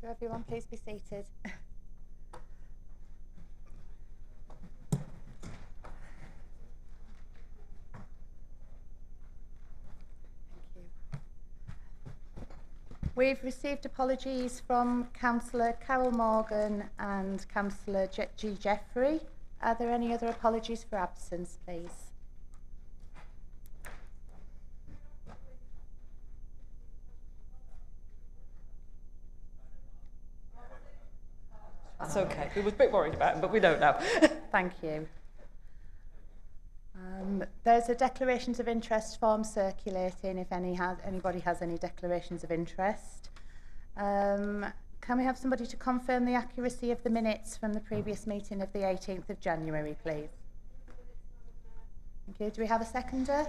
you, everyone. Please be seated. We've received apologies from Councillor Carol Morgan and Councillor G. Jeffrey. Are there any other apologies for absence, please? That's okay. We were a bit worried about him, but we don't now. Thank you. There's a declarations of interest form circulating if anybody has any declarations of interest. Can we have somebody to confirm the accuracy of the minutes from the previous meeting of the 18th of January, please? Thank you. Do we have a seconder?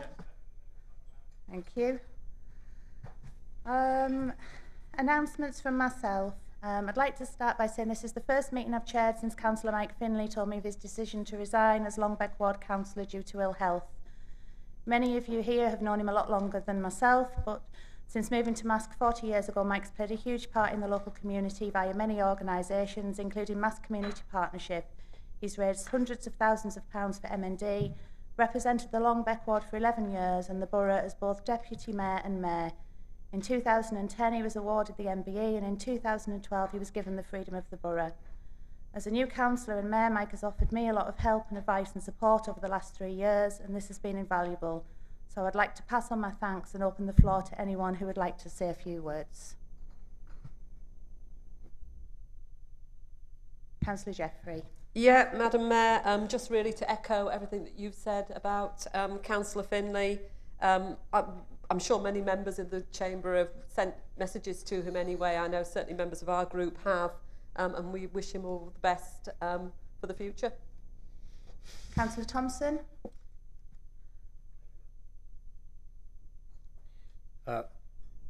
Thank you. Announcements from myself. I'd like to start by saying this is the first meeting I've chaired since Councillor Mike Finlay told me of his decision to resign as Longbeck Ward Councillor due to ill health. Many of you here have known him a lot longer than myself, but since moving to Mask 40 years ago, Mike's played a huge part in the local community via many organisations, including Mask Community Partnership. He's raised hundreds of thousands of pounds for MND, represented the Longbeck Ward for 11 years and the Borough as both Deputy Mayor and Mayor. In 2010, he was awarded the MBE, and in 2012, he was given the Freedom of the Borough. As a new councillor and mayor, Mike has offered me a lot of help and advice and support over the last 3 years, and this has been invaluable. So I'd like to pass on my thanks and open the floor to anyone who would like to say a few words. Councillor Jeffrey. Yeah, Madam Mayor, just really to echo everything that you've said about Councillor Finlay. I'm sure many members in the Chamber have sent messages to him anyway. I know certainly members of our group have, and we wish him all the best for the future. Councillor Thompson.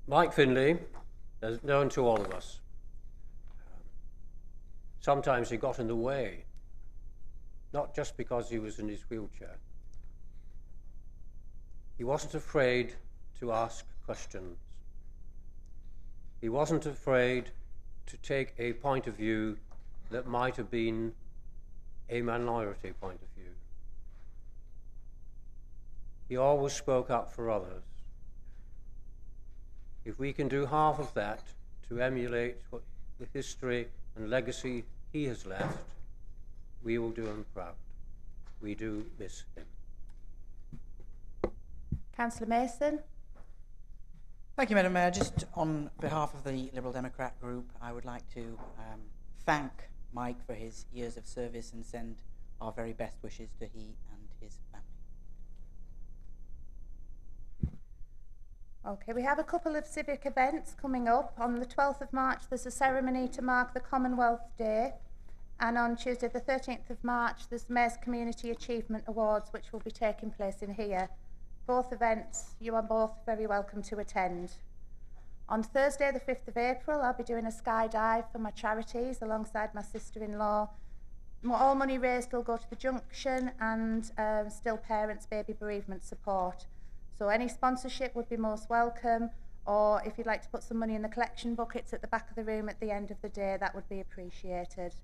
Mike Finlay is known to all of us. Sometimes he got in the way, not just because he was in his wheelchair. He wasn't afraid to ask questions. He wasn't afraid to take a point of view that might have been a minority point of view. He always spoke up for others. If we can do half of that to emulate what the history and legacy he has left, we will do him proud. We do miss him. Councillor Mason. Thank you, Madam Mayor. Just on behalf of the Liberal Democrat group, I would like to thank Mike for his years of service and send our very best wishes to he and his family. Okay, we have a couple of civic events coming up. On the 12th of March, there's a ceremony to mark the Commonwealth Day. And on Tuesday, the 13th of March, there's the Mayor's Community Achievement Awards, which will be taking place in here. Both events, you are both very welcome to attend. On Thursday, the 5th of April, I'll be doing a skydive for my charities alongside my sister-in-law. All money raised will go to the Junction and Still Parents Baby Bereavement Support. So any sponsorship would be most welcome, or if you'd like to put some money in the collection buckets at the back of the room at the end of the day, that would be appreciated.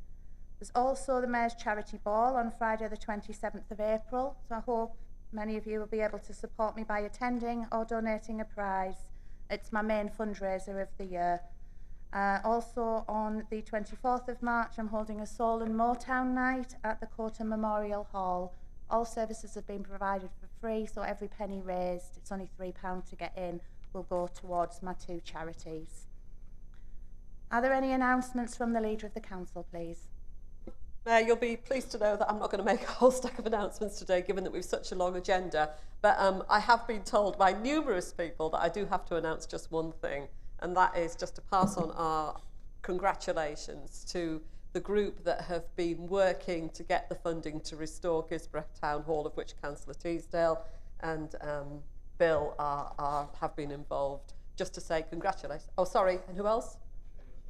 There's also the Mayor's Charity Ball on Friday the 27th of April, so I hope many of you will be able to support me by attending or donating a prize. It's my main fundraiser of the year. Also on the 24th of March, I'm holding a Soul and Motown night at the Coulter Memorial Hall. All services have been provided for free, so every penny raised, it's only £3 to get in, will go towards my two charities. Are there any announcements from the Leader of the Council, please? Mayor, you'll be pleased to know that I'm not going to make a whole stack of announcements today, given that we've such a long agenda. But I have been told by numerous people that I do have to announce just one thing, and that is just to pass on our congratulations to the group that have been working to get the funding to restore Gisborough Town Hall, of which Councillor Teasdale and Bill have been involved. Just to say congratulations. Oh, sorry, and who else?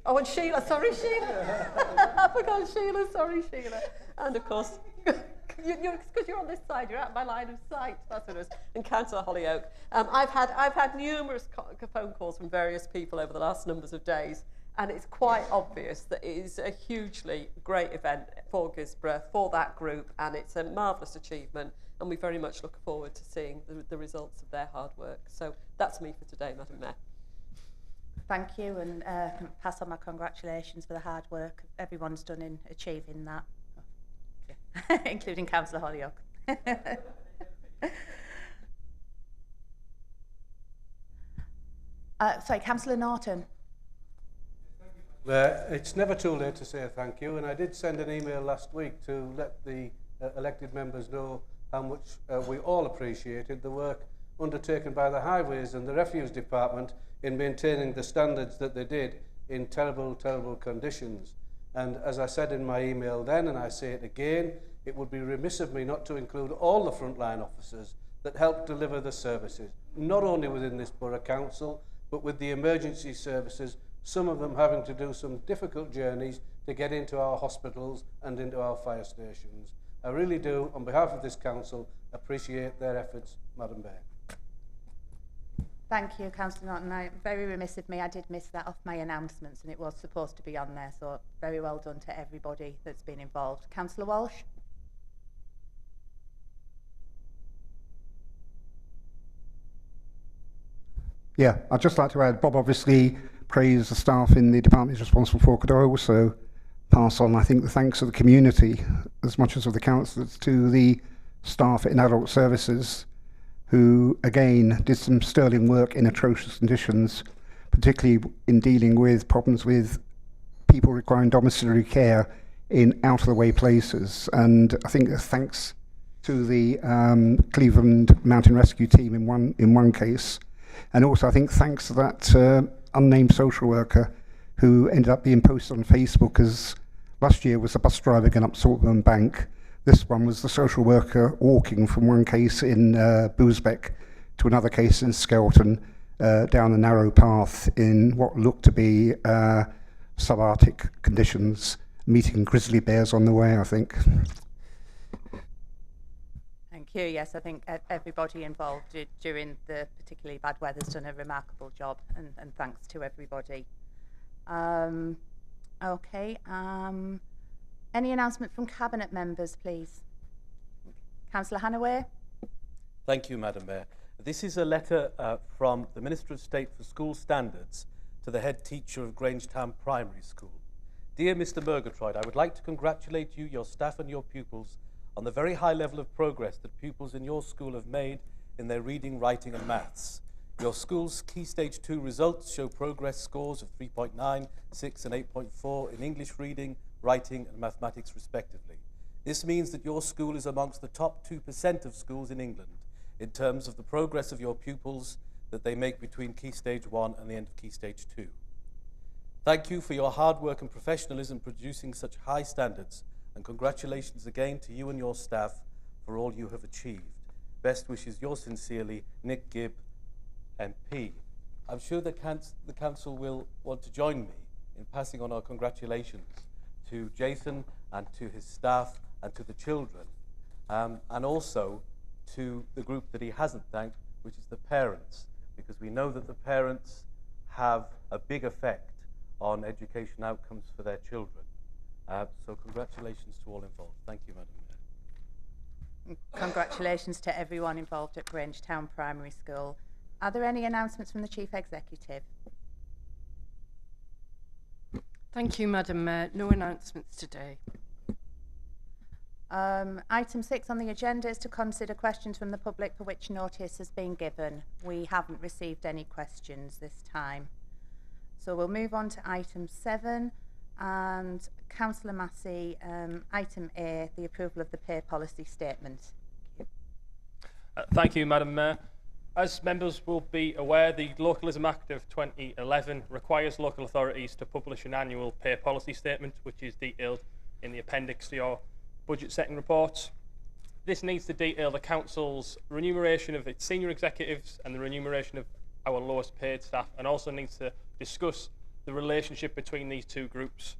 Oh, and Sheila, sorry, Sheila. I forgot Sheila, sorry, Sheila. And of course, because you're on this side, you're out of my line of sight. That's what it is. And Councillor Hollyoake. I've had numerous phone calls from various people over the last numbers of days, And it's quite obvious that it is a hugely great event for Gisborough, for that group, and it's a marvellous achievement, and we very much look forward to seeing the results of their hard work. So that's me for today, Madam Mayor. Thank you, and pass on my congratulations for the hard work everyone's done in achieving that, including Councillor Holyoke. Sorry, Councillor Norton. It's never too late to say thank you, and I did send an email last week to let the elected members know how much we all appreciated the work undertaken by the Highways and the Refuse Department in maintaining the standards that they did in terrible, terrible conditions. And as I said in my email then, and I say it again, it would be remiss of me not to include all the frontline officers that helped deliver the services, not only within this Borough Council, but with the emergency services, some of them having to do some difficult journeys to get into our hospitals and into our fire stations. I really do, on behalf of this council, appreciate their efforts, Madam Mayor. Thank you, Councillor Norton. Very remiss of me, I did miss that off my announcements, and it was supposed to be on there, so very well done to everybody that's been involved. Councillor Walsh? Yeah, I'd just like to add, Bob obviously praised the staff in the department responsible for, could I also pass on, I think, the thanks of the community, as much as of the councillors, to the staff in adult services, who, again, did some sterling work in atrocious conditions, particularly in dealing with problems with people requiring domiciliary care in out-of-the-way places. And I think thanks to the Cleveland Mountain Rescue Team in one case, and also I think thanks to that unnamed social worker who ended up being posted on Facebook as last year was the bus driver going up Saltburn Bank. This one was the social worker walking from one case in Boosbeck to another case in Skelton down a narrow path in what looked to be subarctic conditions, meeting grizzly bears on the way, I think. Thank you. Yes, I think everybody involved during the particularly bad weather has done a remarkable job, and thanks to everybody. Okay. Any announcement from Cabinet members, please? Councillor Hannaway. Thank you, Madam Mayor. This is a letter from the Minister of State for School Standards to the head teacher of Grangetown Primary School. Dear Mr. Murgatroyd, I would like to congratulate you, your staff and your pupils on the very high level of progress that pupils in your school have made in their reading, writing and maths. Your school's Key Stage 2 results show progress scores of 3.9, 6 and 8.4 in English reading, writing and mathematics respectively. This means that your school is amongst the top 2% of schools in England in terms of the progress of your pupils that they make between Key Stage 1 and the end of Key Stage 2. Thank you for your hard work and professionalism producing such high standards, and congratulations again to you and your staff for all you have achieved. Best wishes, yours sincerely, Nick Gibb, MP. I'm sure that the council will want to join me in passing on our congratulations to Jason and to his staff and to the children, and also to the group that he hasn't thanked, which is the parents, because we know that the parents have a big effect on education outcomes for their children. So congratulations to all involved. Thank you, Madam Mayor. Congratulations to everyone involved at Grangetown Primary School. Are there any announcements from the Chief Executive? Thank you, Madam Mayor. No announcements today. Item 6 on the agenda is to consider questions from the public for which notice has been given. We haven't received any questions this time. So we'll move on to item 7. And Councillor Massey, item A, the approval of the pay policy statement. Thank you, Madam Mayor. As members will be aware, the Localism Act of 2011 requires local authorities to publish an annual pay policy statement, which is detailed in the appendix to your budget setting reports. This needs to detail the council's remuneration of its senior executives and the remuneration of our lowest paid staff, and also needs to discuss the relationship between these two groups.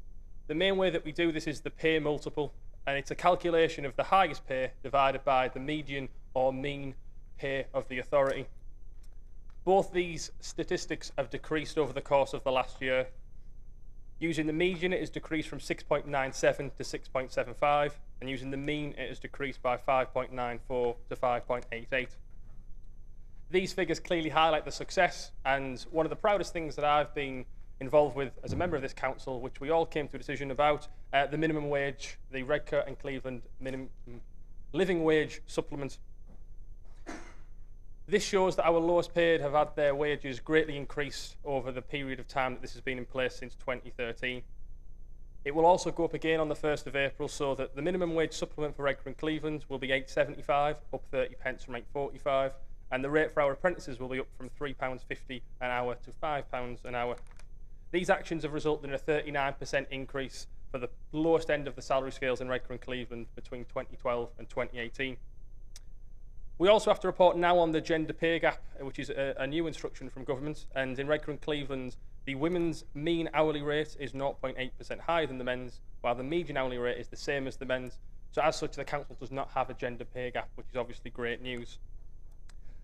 The main way that we do this is the pay multiple, and it's a calculation of the highest pay divided by the median or mean pay of the authority. Both these statistics have decreased over the course of the last year. Using the median, it has decreased from 6.97 to 6.75, and using the mean, it has decreased by 5.94 to 5.88. These figures clearly highlight the success, and one of the proudest things that I've been involved with as a member of this council, which we all came to a decision about, the minimum wage, the Redcar and Cleveland minimum living wage supplement. This shows that our lowest paid have had their wages greatly increased over the period of time that this has been in place since 2013. It will also go up again on the 1st of April, so that the minimum wage supplement for Redcar and Cleveland will be £8.75, up 30 pence from £8.45, and the rate for our apprentices will be up from £3.50 an hour to £5 an hour. These actions have resulted in a 39% increase for the lowest end of the salary scales in Redcar and Cleveland between 2012 and 2018. We also have to report now on the gender pay gap, which is a new instruction from government, and in Redcar and Cleveland, the women's mean hourly rate is 0.8% higher than the men's, while the median hourly rate is the same as the men's. So as such, the council does not have a gender pay gap, which is obviously great news.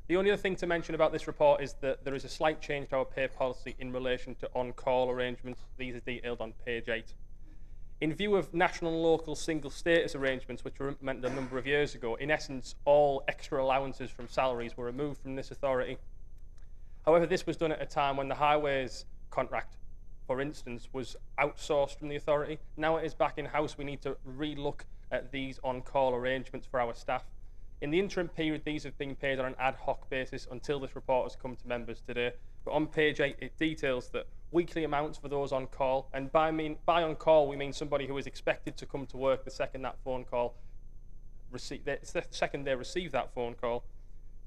The only other thing to mention about this report is that there is a slight change to our pay policy in relation to on-call arrangements. These are detailed on page 8. In view of national and local single status arrangements, which were implemented a number of years ago, in essence, all extra allowances from salaries were removed from this authority. However, this was done at a time when the highways contract, for instance, was outsourced from the authority. Now it is back in-house, we need to re-look at these on-call arrangements for our staff. In the interim period, these have been paid on an ad hoc basis until this report has come to members today. But on page 8, it details that weekly amounts for those on call, and by on call we mean somebody who is expected to come to work the second that phone call the second they receive that phone call.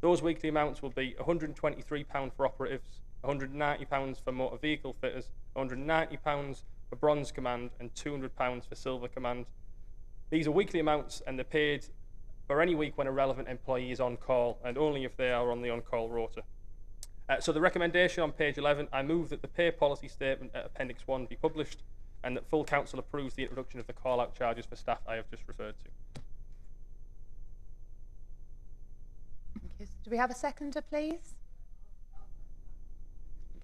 Those weekly amounts will be £123 for operatives, £190 for motor vehicle fitters, £190 for bronze command, and £200 for silver command. These are weekly amounts, and they're paid for any week when a relevant employee is on call, and only if they are on the on-call rota. So the recommendation on page 11, I move that the pay policy statement at Appendix 1 be published, and that full council approves the introduction of the call-out charges for staff I have just referred to. Thank you. Do we have a seconder, please?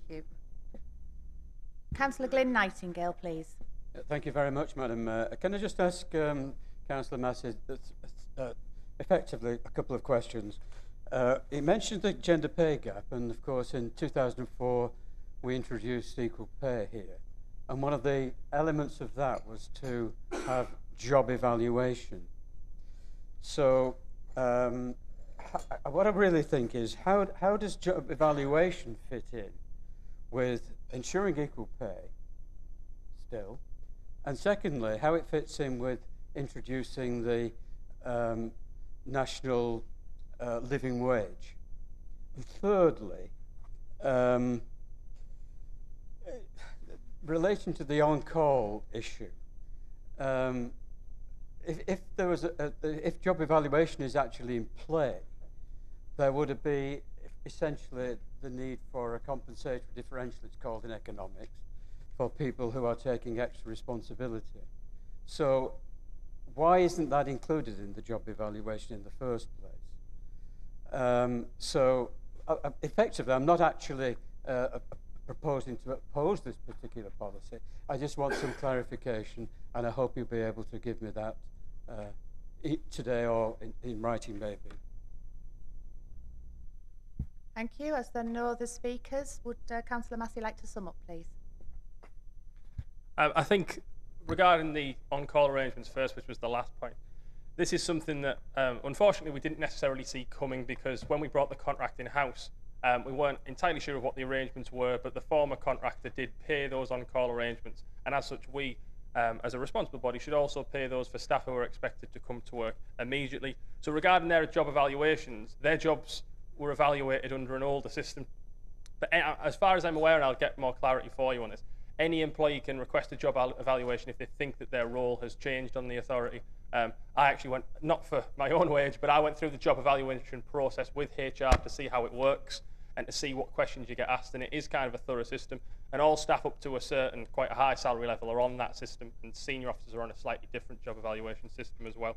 Thank you. Councillor Glyn Nightingale, please. Thank you very much, Madam. Can I just ask Councillor Massey effectively a couple of questions? He mentioned the gender pay gap, and of course in 2004 we introduced equal pay here, and one of the elements of that was to have job evaluation. So what I really think is how does job evaluation fit in with ensuring equal pay still, and secondly how it fits in with introducing the national living wage. And thirdly, relating to the on-call issue, if there was if job evaluation is actually in play, there would be essentially the need for a compensatory differential, it's called in economics, for people who are taking extra responsibility. So why isn't that included in the job evaluation in the first place? Effectively, I'm not actually proposing to oppose this particular policy. I just want some clarification, and I hope you'll be able to give me that today or in writing maybe. Thank you. As there are no other speakers, would Councillor Massey like to sum up, please? I think regarding the on-call arrangements first, which was the last point, this is something that unfortunately we didn't necessarily see coming, because when we brought the contract in-house, we weren't entirely sure of what the arrangements were, but the former contractor did pay those on-call arrangements, and as such we, as a responsible body, should also pay those for staff who are expected to come to work immediately. So regarding their job evaluations, their jobs were evaluated under an older system. But as far as I'm aware, and I'll get more clarity for you on this, any employee can request a job evaluation if they think that their role has changed on the authority. I actually went, not for my own wage, but I went through the job evaluation process with HR to see how it works and to see what questions you get asked, and it is kind of a thorough system. And all staff up to a certain, quite a high salary level are on that system, and senior officers are on a slightly different job evaluation system as well.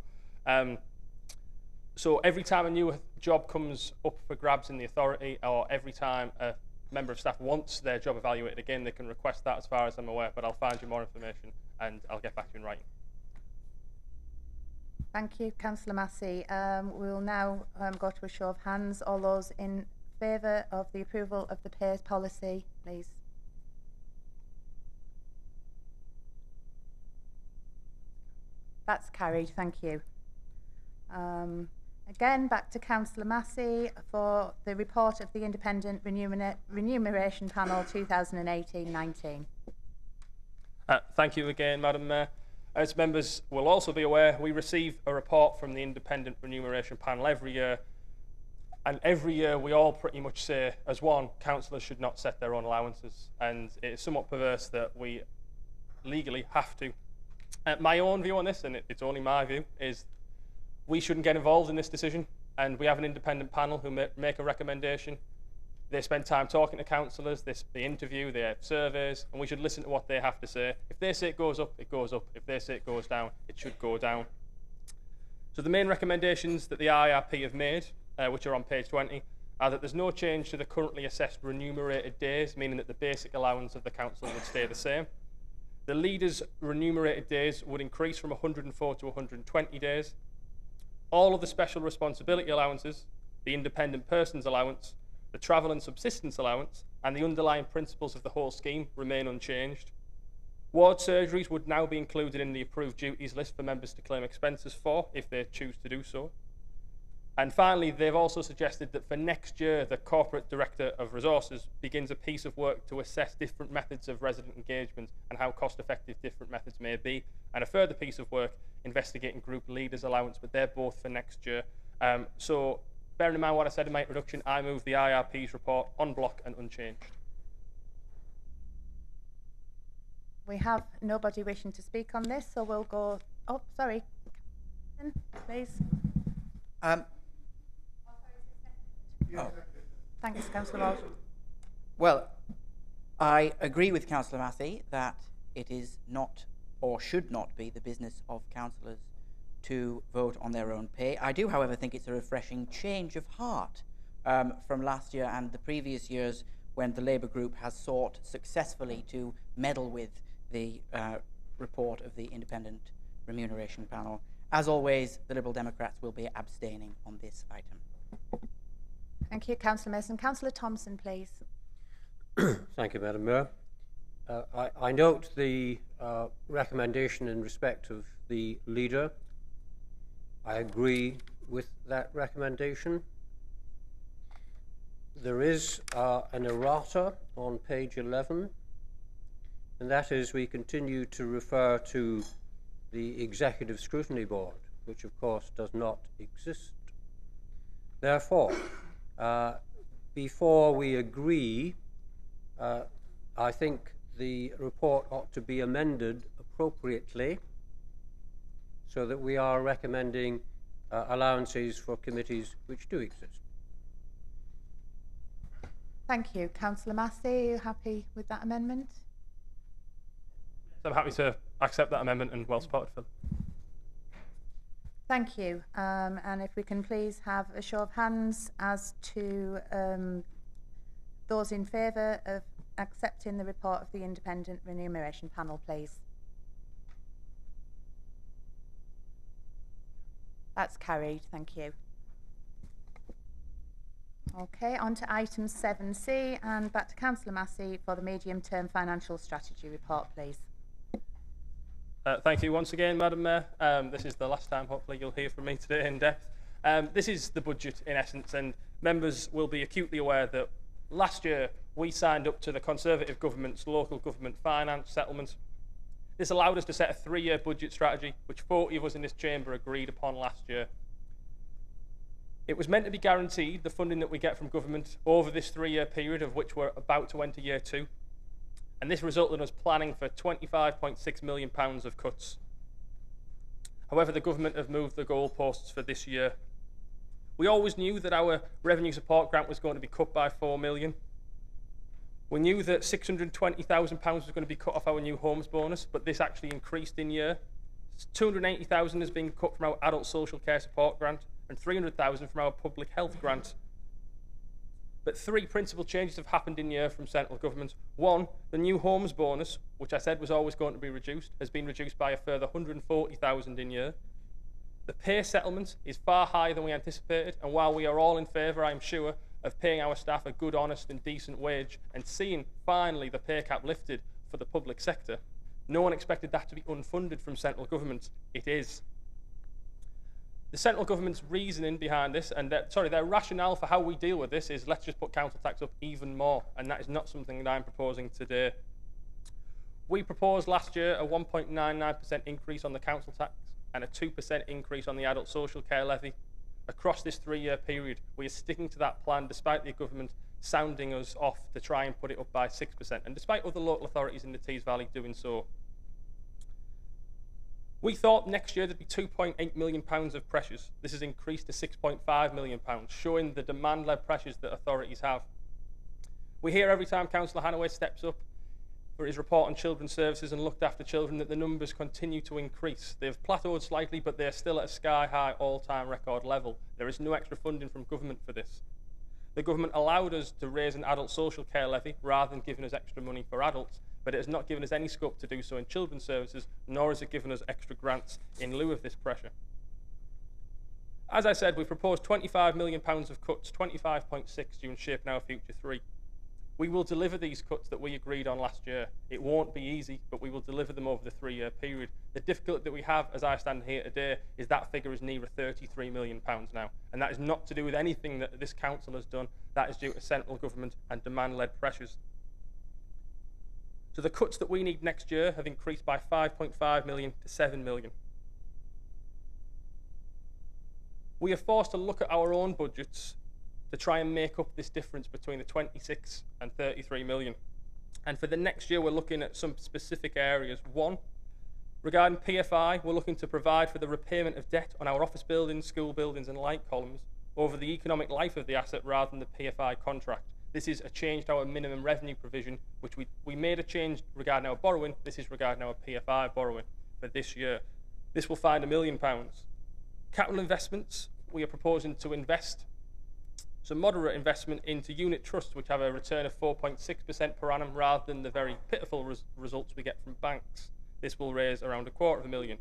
So every time a new job comes up for grabs in the authority, or every time a member of staff wants their job evaluated again, they can request that as far as I'm aware, but I'll find you more information and I'll get back to you in writing. Thank you, Councillor Massey. We'll now go to a show of hands. All those in favour of the approval of the pay policy, please. That's carried, thank you. Again, back to Councillor Massey for the report of the Independent Remuneration Panel 2018-19. Thank you again, Madam Mayor. As members will also be aware, we receive a report from the Independent Remuneration Panel every year, and every year we all pretty much say, as one, councillors should not set their own allowances, and it is somewhat perverse that we legally have to. My own view on this, and it's only my view, is we shouldn't get involved in this decision, and we have an independent panel who make a recommendation. They spend time talking to councillors, they interview, they have surveys, and we should listen to what they have to say. If they say it goes up, it goes up. If they say it goes down, it should go down. So the main recommendations that the IRP have made, which are on page 20, are that there's no change to the currently assessed remunerated days, meaning that the basic allowance of the council would stay the same. The leaders' remunerated days would increase from 104 to 120 days. All of the special responsibility allowances, the independent person's allowance, the travel and subsistence allowance, and the underlying principles of the whole scheme remain unchanged. Ward surgeries would now be included in the approved duties list for members to claim expenses for, if they choose to do so. And finally, they've also suggested that for next year, the Corporate Director of Resources begins a piece of work to assess different methods of resident engagement and how cost-effective different methods may be, and a further piece of work investigating group leaders' allowance, but they're both for next year. So, bearing in mind what I said in my introduction, I move the IRP's report on block and unchanged. We have nobody wishing to speak on this, so we'll go... Oh, sorry. Please. Thanks, Councillor Walsh. Well, I agree with Councillor Massey that it is not or should not be the business of councillors to vote on their own pay. I do, however, think it's a refreshing change of heart from last year and the previous years when the Labour group has sought successfully to meddle with the report of the Independent Remuneration Panel. As always, the Liberal Democrats will be abstaining on this item. Thank you, Councillor Mason. Councillor Thompson, please. Thank you, Madam Mayor. I note the recommendation in respect of the leader. I agree with that recommendation. There is an errata on page 11, and that is we continue to refer to the Executive Scrutiny Board, which of course does not exist. Therefore, before we agree, I think the report ought to be amended appropriately so that we are recommending allowances for committees which do exist. Thank you. Councillor Massey, are you happy with that amendment? So I'm happy to accept that amendment and well supported, Phil. Thank you. And if we can please have a show of hands as to those in favour of accepting the report of the Independent Remuneration Panel, please. That's carried. Thank you. Okay, on to item 7C and back to Councillor Massey for the medium-term financial strategy report, please. Thank you once again, Madam Mayor. This is the last time, hopefully, you'll hear from me today in depth. This is the budget, in essence, and members will be acutely aware that last year we signed up to the Conservative government's local government finance settlement. This allowed us to set a 3-year budget strategy, which 40 of us in this chamber agreed upon last year. It was meant to be guaranteed, the funding that we get from government, over this 3-year period, of which we're about to enter year 2. And this resulted in us planning for £25.6 million of cuts. However, the government have moved the goalposts for this year. We always knew that our revenue support grant was going to be cut by £4 million. We knew that £620,000 was going to be cut off our new homes bonus, but this actually increased in year. £280,000 has been cut from our adult social care support grant and £300,000 from our public health grant. But three principal changes have happened in year from central government. One, the new homes bonus, which I said was always going to be reduced, has been reduced by a further 140,000 in year. The pay settlement is far higher than we anticipated, and while we are all in favour, I'm sure, of paying our staff a good, honest and decent wage and seeing finally the pay cap lifted for the public sector, no one expected that to be unfunded from central government. It is. The central government's reasoning behind this, and their rationale for how we deal with this is let's just put council tax up even more, and that is not something that I'm proposing today. We proposed last year a 1.99% increase on the council tax and a 2% increase on the adult social care levy. Across this 3-year period, we are sticking to that plan despite the government sounding us off to try and put it up by 6%, and despite other local authorities in the Tees Valley doing so. We thought next year there'd be £2.8 million of pressures. This has increased to £6.5 million, showing the demand-led pressures that authorities have. We hear every time Councillor Hannaway steps up for his report on children's services and looked after children that the numbers continue to increase. They've plateaued slightly, but they're still at a sky-high all-time record level. There is no extra funding from government for this. The government allowed us to raise an adult social care levy rather than giving us extra money for adults, but it has not given us any scope to do so in children's services, nor has it given us extra grants in lieu of this pressure. As I said, we proposed £25 million of cuts, 25.6 during Shaping Our Future 3. We will deliver these cuts that we agreed on last year. It won't be easy, but we will deliver them over the 3-year period. The difficulty that we have, as I stand here today, is that figure is nearer £33 million now, and that is not to do with anything that this council has done. That is due to central government and demand-led pressures. So the cuts that we need next year have increased by 5.5 million to 7 million. We are forced to look at our own budgets to try and make up this difference between the 26 and 33 million. And for the next year, we're looking at some specific areas. One, regarding PFI, we're looking to provide for the repayment of debt on our office buildings, school buildings and light columns over the economic life of the asset rather than the PFI contract. This is a change to our minimum revenue provision, which we made a change regarding our borrowing. This is regarding our PFI borrowing for this year. This will find £1 million. Capital investments, we are proposing to invest some moderate investment into unit trusts, which have a return of 4.6% per annum rather than the very pitiful results we get from banks. This will raise around £250,000.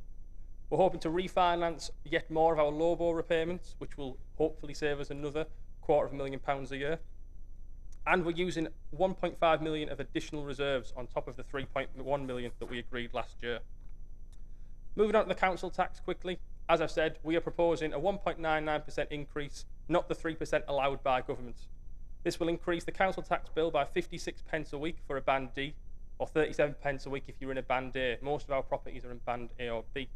We're hoping to refinance yet more of our LOBO repayments, which will hopefully save us another £250,000 a year. And we're using 1.5 million of additional reserves on top of the 3.1 million that we agreed last year. Moving on to the council tax quickly. As I've said, we are proposing a 1.99% increase, not the 3% allowed by government. This will increase the council tax bill by 56 pence a week for a band D, or 37 pence a week if you're in a band A. Most of our properties are in band A or B.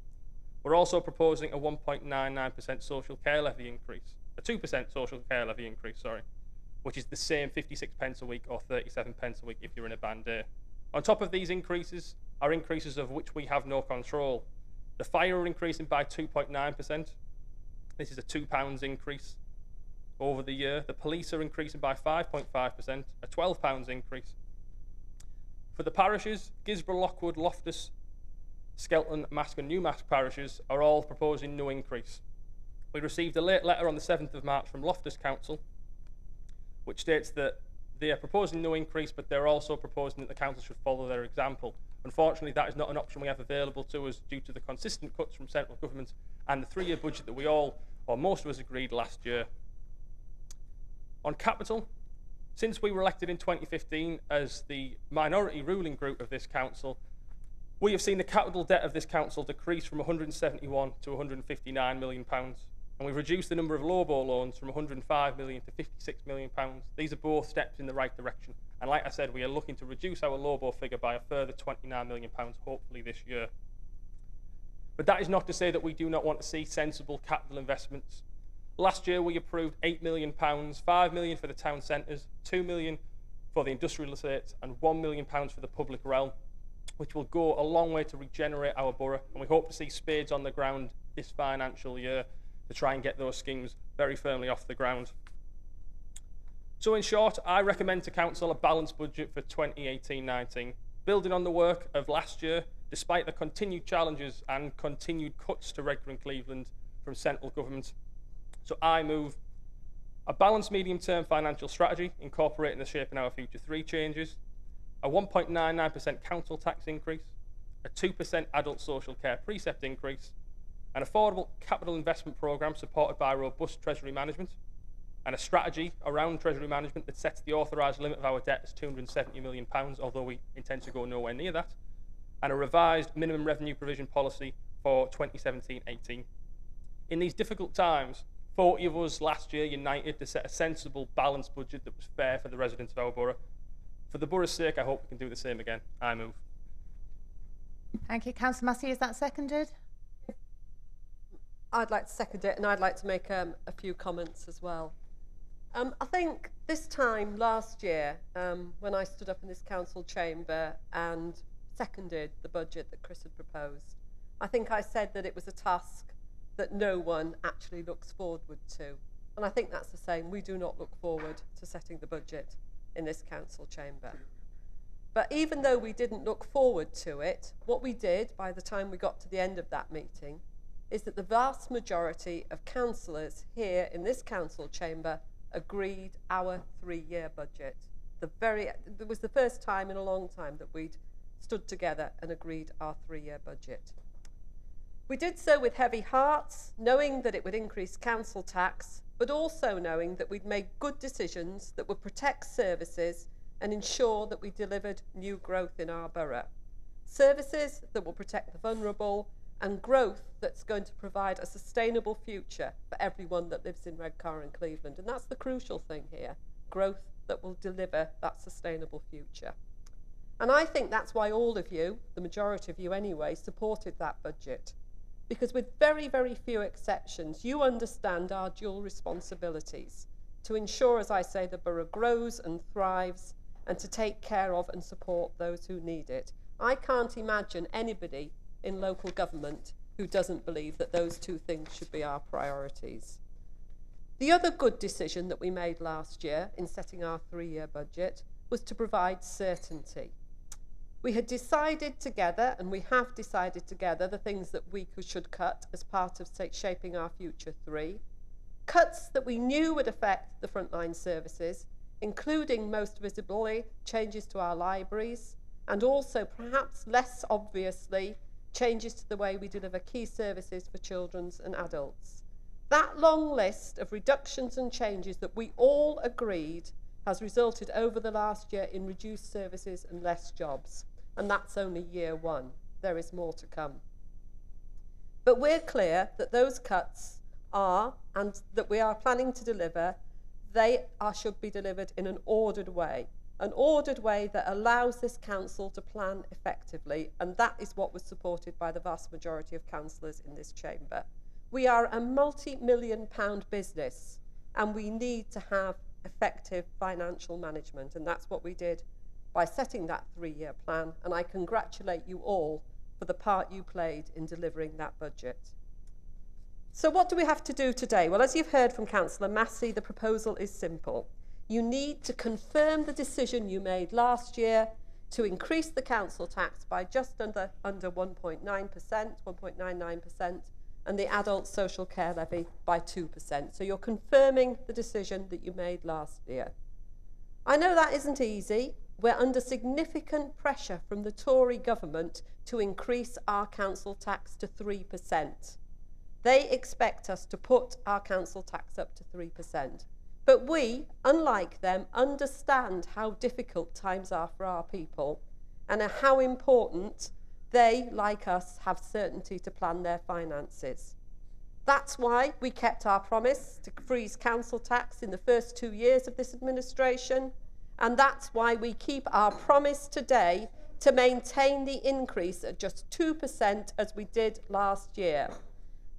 We're also proposing a 1.99% social care levy increase, a 2% social care levy increase, which is the same 56 pence a week or 37 pence a week if you're in a band A. On top of these increases are increases of which we have no control. The fire are increasing by 2.9%. This is a £2 increase over the year. The police are increasing by 5.5%, a £12 increase. For the parishes, Gisborough, Lockwood, Loftus, Skelton, Mask and Newmask parishes are all proposing no increase. We received a late letter on the 7th of March from Loftus Council, which states that they are proposing no increase, but they're also proposing that the council should follow their example. Unfortunately, that is not an option we have available to us due to the consistent cuts from central government and the 3-year budget that we all, or most of us, agreed last year. On capital, since we were elected in 2015 as the minority ruling group of this council, we have seen the capital debt of this council decrease from £171 to £159 million. And we've reduced the number of LOBO loans from £105 million to £56 million. These are both steps in the right direction. And like I said, we are looking to reduce our LOBO figure by a further £29 million, hopefully this year. But that is not to say that we do not want to see sensible capital investments. Last year, we approved £8 million, £5 million for the town centres, £2 million for the industrial estates, and £1 million for the public realm, which will go a long way to regenerate our borough. And we hope to see spades on the ground this financial year to try and get those schemes very firmly off the ground. So in short, I recommend to Council a balanced budget for 2018-19, building on the work of last year, despite the continued challenges and continued cuts to Redcar and Cleveland from central government. So I move A balanced medium-term financial strategy incorporating the Shaping Our Future 3 changes, a 1.99% council tax increase, a 2% adult social care precept increase, an affordable capital investment programme supported by robust treasury management, and a strategy around treasury management that sets the authorised limit of our debt as £270 million, although we intend to go nowhere near that, and a revised minimum revenue provision policy for 2017-18. In these difficult times, 40 of us last year united to set a sensible, balanced budget that was fair for the residents of our borough. For the borough's sake, I hope we can do the same again. I move. Thank you. Councillor Massey, is that seconded? I'd like to second it, and I'd like to make a few comments as well. I think this time last year, when I stood up in this council chamber and seconded the budget that Chris had proposed, I think I said that it was a task that no one actually looks forward to. And I think that's the same. We do not look forward to setting the budget in this council chamber. But even though we didn't look forward to it, what we did by the time we got to the end of that meeting is that the vast majority of councillors here in this council chamber agreed our 3-year budget. It was the first time in a long time that we'd stood together and agreed our 3-year budget. We did so with heavy hearts, knowing that it would increase council tax, but also knowing that we'd made good decisions that would protect services and ensure that we delivered new growth in our borough. Services that will protect the vulnerable and growth that's going to provide a sustainable future for everyone that lives in Redcar and Cleveland. And that's the crucial thing here, growth that will deliver that sustainable future. And I think that's why all of you, the majority of you anyway, supported that budget. Because with very, very few exceptions, you understand our dual responsibilities to ensure, as I say, the borough grows and thrives and to take care of and support those who need it. I can't imagine anybody in local government who doesn't believe that those two things should be our priorities. The other good decision that we made last year in setting our 3-year budget was to provide certainty. We had decided together, and we have decided together, the things that we should cut as part of Shaping Our Future 3. Cuts that we knew would affect the frontline services, including most visibly changes to our libraries, and also perhaps less obviously changes to the way we deliver key services for children and adults. That long list of reductions and changes that we all agreed has resulted over the last year in reduced services and less jobs. And that's only year one. There is more to come. But we're clear that those cuts are, and that we are planning to deliver, should be delivered in an ordered way that allows this council to plan effectively, and that is what was supported by the vast majority of councillors in this chamber. We are a multi-million-pound business, and we need to have effective financial management, and that's what we did by setting that 3-year plan, and I congratulate you all for the part you played in delivering that budget. So what do we have to do today? Well, as you've heard from Councillor Massey, the proposal is simple. You need to confirm the decision you made last year to increase the council tax by just under 1.9%, 1.99%, and the adult social care levy by 2%. So you're confirming the decision that you made last year. I know that isn't easy. We're under significant pressure from the Tory government to increase our council tax to 3%. They expect us to put our council tax up to 3%. But we, unlike them, understand how difficult times are for our people and how important they, like us, have certainty to plan their finances. That's why we kept our promise to freeze council tax in the first 2 years of this administration, and that's why we keep our promise today to maintain the increase at just 2% as we did last year.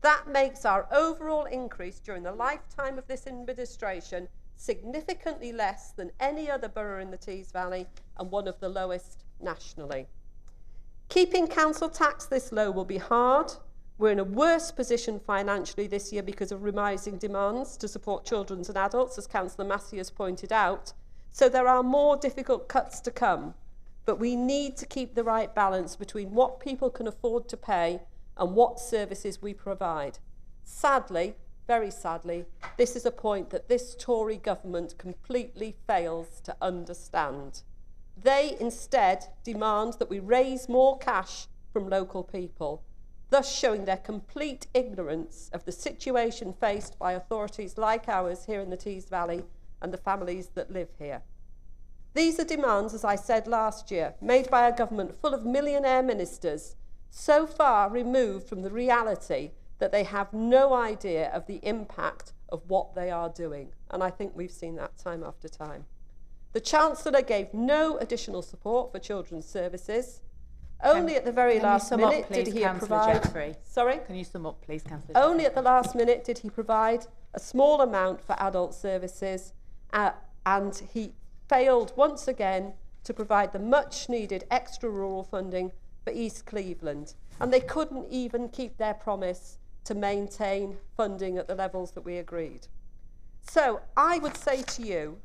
That makes our overall increase during the lifetime of this administration significantly less than any other borough in the Tees Valley and one of the lowest nationally. Keeping council tax this low will be hard. We're in a worse position financially this year because of rising demands to support children and adults, as Councillor Massey has pointed out. So there are more difficult cuts to come, but we need to keep the right balance between what people can afford to pay and what services we provide. Sadly, very sadly, this is a point that this Tory government completely fails to understand. They instead demand that we raise more cash from local people, thus showing their complete ignorance of the situation faced by authorities like ours here in the Tees Valley and the families that live here. These are demands, as I said last year, made by a government full of millionaire ministers, so far removed from the reality that they have no idea of the impact of what they are doing. And I think we've seen that time after time. The Chancellor gave no additional support for children's services. Only at the very last minute did he provide... Sorry? Can you sum up, please, Councillor? Only at the last minute did he provide a small amount for adult services, and he failed once again to provide the much needed extra rural funding for East Cleveland. And they couldn't even keep their promise to maintain funding at the levels that we agreed. So I would say to you,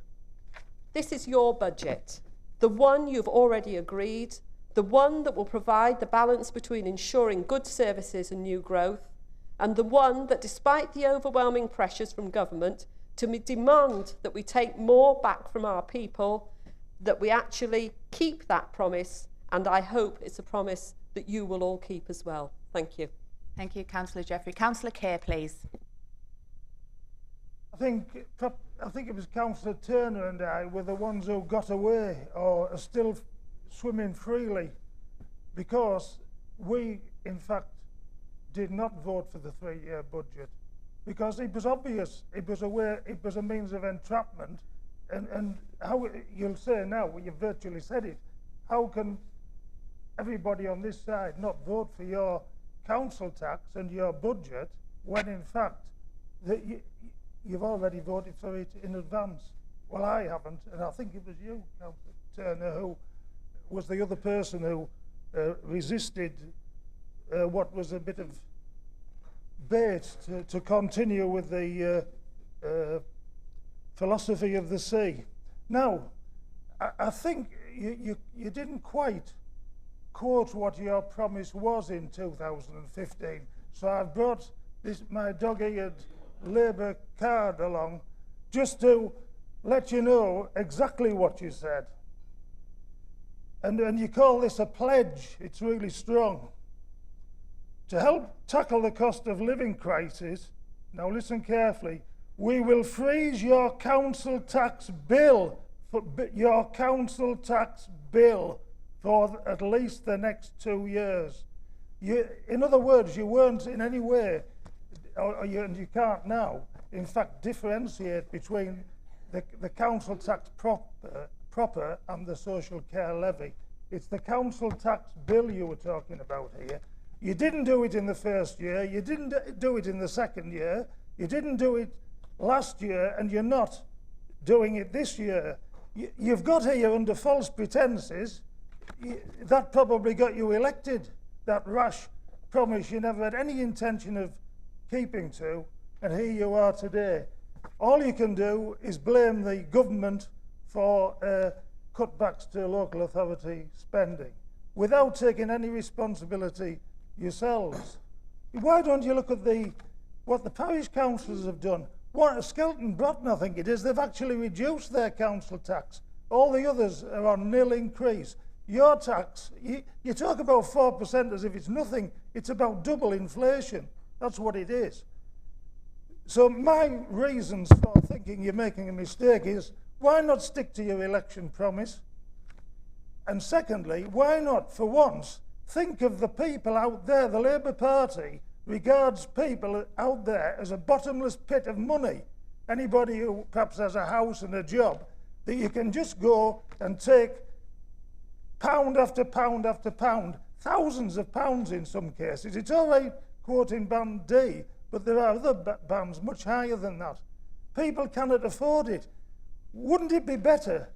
this is your budget, the one you've already agreed, the one that will provide the balance between ensuring good services and new growth, and the one that, despite the overwhelming pressures from government to demand that we take more back from our people, that we actually keep that promise, and I hope it's a promise that you will all keep as well. Thank you. Thank you, Councillor Jeffrey. Councillor Kerr, please. I think it was Councillor Turner and I were the ones who got away or are still swimming freely, because we, in fact, did not vote for the 3-year budget, because it was obvious it was a means of entrapment, and how you'll say now, well, you virtually said it, how can everybody on this side not vote for your council tax and your budget when in fact you've already voted for it in advance? Well, I haven't, and I think it was you, Councillor Turner, who was the other person who resisted what was a bit of bait to continue with the philosophy of the sea. Now, I think you didn't quite quote what your promise was in 2015. So I've brought my dog-eared Labour card along just to let you know exactly what you said. And you call this a pledge. It's really strong. To help tackle the cost of living crisis, now listen carefully, we will freeze your council tax bill for at least the next 2 years. In other words, you weren't in any way, and you can't now, in fact, differentiate between the council tax proper and the social care levy. It's the council tax bill you were talking about here. You didn't do it in the first year, you didn't do it in the second year, you didn't do it last year, and you're not doing it this year. You've got here under false pretenses. That probably got you elected, that rash promise you never had any intention of keeping to, and here you are today. All you can do is blame the government for cutbacks to local authority spending without taking any responsibility yourselves. Why don't you look at what the parish councillors have done? Skelton Broughton, I think it is, they've actually reduced their council tax. All the others are on nil increase. Your tax, you talk about 4% as if it's nothing. It's about double inflation. That's what it is. So my reasons for thinking you're making a mistake is, why not stick to your election promise? And secondly, why not, for once, think of the people out there? The Labour Party regards people out there as a bottomless pit of money. Anybody who perhaps has a house and a job, that you can just go and take pound after pound after pound, thousands of pounds in some cases. It's all right quoting band D, but there are other bands much higher than that. People cannot afford it. Wouldn't it be better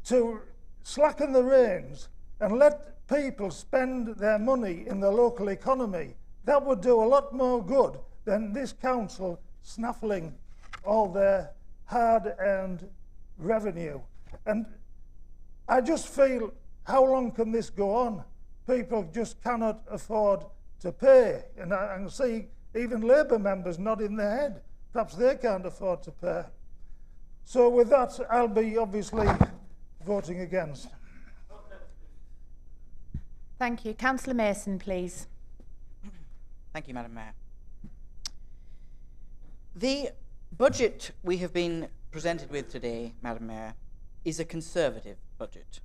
to slacken the reins and let people spend their money in the local economy? That would do a lot more good than this council snaffling all their hard-earned revenue. And I just feel, how long can this go on? People just cannot afford to pay. And I can see even Labour members nodding their head. perhaps they can't afford to pay. So with that, I'll be obviously voting against. Thank you. Councillor Mason, please. Thank you, Madam Mayor. The budget we have been presented with today, Madam Mayor, is a Conservative budget.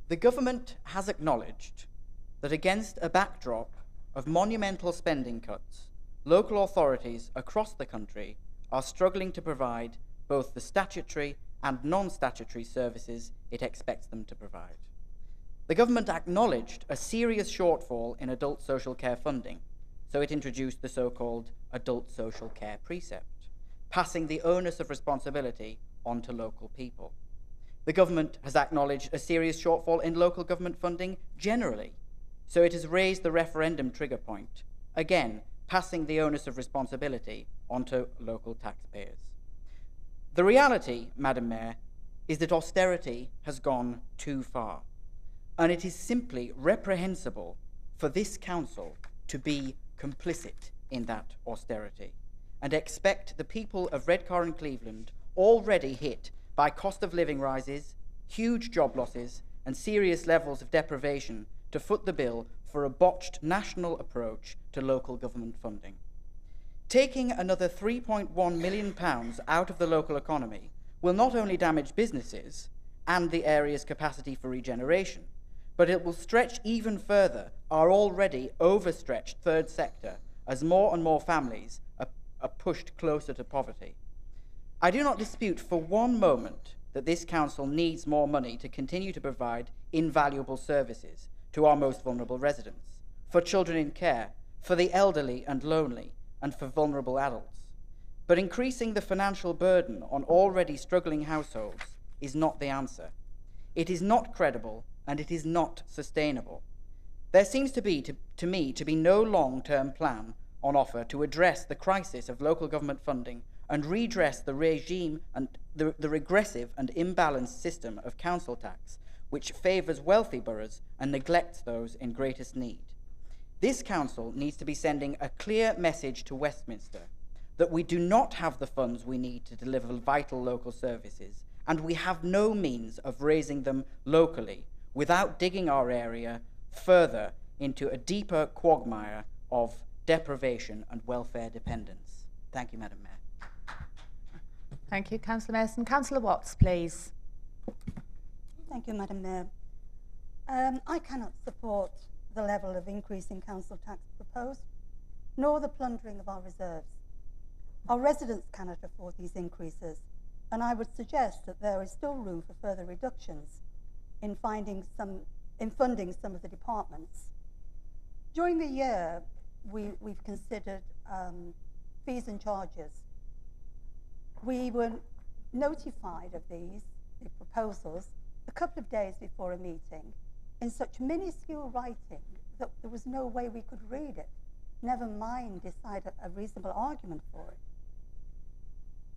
The government has acknowledged that against a backdrop of monumental spending cuts, local authorities across the country are struggling to provide both the statutory and non-statutory services it expects them to provide. The government acknowledged a serious shortfall in adult social care funding, so it introduced the so-called adult social care precept, passing the onus of responsibility onto local people. The government has acknowledged a serious shortfall in local government funding generally, so it has raised the referendum trigger point, again passing the onus of responsibility onto local taxpayers. The reality, Madam Mayor, is that austerity has gone too far, and it is simply reprehensible for this council to be complicit in that austerity and expect the people of Redcar and Cleveland, already hit by cost of living rises, huge job losses, and serious levels of deprivation, to foot the bill for a botched national approach to local government funding. Taking another £3.1 million out of the local economy will not only damage businesses and the area's capacity for regeneration, but it will stretch even further our already overstretched third sector as more and more families are pushed closer to poverty. I do not dispute for one moment that this council needs more money to continue to provide invaluable services to our most vulnerable residents, for children in care, for the elderly and lonely, and for vulnerable adults. But increasing the financial burden on already struggling households is not the answer. It is not credible, and it is not sustainable. There seems to be, to me, no long-term plan on offer to address the crisis of local government funding and redress the regime and the regressive and imbalanced system of council tax, which favours wealthy boroughs and neglects those in greatest need. This council needs to be sending a clear message to Westminster that we do not have the funds we need to deliver vital local services, and we have no means of raising them locally without digging our area further into a deeper quagmire of deprivation and welfare dependence. Thank you, Madam Mayor. Thank you, Councillor Mason. Councillor Watts, please. Thank you, Madam Mayor. I cannot support the level of increase in council tax proposed, nor the plundering of our reserves. Our residents cannot afford these increases, and I would suggest that there is still room for further reductions in funding some of the departments. During the year, we've considered fees and charges. We were notified of the proposals, a couple of days before a meeting in such minuscule writing that there was no way we could read it, never mind decide a reasonable argument for it.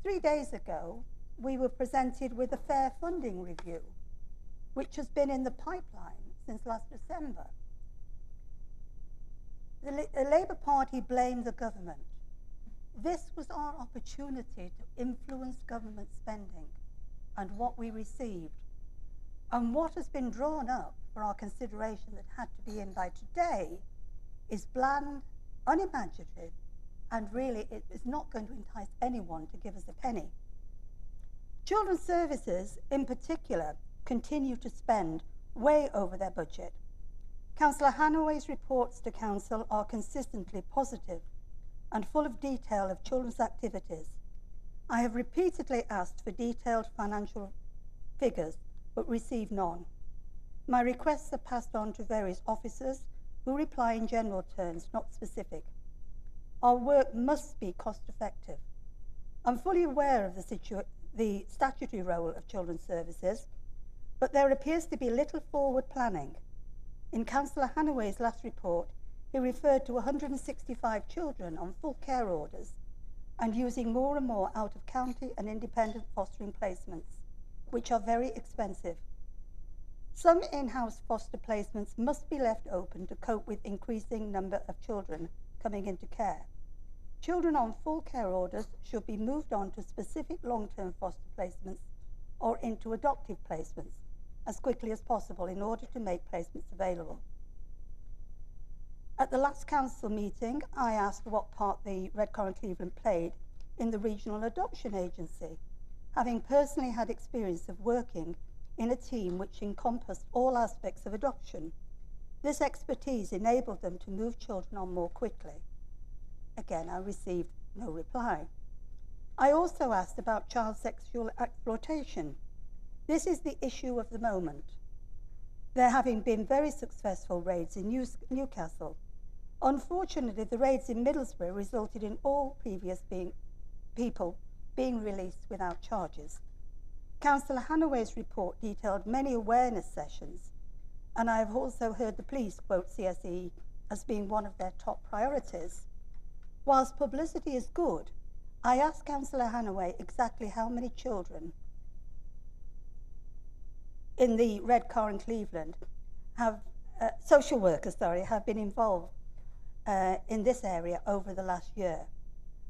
3 days ago, we were presented with a fair funding review, which has been in the pipeline since last December. The Labour Party blamed the government. This was our opportunity to influence government spending and what we received. And what has been drawn up for our consideration that had to be in by today is bland, unimaginative, and really it is not going to entice anyone to give us a penny. Children's services, in particular, continue to spend way over their budget. Councillor Hanaway's reports to Council are consistently positive and full of detail of children's activities. I have repeatedly asked for detailed financial figures, but received none. My requests are passed on to various officers who reply in general terms, not specific. Our work must be cost effective. I'm fully aware of the statutory role of children's services, but there appears to be little forward planning. In Councillor Hanaway's last report, he referred to 165 children on full care orders and using more and more out-of-county and independent fostering placements, which are very expensive. Some in-house foster placements must be left open to cope with increasing number of children coming into care. Children on full care orders should be moved on to specific long-term foster placements or into adoptive placements as quickly as possible in order to make placements available. At the last council meeting, I asked what part the Redcar and Cleveland played in the regional adoption agency, having personally had experience of working in a team which encompassed all aspects of adoption. This expertise enabled them to move children on more quickly. Again, I received no reply. I also asked about child sexual exploitation. This is the issue of the moment. There having been very successful raids in Newcastle. Unfortunately, the raids in Middlesbrough resulted in all previous people being released without charges. Councillor Hanaway's report detailed many awareness sessions, and I have also heard the police quote CSE as being one of their top priorities. Whilst publicity is good, I asked Councillor Hanaway exactly how many children in the Redcar and Cleveland have, social workers, have been involved in this area over the last year.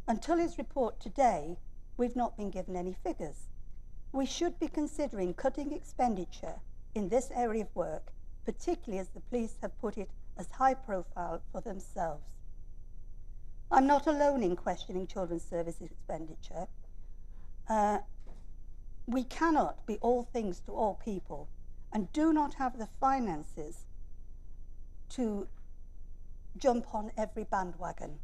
Until his report today, we've not been given any figures. We should be considering cutting expenditure in this area of work, particularly as the police have put it as high profile for themselves. I'm not alone in questioning children's services expenditure. We cannot be all things to all people and do not have the finances to jump on every bandwagon.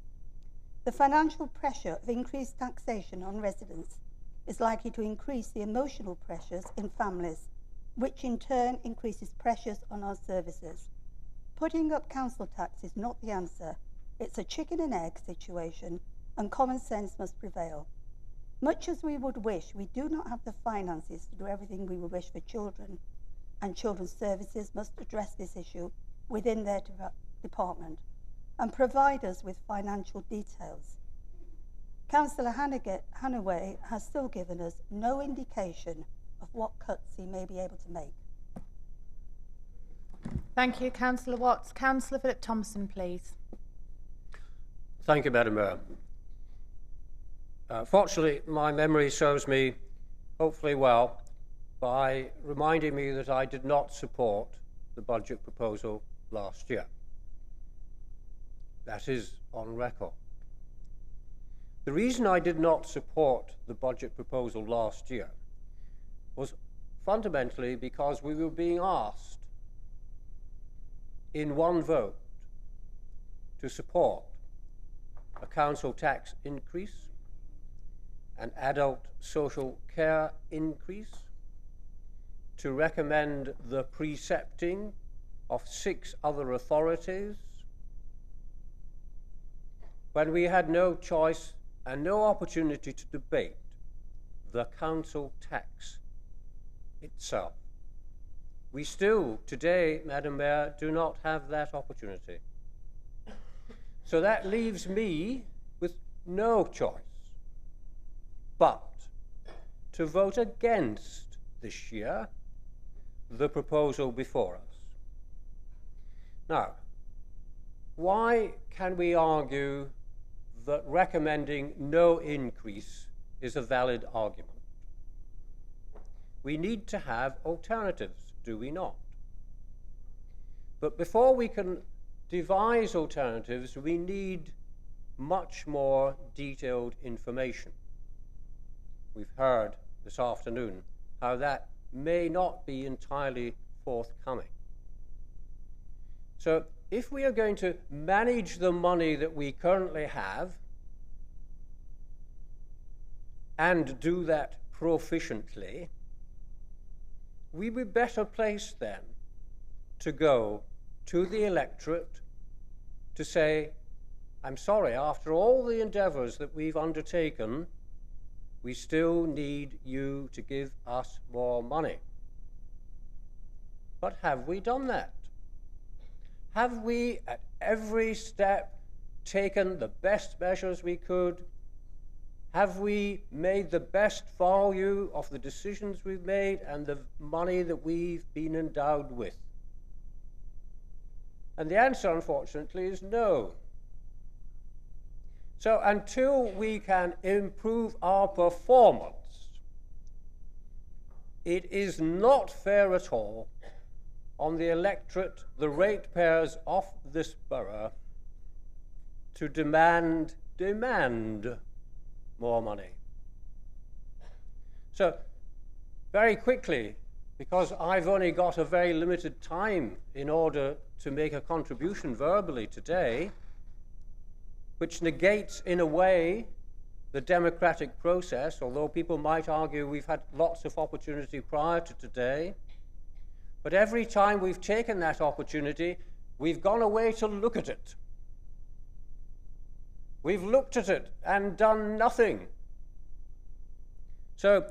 The financial pressure of increased taxation on residents is likely to increase the emotional pressures in families, which in turn increases pressures on our services. Putting up council tax is not the answer. It's a chicken and egg situation, and common sense must prevail. Much as we would wish, we do not have the finances to do everything we would wish for children, and children's services must address this issue within their department and provide us with financial details. Councillor Hanaway has still given us no indication of what cuts he may be able to make. Thank you, Councillor Watts. Councillor Philip Thompson, please. Thank you, Madam Mayor. Fortunately, my memory serves me hopefully well by reminding me that I did not support the budget proposal last year. That is on record. The reason I did not support the budget proposal last year was fundamentally because we were being asked in one vote to support a council tax increase, an adult social care increase, to recommend the precepting of 6 other authorities, when we had no choice and no opportunity to debate the council tax itself. We still, today, Madam Mayor, do not have that opportunity. So that leaves me with no choice but to vote against this year the proposal before us. Now, why can we argue that recommending no increase is a valid argument? We need to have alternatives, do we not? But before we can devise alternatives, we need much more detailed information. We've heard this afternoon how that may not be entirely forthcoming. So if we are going to manage the money that we currently have and do that proficiently, we would be better placed then to go to the electorate to say, I'm sorry, after all the endeavours that we've undertaken, we still need you to give us more money. But have we done that? Have we, at every step, taken the best measures we could? Have we made the best value of the decisions we've made and the money that we've been endowed with? And the answer, unfortunately, is no. So until we can improve our performance, it is not fair at all on the electorate, the ratepayers of this borough, to demand more money. So very quickly, because I've only got a very limited time in order to make a contribution verbally today, which negates in a way the democratic process, although people might argue we've had lots of opportunity prior to today. But every time we've taken that opportunity, we've gone away to look at it. We've looked at it and done nothing. So,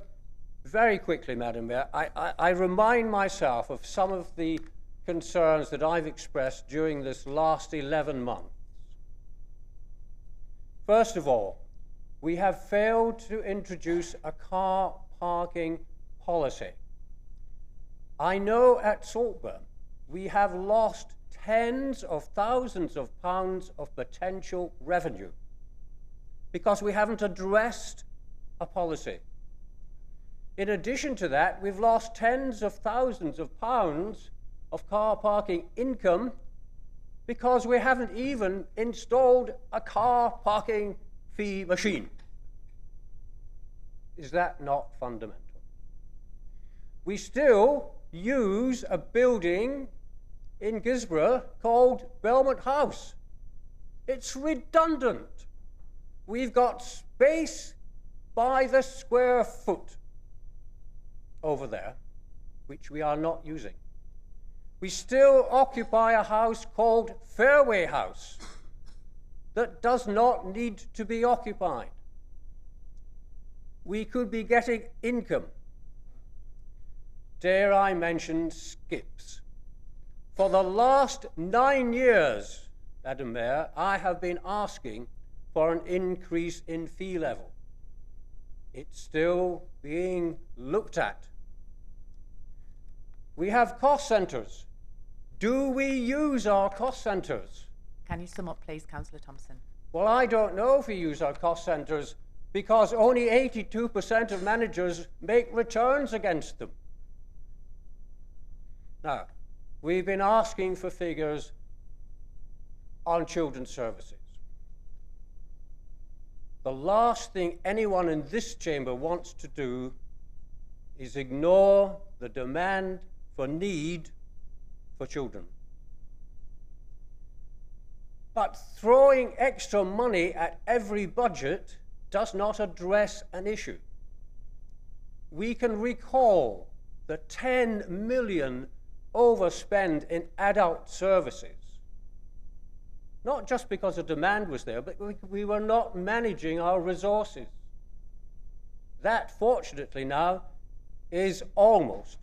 very quickly, Madam Mayor, I remind myself of some of the concerns that I've expressed during this last 11 months. First of all, we have failed to introduce a car parking policy. I know at Saltburn we have lost tens of thousands of pounds of potential revenue because we haven't addressed a policy. In addition to that, we've lost tens of thousands of pounds of car parking income because we haven't even installed a car parking fee machine. Is that not fundamental? We still use a building in Gisborough called Belmont House. It's redundant. We've got space by the square foot over there, which we are not using. We still occupy a house called Fairway House that does not need to be occupied. We could be getting income. Dare I mention skips? For the last 9 years, Madam Mayor, I have been asking for an increase in fee level. It's still being looked at. We have cost centres. Do we use our cost centres? Can you sum up, please, Councillor Thompson? Well, I don't know if we use our cost centres because only 82% of managers make returns against them. Now, we've been asking for figures on children's services. The last thing anyone in this chamber wants to do is ignore the demand for need for children. But throwing extra money at every budget does not address an issue. We can recall the 10 million overspend in adult services. Not just because the demand was there, but we were not managing our resources. That, fortunately, now is almost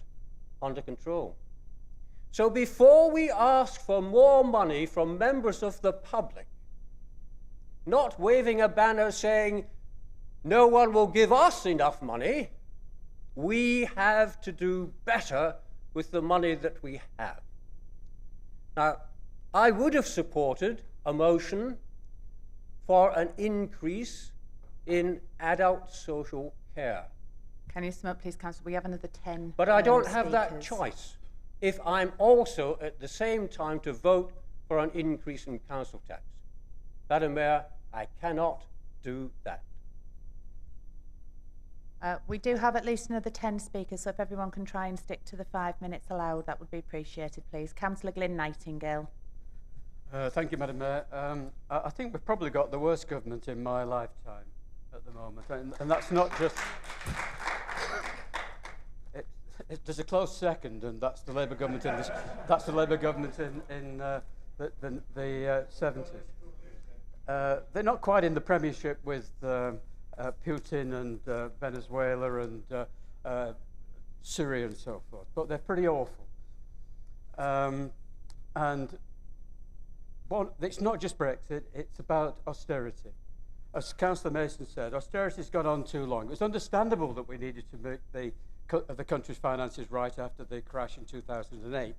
under control. So before we ask for more money from members of the public, not waving a banner saying, no one will give us enough money, we have to do better with the money that we have. Now, I would have supported a motion for an increase in adult social care. Can you sum up, please, Councillor? We have another 10 But I don't have speakers. that choice if I'm also at the same time to vote for an increase in council tax. Madam Mayor, I cannot do that. We do have at least another 10 speakers, so if everyone can try and stick to the 5 minutes allowed, that would be appreciated, please. Councillor Glyn Nightingale. Thank you, Madam Mayor. I think we've probably got the worst government in my lifetime at the moment, and that's not just... There's a close second, and that's the Labour government in this. That's the Labour government in the 70s. They're not quite in the Premiership with Putin and Venezuela and Syria and so forth, but they're pretty awful. And it's not just Brexit; it's about austerity. As Councillor Mason said, austerity's gone on too long. It was understandable that we needed to make the country's finances right after the crash in 2008.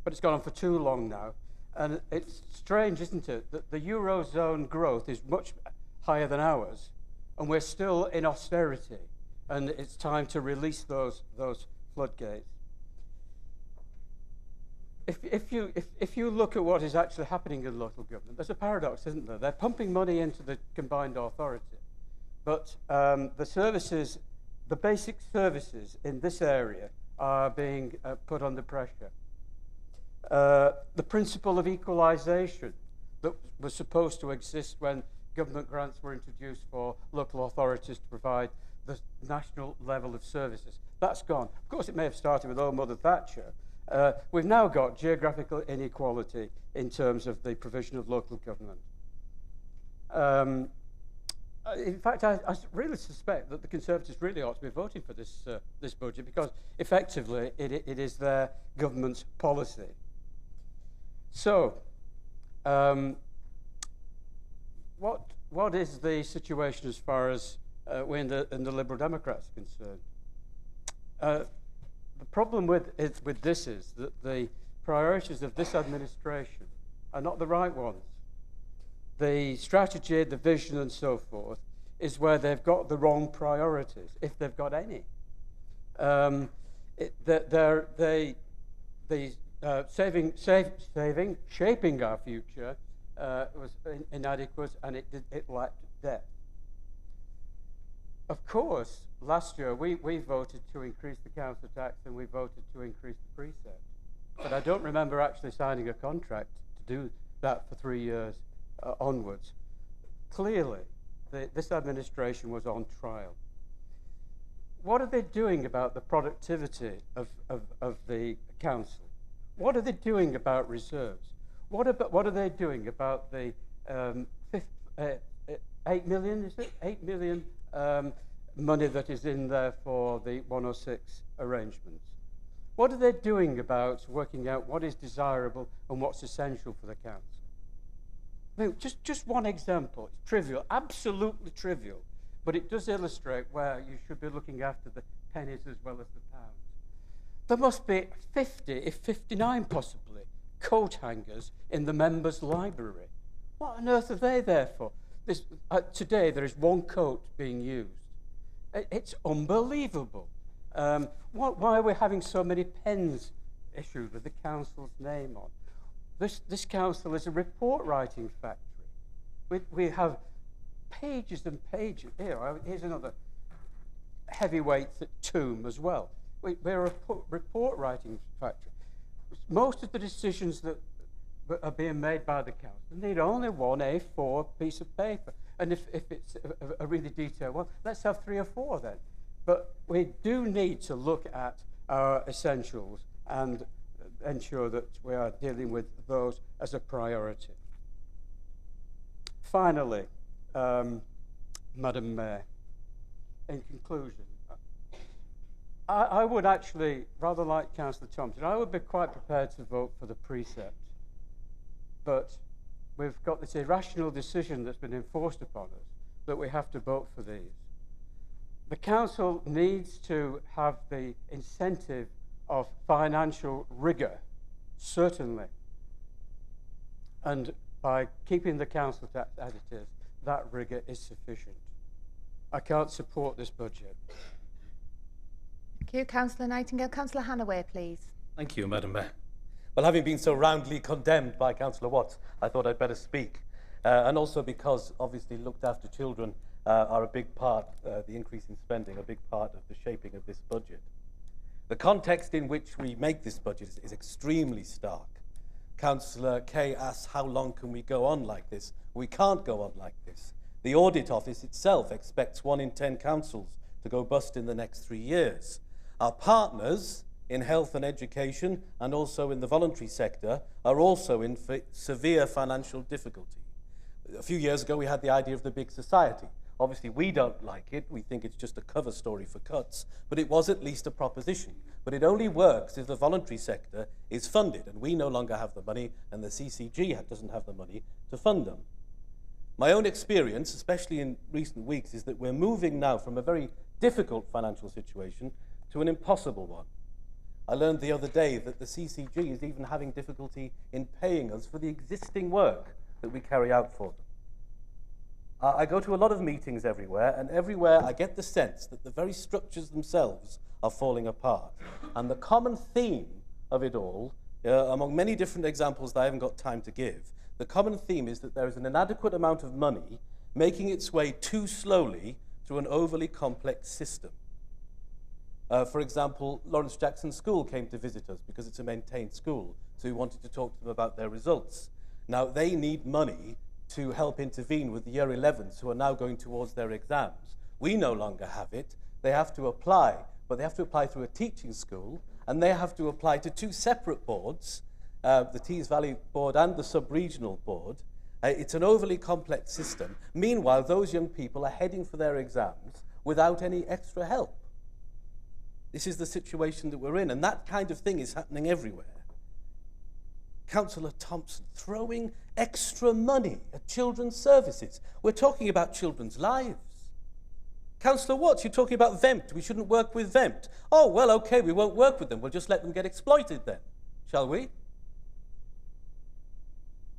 But it's gone on for too long now. And it's strange, isn't it, that the Eurozone growth is much higher than ours, and we're still in austerity, and it's time to release those floodgates. If you look at what is actually happening in local government, there's a paradox, isn't there? They're pumping money into the combined authority, but the basic services in this area are being put under pressure. The principle of equalisation that was supposed to exist when government grants were introduced for local authorities to provide the national level of services, that's gone. Of course, it may have started with old Mother Thatcher. We've now got geographical inequality in terms of the provision of local government. In fact, I really suspect that the Conservatives really ought to be voting for this budget, because effectively it is their government's policy. So, what is the situation as far as we in the Liberal Democrats are concerned? The problem with this is that the priorities of this administration are not the right ones. The strategy, the vision, and so forth is where they've got the wrong priorities, if they've got any. Shaping our future was inadequate, and it lacked depth. Of course, last year we voted to increase the council tax, and we voted to increase the precept. But I don't remember actually signing a contract to do that for 3 years onwards. Clearly, this administration was on trial. What are they doing about the productivity of the council? What are they doing about reserves? What are they doing about the 8 million, is it? 8 million money that is in there for the 106 arrangements? What are they doing about working out what is desirable and what's essential for the council? I mean, just one example. It's trivial, absolutely trivial, but it does illustrate where you should be looking after the pennies as well as the pounds. There must be 50, if 59 possibly, coat hangers in the members' library. What on earth are they there for? Today there is one coat being used. It's unbelievable. Why are we having so many pens issued with the council's name on? This council is a report writing factory. We have pages and pages. Here's another heavyweight tomb as well. We're a report writing factory. Most of the decisions that are being made by the council need only one A4 piece of paper. And if it's a really detailed one, let's have 3 or 4 then. But we do need to look at our essentials and ensure that we are dealing with those as a priority. Finally, Madam Mayor, in conclusion, I would actually, rather like Councillor Thompson, I would be quite prepared to vote for the precept. But we've got this irrational decision that's been enforced upon us that we have to vote for these. The council needs to have the incentive of financial rigour, certainly. And by keeping the council tax as it is, that rigour is sufficient. I can't support this budget. Thank you, Councillor Nightingale. Councillor Hannaway, please. Thank you, Madam Mayor. Well, having been so roundly condemned by Councillor Watts, I thought I'd better speak. And also because, obviously, looked after children are a big part, the increase in spending, a big part of the shaping of this budget. The context in which we make this budget is extremely stark. Councillor Kay asks, how long can we go on like this? We can't go on like this. The Audit Office itself expects 1 in 10 councils to go bust in the next 3 years. Our partners in health and education and also in the voluntary sector are also in severe financial difficulty. A few years ago we had the idea of the big society. Obviously we don't like it, we think it's just a cover story for cuts, but it was at least a proposition. But it only works if the voluntary sector is funded, and we no longer have the money, and the CCG doesn't have the money to fund them. My own experience, especially in recent weeks, is that we're moving now from a very difficult financial situation to an impossible one. I learned the other day that the CCG is even having difficulty in paying us for the existing work that we carry out for them. I go to a lot of meetings everywhere, and everywhere I get the sense that the very structures themselves are falling apart. And the common theme of it all, among many different examples that I haven't got time to give, the common theme is that there is an inadequate amount of money making its way too slowly through an overly complex system. For example, Lawrence Jackson School came to visit us because it's a maintained school, so we wanted to talk to them about their results. Now, they need money to help intervene with the Year 11s who are now going towards their exams. We no longer have it. They have to apply, but they have to apply through a teaching school, and they have to apply to two separate boards, the Tees Valley Board and the Sub-Regional Board. It's an overly complex system. Meanwhile, those young people are heading for their exams without any extra help. This is the situation that we're in, and that kind of thing is happening everywhere. Councillor Thompson throwing extra money at children's services. We're talking about children's lives. Councillor Watts, you're talking about VEMT. We shouldn't work with VEMT. Oh, well, okay, we won't work with them. We'll just let them get exploited then, shall we?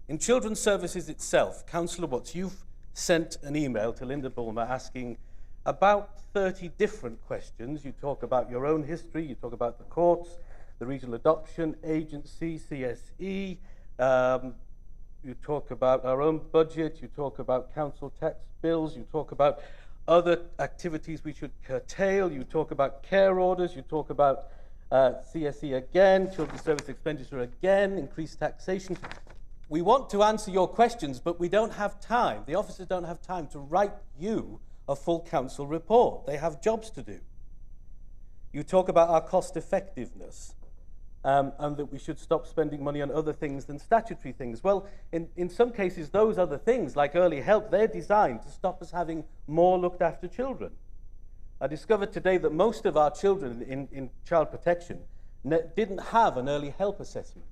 In children's services itself, Councillor Watts, you've sent an email to Linda Bulmer asking about 30 different questions. You talk about your own history, you talk about the courts, the Regional Adoption Agency, CSE, you talk about our own budget, you talk about council tax bills, you talk about other activities we should curtail, you talk about care orders, you talk about CSE again, children's service expenditure again, increased taxation. We want to answer your questions, but we don't have time. The officers don't have time to write you a full council report. They have jobs to do. You talk about our cost effectiveness and that we should stop spending money on other things than statutory things. Well, in some cases, those other things, like early help, they're designed to stop us having more looked after children. I discovered today that most of our children in child protection didn't have an early help assessment.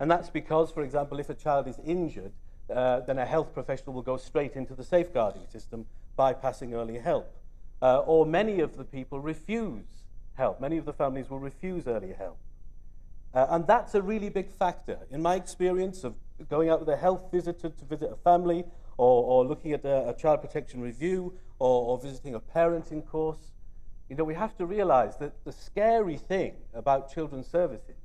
And that's because, for example, if a child is injured, then a health professional will go straight into the safeguarding system, bypassing early help. Or many of the people refuse help. Many of the families will refuse early help. And that's a really big factor. In my experience of going out with a health visitor to visit a family, or looking at a child protection review, or visiting a parenting course, you know, we have to realize that the scary thing about children's services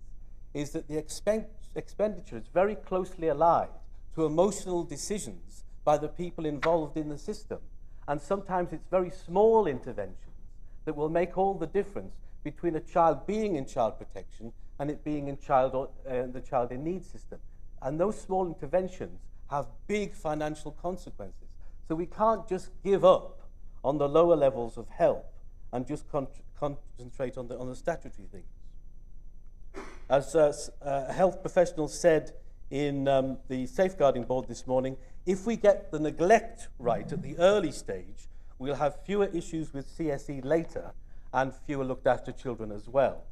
is that the expenditure is very closely allied to emotional decisions by the people involved in the system. And sometimes it's very small interventions that will make all the difference between a child being in child protection and it being in the child in need system. And those small interventions have big financial consequences. So we can't just give up on the lower levels of help and just concentrate on the statutory things. As a health professional said in the safeguarding board this morning, if we get the neglect right at the early stage, we'll have fewer issues with CSE later and fewer looked after children as well.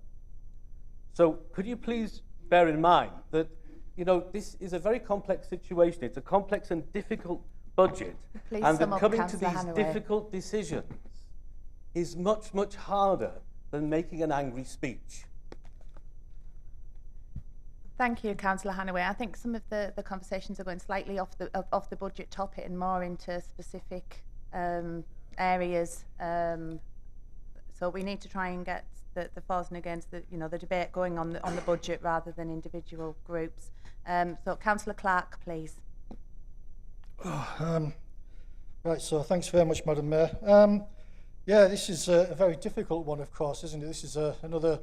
So could you please bear in mind that, you know, this is a very complex situation. It's a complex and difficult budget. Please and that coming to Councillor these Hanaway. difficult decisions is much, much harder than making an angry speech. Thank you, Councillor Hanaway. I think some of the conversations are going slightly off the budget topic and more into specific areas. So we need to try and get the for and against the debate going on the budget rather than individual groups. So Councillor Clark, please. Right, so thanks very much, Madam Mayor. Yeah, this is a very difficult one, of course, isn't it? This is another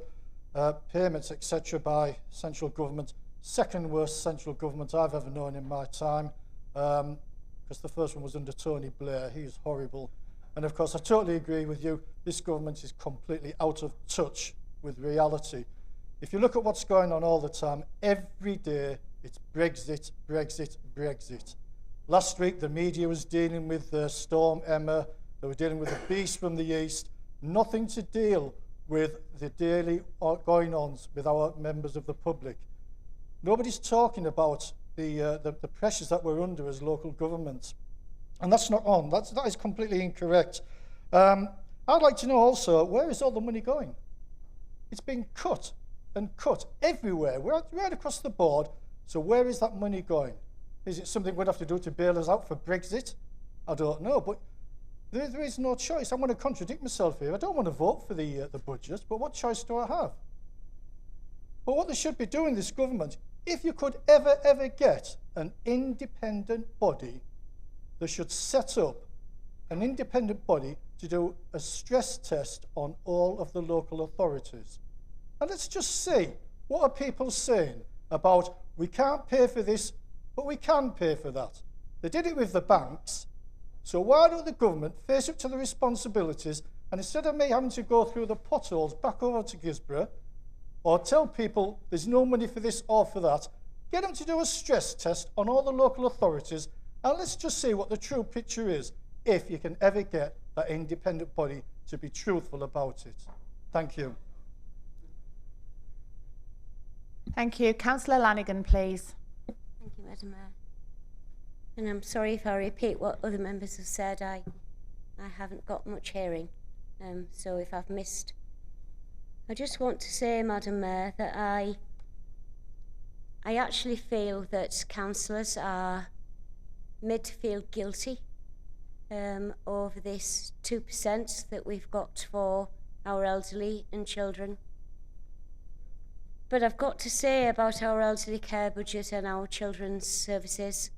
payments, etc., by central government. Second worst central government I've ever known in my time, because the first one was under Tony Blair. He is horrible. And of course, I totally agree with you. This government is completely out of touch with reality. If you look at what's going on all the time, every day it's Brexit, Brexit, Brexit. Last week, the media was dealing with Storm Emma. They were dealing with the beast from the east. Nothing to deal with the daily going-ons with our members of the public. Nobody's talking about the pressures that we're under as local governments. And that's not on. That is completely incorrect. I'd like to know also, where is all the money going? It's being cut and cut everywhere, right across the board. So where is that money going? Is it something we'd have to do to bail us out for Brexit? I don't know, but there is no choice. I'm going to contradict myself here. I don't want to vote for the budget, but what choice do I have? But what they should be doing, this government, if you could ever get an independent body, they should set up an independent body to do a stress test on all of the local authorities. And let's just see, what are people saying about, we can't pay for this, but we can pay for that. They did it with the banks, so why don't the government face up to the responsibilities, and instead of me having to go through the potholes back over to Gisborough, or tell people there's no money for this or for that, get them to do a stress test on all the local authorities, and let's just see what the true picture is, if you can ever get that independent body to be truthful about it. Thank you. Thank you. Councillor Lanigan, please. Thank you, Madam Mayor. And I'm sorry if I repeat what other members have said. I haven't got much hearing, so if I've missed. I just want to say, Madam Mayor, that I actually feel that councillors are made to feel guilty over this 2% that we've got for our elderly and children. But I've got to say about our elderly care budget and our children's services,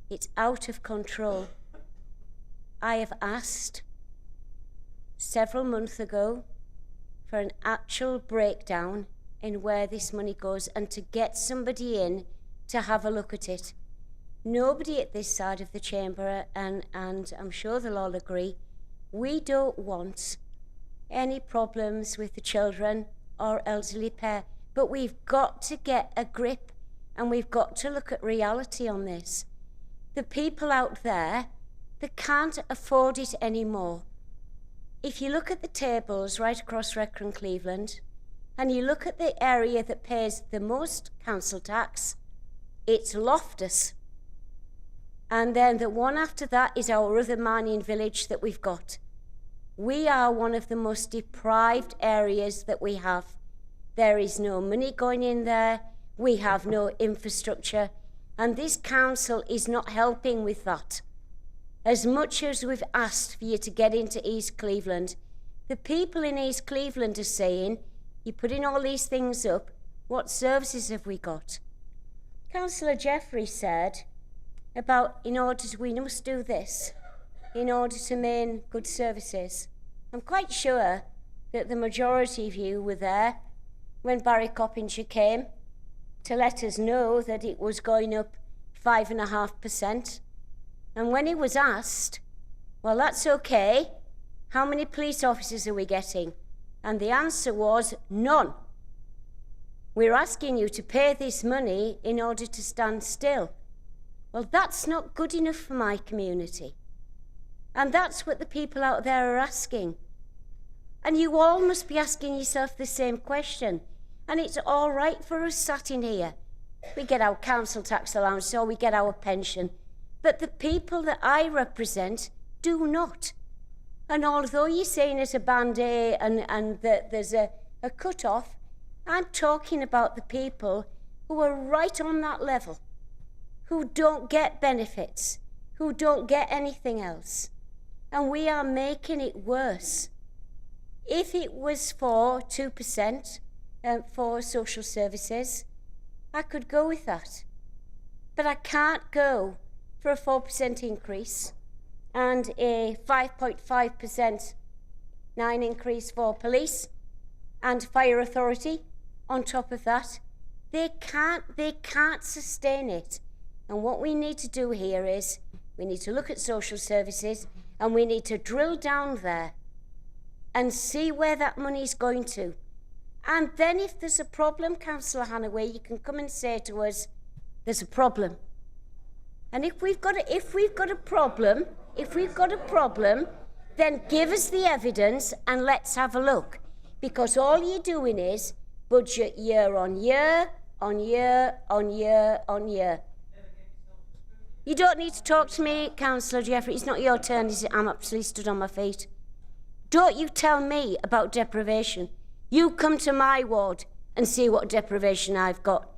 it's out of control. I have asked several months ago for an actual breakdown in where this money goes and to get somebody in to have a look at it. Nobody at this side of the chamber, and I'm sure they'll all agree, we don't want any problems with the children or elderly care. But we've got to get a grip and we've got to look at reality on this. The people out there, they can't afford it anymore. If you look at the tables right across Redcar and Cleveland, and you look at the area that pays the most council tax, it's Loftus. And then the one after that is our other mining village that we've got. We are one of the most deprived areas that we have. There is no money going in there. We have no infrastructure. And this council is not helping with that. As much as we've asked for you to get into East Cleveland, the people in East Cleveland are saying, you're putting all these things up, what services have we got? Councillor Jeffrey said about we must do this in order to maintain good services. I'm quite sure that the majority of you were there when Barry Coppinger came to let us know that it was going up 5.5%. And when he was asked, well, that's okay, how many police officers are we getting? And the answer was none. We're asking you to pay this money in order to stand still. Well, that's not good enough for my community. And that's what the people out there are asking. And you all must be asking yourself the same question. And it's all right for us sat in here. We get our council tax allowance or we get our pension. But the people that I represent do not. And although you're saying it's a band-aid and that there's a cut-off, I'm talking about the people who are right on that level, who don't get benefits, who don't get anything else. And we are making it worse. If it was for 2%, for social services, I could go with that. But I can't go for a 4% increase and a 5.5% increase for police and fire authority on top of that. They can't sustain it. And what we need to do here is we need to look at social services and we need to drill down there and see where that money is going to. And then if there's a problem, Councillor Hannaway, you can come and say to us, there's a problem. And if we've got a problem, then give us the evidence and let's have a look. Because all you're doing is budget year on year, on year, on year, on year. You don't need to talk to me, Councillor Jeffrey. It's not your turn, is it? I'm absolutely stood on my feet. Don't you tell me about deprivation. You come to my ward and see what deprivation I've got.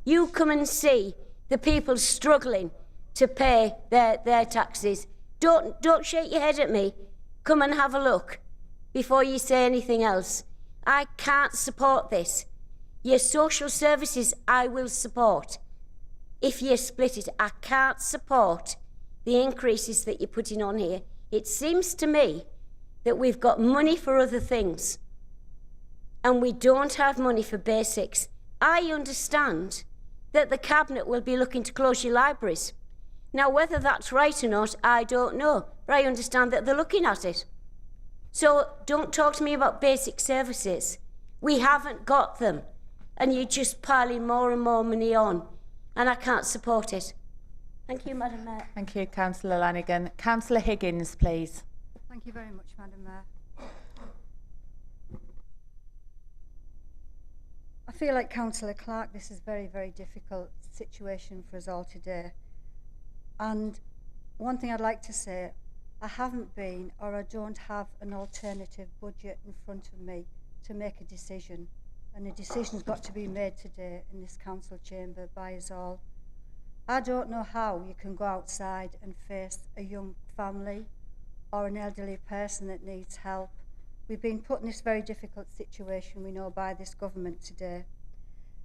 You come and see the people struggling to pay their taxes. Don't shake your head at me. Come and have a look before you say anything else. I can't support this. Your social services I will support. If you split it, I can't support the increases that you're putting on here. It seems to me that we've got money for other things and we don't have money for basics. I understand that the Cabinet will be looking to close your libraries. Now, whether that's right or not, I don't know, but I understand that they're looking at it. So don't talk to me about basic services. We haven't got them, and you're just piling more and more money on, and I can't support it. Thank you, Madam Mayor. Thank you, Councillor Lanigan. Councillor Higgins, please. Thank you very much, Madam Mayor. I feel like Councillor Clark, this is a very, very difficult situation for us all today. And one thing I'd like to say, I haven't been or I don't have an alternative budget in front of me to make a decision. And a decision's got to be made today in this council chamber by us all. I don't know how you can go outside and face a young family or an elderly person that needs help. We've been put in this very difficult situation, we know, by this government today.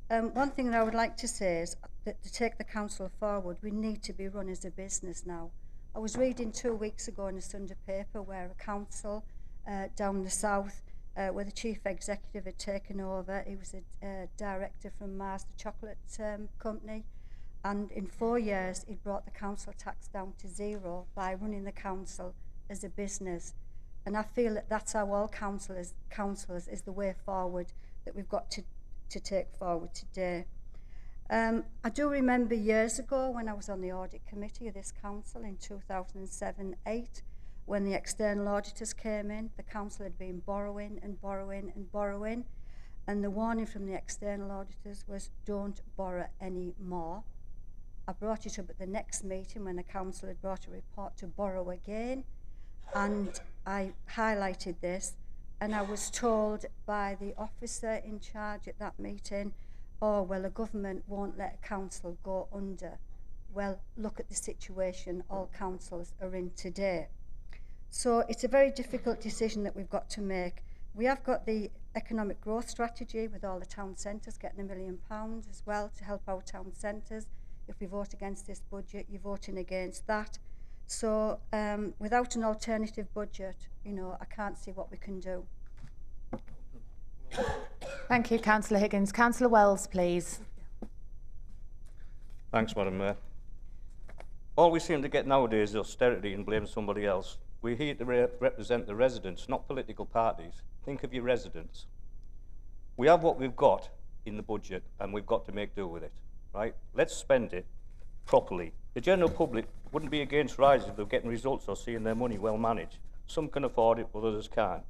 One thing that I would like to say is that to take the council forward, we need to be run as a business now. I was reading 2 weeks ago in a Sunday paper where a council down the south, where the chief executive had taken over, he was a director from Mars, the chocolate company, and in 4 years he'd brought the council tax down to zero by running the council as a business. And I feel that that's how all councillors is the way forward that we've got to take forward today. I do remember years ago when I was on the audit committee of this council in 2007-8, when the external auditors came in, the council had been borrowing and borrowing and borrowing, and the warning from the external auditors was don't borrow any more. I brought it up at the next meeting when the council had brought a report to borrow again, and I highlighted this, and I was told by the officer in charge at that meeting, oh, well, the government won't let a council go under. Well, look at the situation all councils are in today. So it's a very difficult decision that we've got to make. We have got the economic growth strategy with all the town centres getting £1 million as well to help our town centres. If we vote against this budget, you're voting against that. So without an alternative budget, you know, I can't see what we can do. Thank you, Councillor Higgins. Councillor Wells, please. Thanks, Madam Mayor. All we seem to get nowadays is austerity and blame somebody else. We're here to represent the residents, not political parties. Think of your residents. We have what we've got in the budget and we've got to make do with it, right? Let's spend it properly. The general public wouldn't be against rises if they're getting results or seeing their money well managed. Some can afford it, but others can't.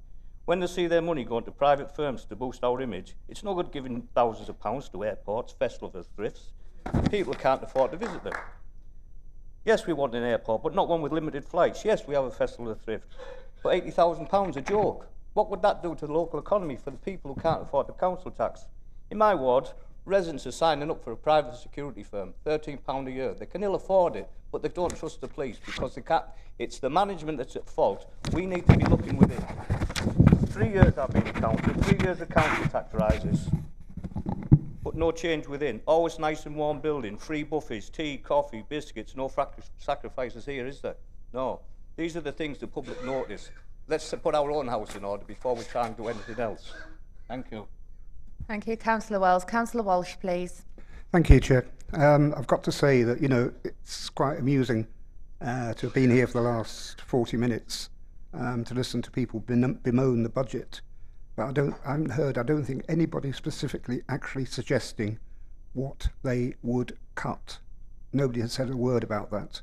When they see their money going to private firms to boost our image, it's no good giving thousands of pounds to airports, festivals, thrifts. People can't afford to visit them. Yes, we want an airport, but not one with limited flights. Yes, we have a festival of thrift, but £80,000 a joke. What would that do to the local economy for the people who can't afford the council tax? In my ward, residents are signing up for a private security firm, £13 a year. They can ill afford it, but they don't trust the police because they can't. It's the management that's at fault. We need to be looking within. 3 years I've been in council, 3 years of council tax rises, but no change within. Always nice and warm building, free buffets, tea, coffee, biscuits, no sacrifices here, is there? No. These are the things the public notice. Let's put our own house in order before we try and do anything else. Thank you. Thank you, Councillor Wells. Councillor Walsh, please. Thank you, Chair. I've got to say that, you know, it's quite amusing to have been here for the last 40 minutes to listen to people bemoan the budget. But I don't think anybody specifically actually suggesting what they would cut. Nobody has said a word about that.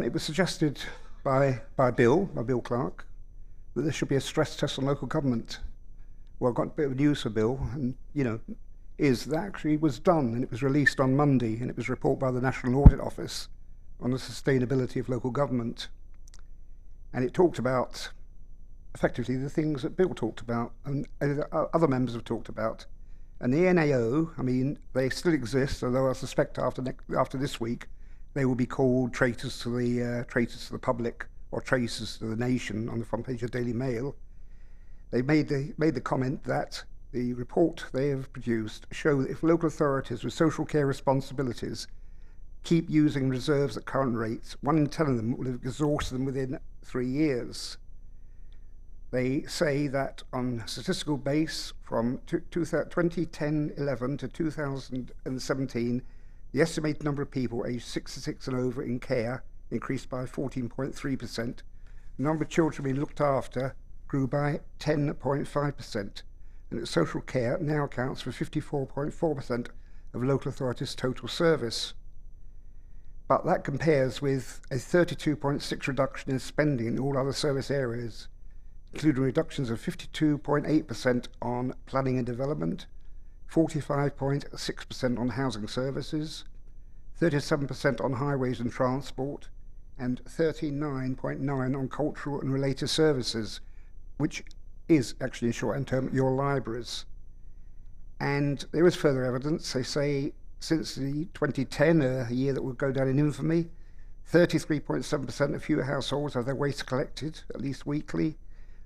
It was suggested by Bill Clark, that there should be a stress test on local government. Well, I've got a bit of news for Bill, and, you know, is that actually was done, and it was released on Monday, and it was a report by the National Audit Office on the sustainability of local government. And it talked about, effectively, the things that Bill talked about, and other members have talked about. And the NAO, I mean, they still exist, although I suspect after this week, they will be called traitors to the public or traitors to the nation on the front page of Daily Mail. They made the comment that the report they have produced show that if local authorities with social care responsibilities keep using reserves at current rates, 1 in 10 of them will have exhausted them within 3 years. They say that on a statistical base from 2010-11 to 2017, the estimated number of people aged 66 and over in care increased by 14.3%. The number of children being looked after grew by 10.5%, and that social care now accounts for 54.4% of local authorities' total service. But that compares with a 32.6% reduction in spending in all other service areas, including reductions of 52.8% on planning and development, 45.6% on housing services, 37% on highways and transport, and 39.9% on cultural and related services, which is actually in short term your libraries. And there is further evidence. They say since the 2010, a year that will go down in infamy, 33.7% of fewer households have their waste collected, at least weekly,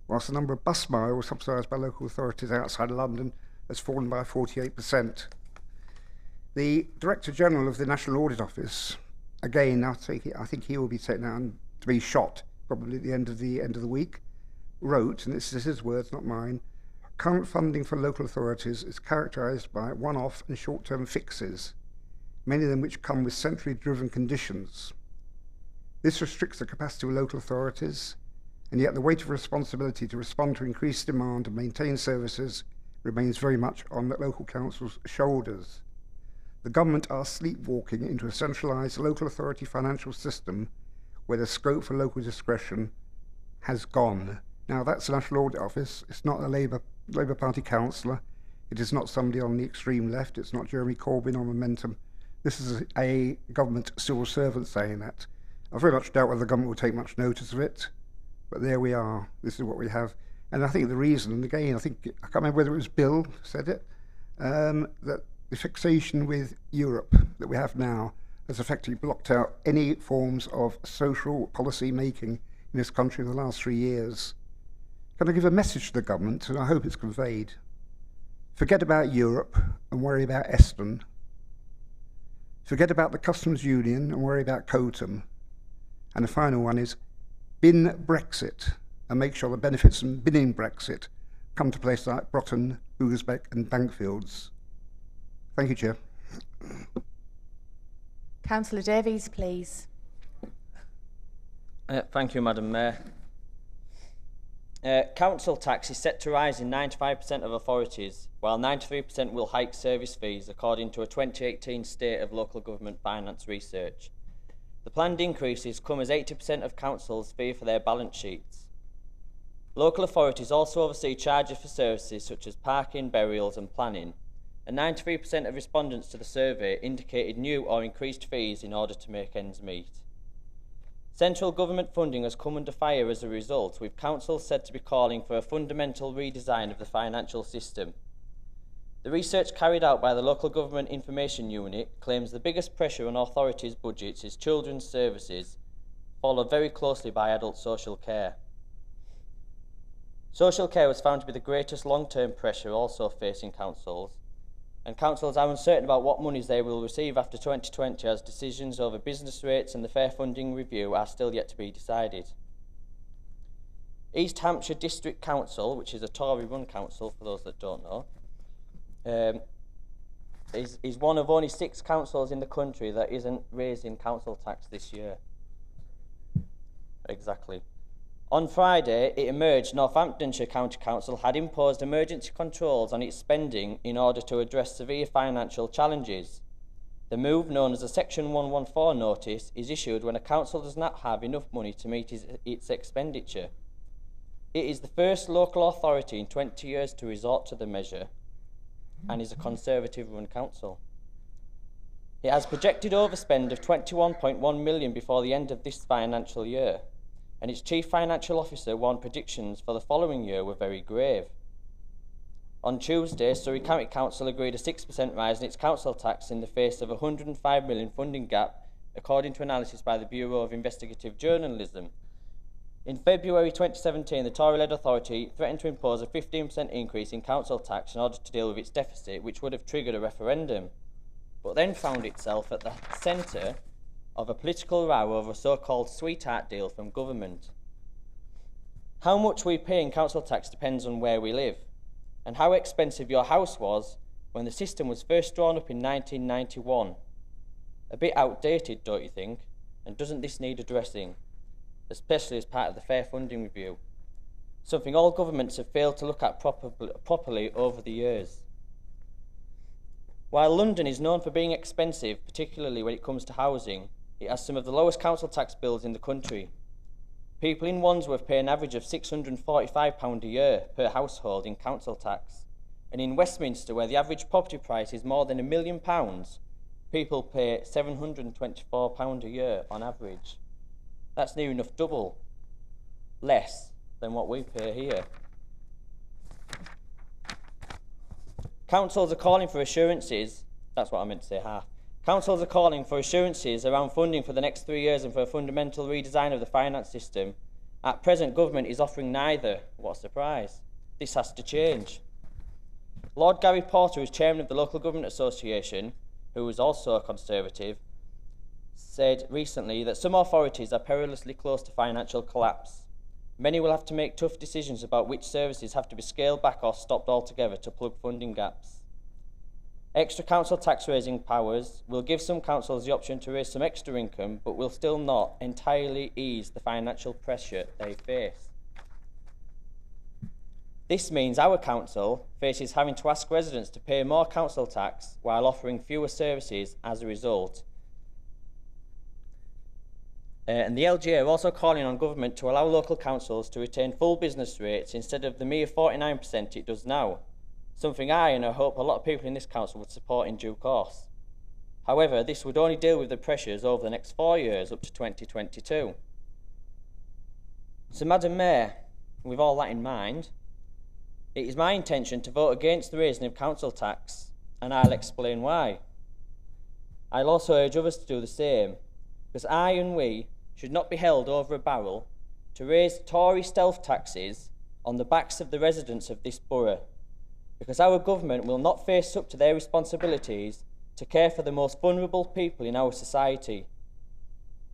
whilst the number of bus miles subsidised by local authorities outside London has fallen by 48%. The Director General of the National Audit Office, again, I think he will be taken down to be shot probably at the end of the week, wrote, and this is his words, not mine, current funding for local authorities is characterised by one-off and short-term fixes, many of them which come with centrally driven conditions. This restricts the capacity of local authorities, and yet the weight of responsibility to respond to increased demand and maintain services remains very much on the local council's shoulders. The government are sleepwalking into a centralised local authority financial system where the scope for local discretion has gone. Now, that's the National Audit Office. It's not a Labour Party councillor. It is not somebody on the extreme left. It's not Jeremy Corbyn on Momentum. This is a government civil servant saying that. I very much doubt whether the government will take much notice of it, but there we are. This is what we have. And I think the reason, and again, I can't remember whether it was Bill who said it, that the fixation with Europe that we have now has effectively blocked out any forms of social policy making in this country in the last 3 years. Can I give a message to the government, and I hope it's conveyed? Forget about Europe and worry about Eston. Forget about the Customs Union and worry about COTAM. And the final one is bin Brexit and make sure the benefits from binning Brexit come to places like Broughton, Hoogersbeck and Bankfields. Thank you, Chair. Councillor Davies, please. Thank you, Madam Mayor. Council tax is set to rise in 95% of authorities, while 93% will hike service fees, according to a 2018 State of Local Government Finance research. The planned increases come as 80% of councils fear for their balance sheets. Local authorities also oversee charges for services such as parking, burials and planning, and 93% of respondents to the survey indicated new or increased fees in order to make ends meet. Central government funding has come under fire as a result, with councils said to be calling for a fundamental redesign of the financial system. The research carried out by the Local Government Information Unit claims the biggest pressure on authorities' budgets is children's services, followed very closely by adult social care. Social care was found to be the greatest long-term pressure also facing councils, and councils are uncertain about what monies they will receive after 2020, as decisions over business rates and the Fair Funding Review are still yet to be decided. East Hampshire District Council, which is a Tory-run council for those that don't know, is one of only 6 councils in the country that isn't raising council tax this year. Exactly. On Friday, it emerged Northamptonshire County Council had imposed emergency controls on its spending in order to address severe financial challenges. The move, known as a Section 114 notice, is issued when a council does not have enough money to meet its expenditure. It is the first local authority in 20 years to resort to the measure and is a Conservative-run council. It has projected overspend of £21.1 million before the end of this financial year, and its Chief Financial Officer warned predictions for the following year were very grave. On Tuesday, Surrey County Council agreed a 6% rise in its council tax in the face of a £105 million funding gap according to analysis by the Bureau of Investigative Journalism. In February 2017, the Tory-led authority threatened to impose a 15% increase in council tax in order to deal with its deficit, which would have triggered a referendum, but then found itself at the centre of a political row over a so-called sweetheart deal from government. How much we pay in council tax depends on where we live, and how expensive your house was when the system was first drawn up in 1991. A bit outdated, don't you think? And doesn't this need addressing, especially as part of the Fair Funding Review? Something all governments have failed to look at properly over the years. While London is known for being expensive, particularly when it comes to housing, it has some of the lowest council tax bills in the country. People in Wandsworth pay an average of £645 a year per household in council tax. And in Westminster, where the average property price is more than £1 million, people pay £724 a year on average. That's near enough double less than what we pay here. Councils are calling for assurances, that's what I meant to say, half. Councils are calling for assurances around funding for the next 3 years and for a fundamental redesign of the finance system. At present, government is offering neither. What a surprise. This has to change. Lord Gary Porter, who's chairman of the Local Government Association, who is also a Conservative, said recently that some authorities are perilously close to financial collapse. Many will have to make tough decisions about which services have to be scaled back or stopped altogether to plug funding gaps. Extra council tax raising powers will give some councils the option to raise some extra income, but will still not entirely ease the financial pressure they face. This means our council faces having to ask residents to pay more council tax while offering fewer services as a result. And the LGA are also calling on government to allow local councils to retain full business rates instead of the mere 49% it does now. Something I and I hope a lot of people in this council would support in due course. However, this would only deal with the pressures over the next 4 years up to 2022. So, Madam Mayor, with all that in mind, it is my intention to vote against the raising of council tax, and I'll explain why. I'll also urge others to do the same, because I and we should not be held over a barrel to raise Tory stealth taxes on the backs of the residents of this borough, because our government will not face up to their responsibilities to care for the most vulnerable people in our society.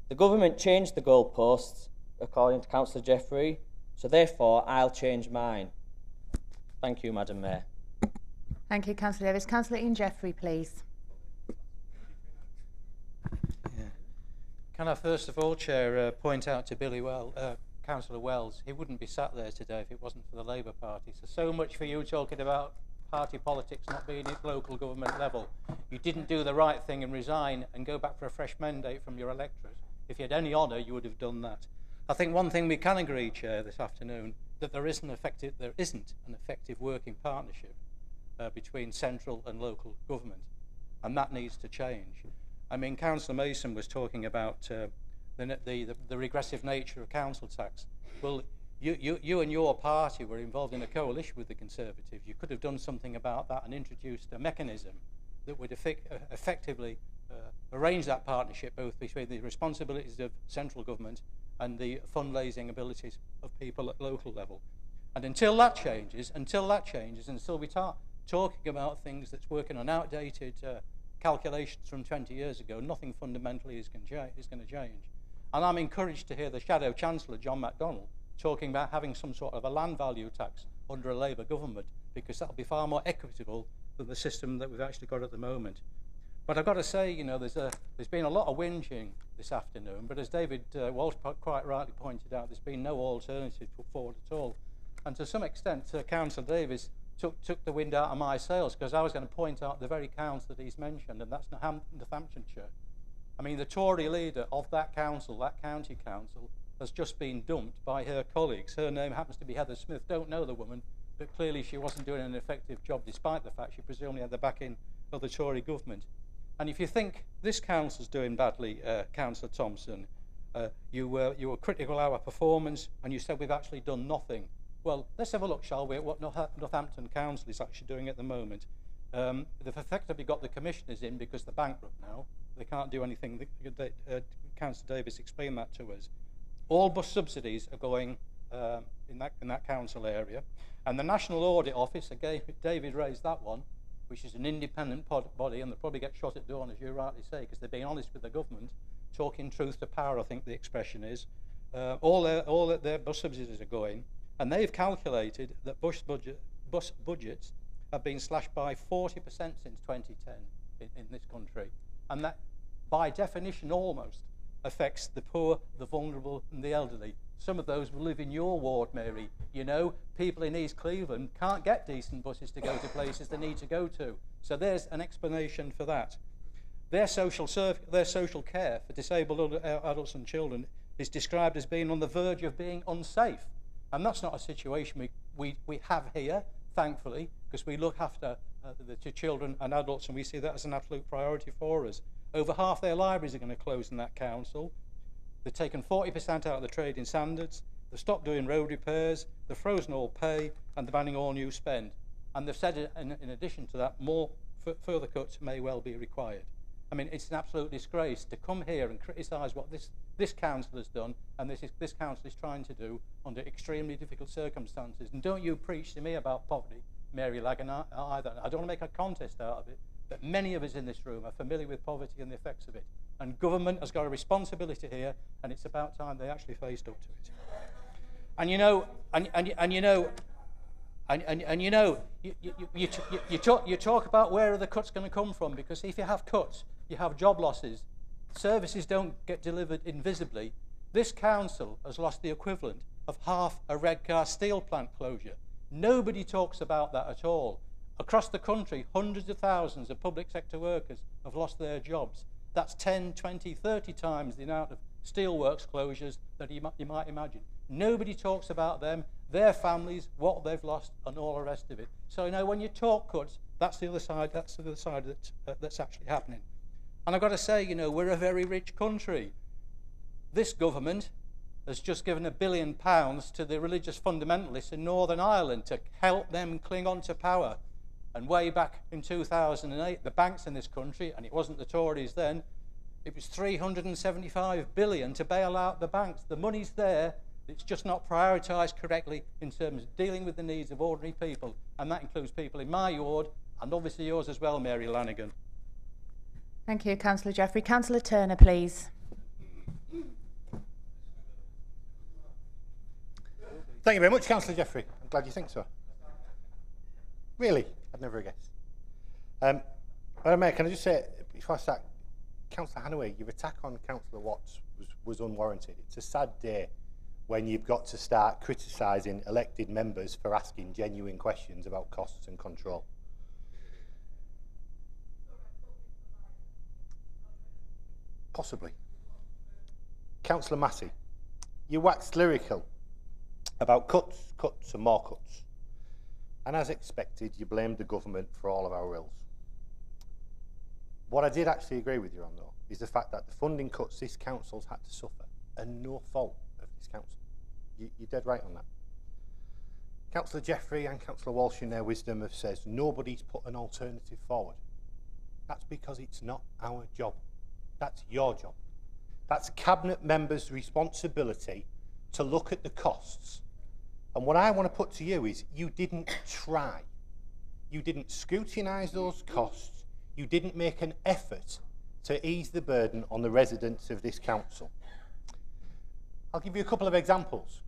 The government changed the goalposts, according to Councillor Jeffrey, so therefore I'll change mine. Thank you, Madam Mayor. Thank you, Councillor Davis. Councillor Ian Jeffrey, please. Can I first of all, Chair, point out to Councillor Wells, he wouldn't be sat there today if it wasn't for the Labour Party. So much for you talking about party politics not being at local government level. You didn't do the right thing and resign and go back for a fresh mandate from your electorate. If you had any honour, you would have done that. I think one thing we can agree, Chair, this afternoon, that there isn't an effective working partnership between central and local government, and that needs to change. I mean, Councillor Mason was talking about the regressive nature of council tax. Well, you and your party were involved in a coalition with the Conservatives. You could have done something about that and introduced a mechanism that would effectively arrange that partnership both between the responsibilities of central government and the fundraising abilities of people at local level. And until that changes, until we start talking about things that's working on outdated calculations from 20 years ago, nothing fundamentally is going to change. And I'm encouraged to hear the Shadow Chancellor, John MacDonald, talking about having some sort of a land value tax under a Labour government, because that'll be far more equitable than the system that we've actually got at the moment. But I've got to say, you know, there's been a lot of whinging this afternoon, but as David Walsh quite rightly pointed out, there's been no alternative put forward at all. And to some extent, Councillor Davis took the wind out of my sails, because I was going to point out the very council that he's mentioned, and that's Northamptonshire. I mean, the Tory leader of that council, that county council, has just been dumped by her colleagues. Her name happens to be Heather Smith. Don't know the woman, but clearly she wasn't doing an effective job, despite the fact she presumably had the backing of the Tory government. And if you think this council's doing badly, Councillor Thompson, you were critical of our performance, and you said we've actually done nothing. Well, let's have a look, shall we, at what Northampton Council is actually doing at the moment. They've effectively got the commissioners in because they're bankrupt now. they can't do anything. Councillor Davis explained that to us. All bus subsidies are going in that council area, and the National Audit Office, again, David raised that one, which is an independent body, and they'll probably get shot at dawn, as you rightly say, because they're being honest with the government, talking truth to power, I think the expression is. All their bus subsidies are going, and they've calculated that bus budgets have been slashed by 40% since 2010 in this country, and that, by definition, almost affects the poor, the vulnerable, and the elderly. Some of those will live in your ward, Mary. You know, people in East Cleveland can't get decent buses to go to places they need to go to. So there's an explanation for that. Their social care for disabled adults and children is described as being on the verge of being unsafe. And that's not a situation we have here, thankfully, because we look after the children and adults, and we see that as an absolute priority for us. Over half their libraries are going to close in that council. They've taken 40% out of the trading standards, they've stopped doing road repairs, they've frozen all pay, and they're banning all new spend. And they've said, in addition to that, more further cuts may well be required. I mean, it's an absolute disgrace to come here and criticise what this council has done, and this council is trying to do under extremely difficult circumstances. And don't you preach to me about poverty, Mary Lagan, either. I don't want to make a contest out of it, but many of us in this room are familiar with poverty and the effects of it. And government has got a responsibility here, and it's about time they actually faced up to it. And you talk about where are the cuts going to come from, because if you have cuts, you have job losses. Services don't get delivered invisibly. This council has lost the equivalent of half a Redcar steel plant closure. Nobody talks about that at all. Across the country, hundreds of thousands of public sector workers have lost their jobs. That's 10, 20, 30 times the amount of steelworks closures that you might imagine. Nobody talks about them, their families, what they've lost, and all the rest of it. So, you know, when you talk cuts, that's the other side. That's the other side that's actually happening. And I've got to say, you know, we're a very rich country. This government has just given £1 billion to the religious fundamentalists in Northern Ireland to help them cling on to power. And way back in 2008, the banks in this country, and it wasn't the Tories then, it was $375 billion to bail out the banks. The money's there, it's just not prioritised correctly in terms of dealing with the needs of ordinary people, and that includes people in my ward, and obviously yours as well, Mary Lanigan. Thank you, Councillor Jeffrey. Councillor Turner, please. Thank you very much, Councillor Jeffrey. I'm glad you think so. Really? I'd never have guessed. Madam Mayor, can I just say, before I start, Councillor Hannaway, your attack on Councillor Watts was unwarranted. It's a sad day when you've got to start criticising elected members for asking genuine questions about costs and control. Possibly. Councillor Massey, you waxed lyrical about cuts, cuts and more cuts. And as expected, you blamed the government for all of our ills. What I did actually agree with you on, though, is the fact that the funding cuts this council's had to suffer are no fault of this council. You're dead right on that. Councillor Jeffrey and Councillor Walsh, in their wisdom, have said nobody's put an alternative forward. That's because it's not our job. That's your job. That's cabinet members' responsibility to look at the costs. And what I want to put to you is you didn't try. You didn't scrutinise those costs. You didn't make an effort to ease the burden on the residents of this council. I'll give you a couple of examples.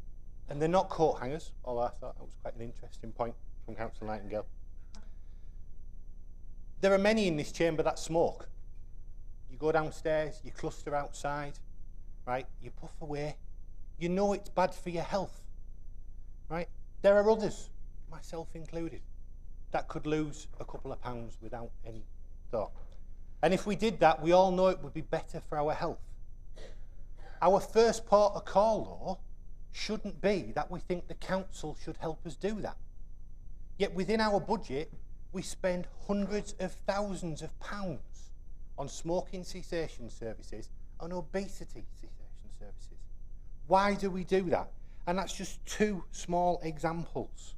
And they're not coat hangers, although I thought that was quite an interesting point from Councillor Nightingale. There are many in this chamber that smoke. You go downstairs, you cluster outside, right? You puff away. You know it's bad for your health, right? There are others, myself included, that could lose a couple of pounds without any thought. And if we did that, we all know it would be better for our health. Our first port of call, though, shouldn't be that we think the council should help us do that. Yet within our budget, we spend hundreds of thousands of pounds on smoking cessation services and obesity cessation services. Why do we do that? And that's just two small examples.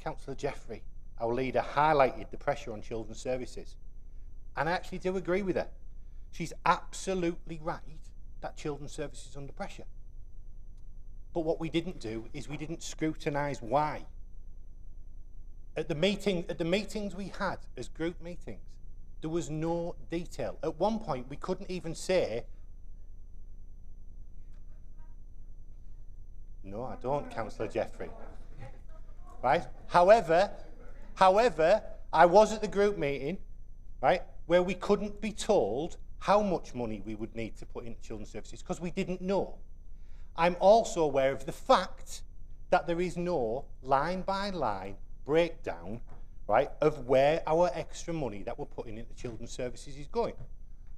Councillor Jeffrey, our leader, highlighted the pressure on children's services. And I actually do agree with her. She's absolutely right that children's services is under pressure. But what we didn't do is we didn't scrutinise why. At the meetings we had as group meetings, there was no detail. At one point, we couldn't even say, no, I don't, Councillor Jeffrey. Right? However, I was at the group meeting, right, where we couldn't be told how much money we would need to put into children's services because we didn't know. I'm also aware of the fact that there is no line-by-line breakdown, right, of where our extra money that we're putting into children's services is going.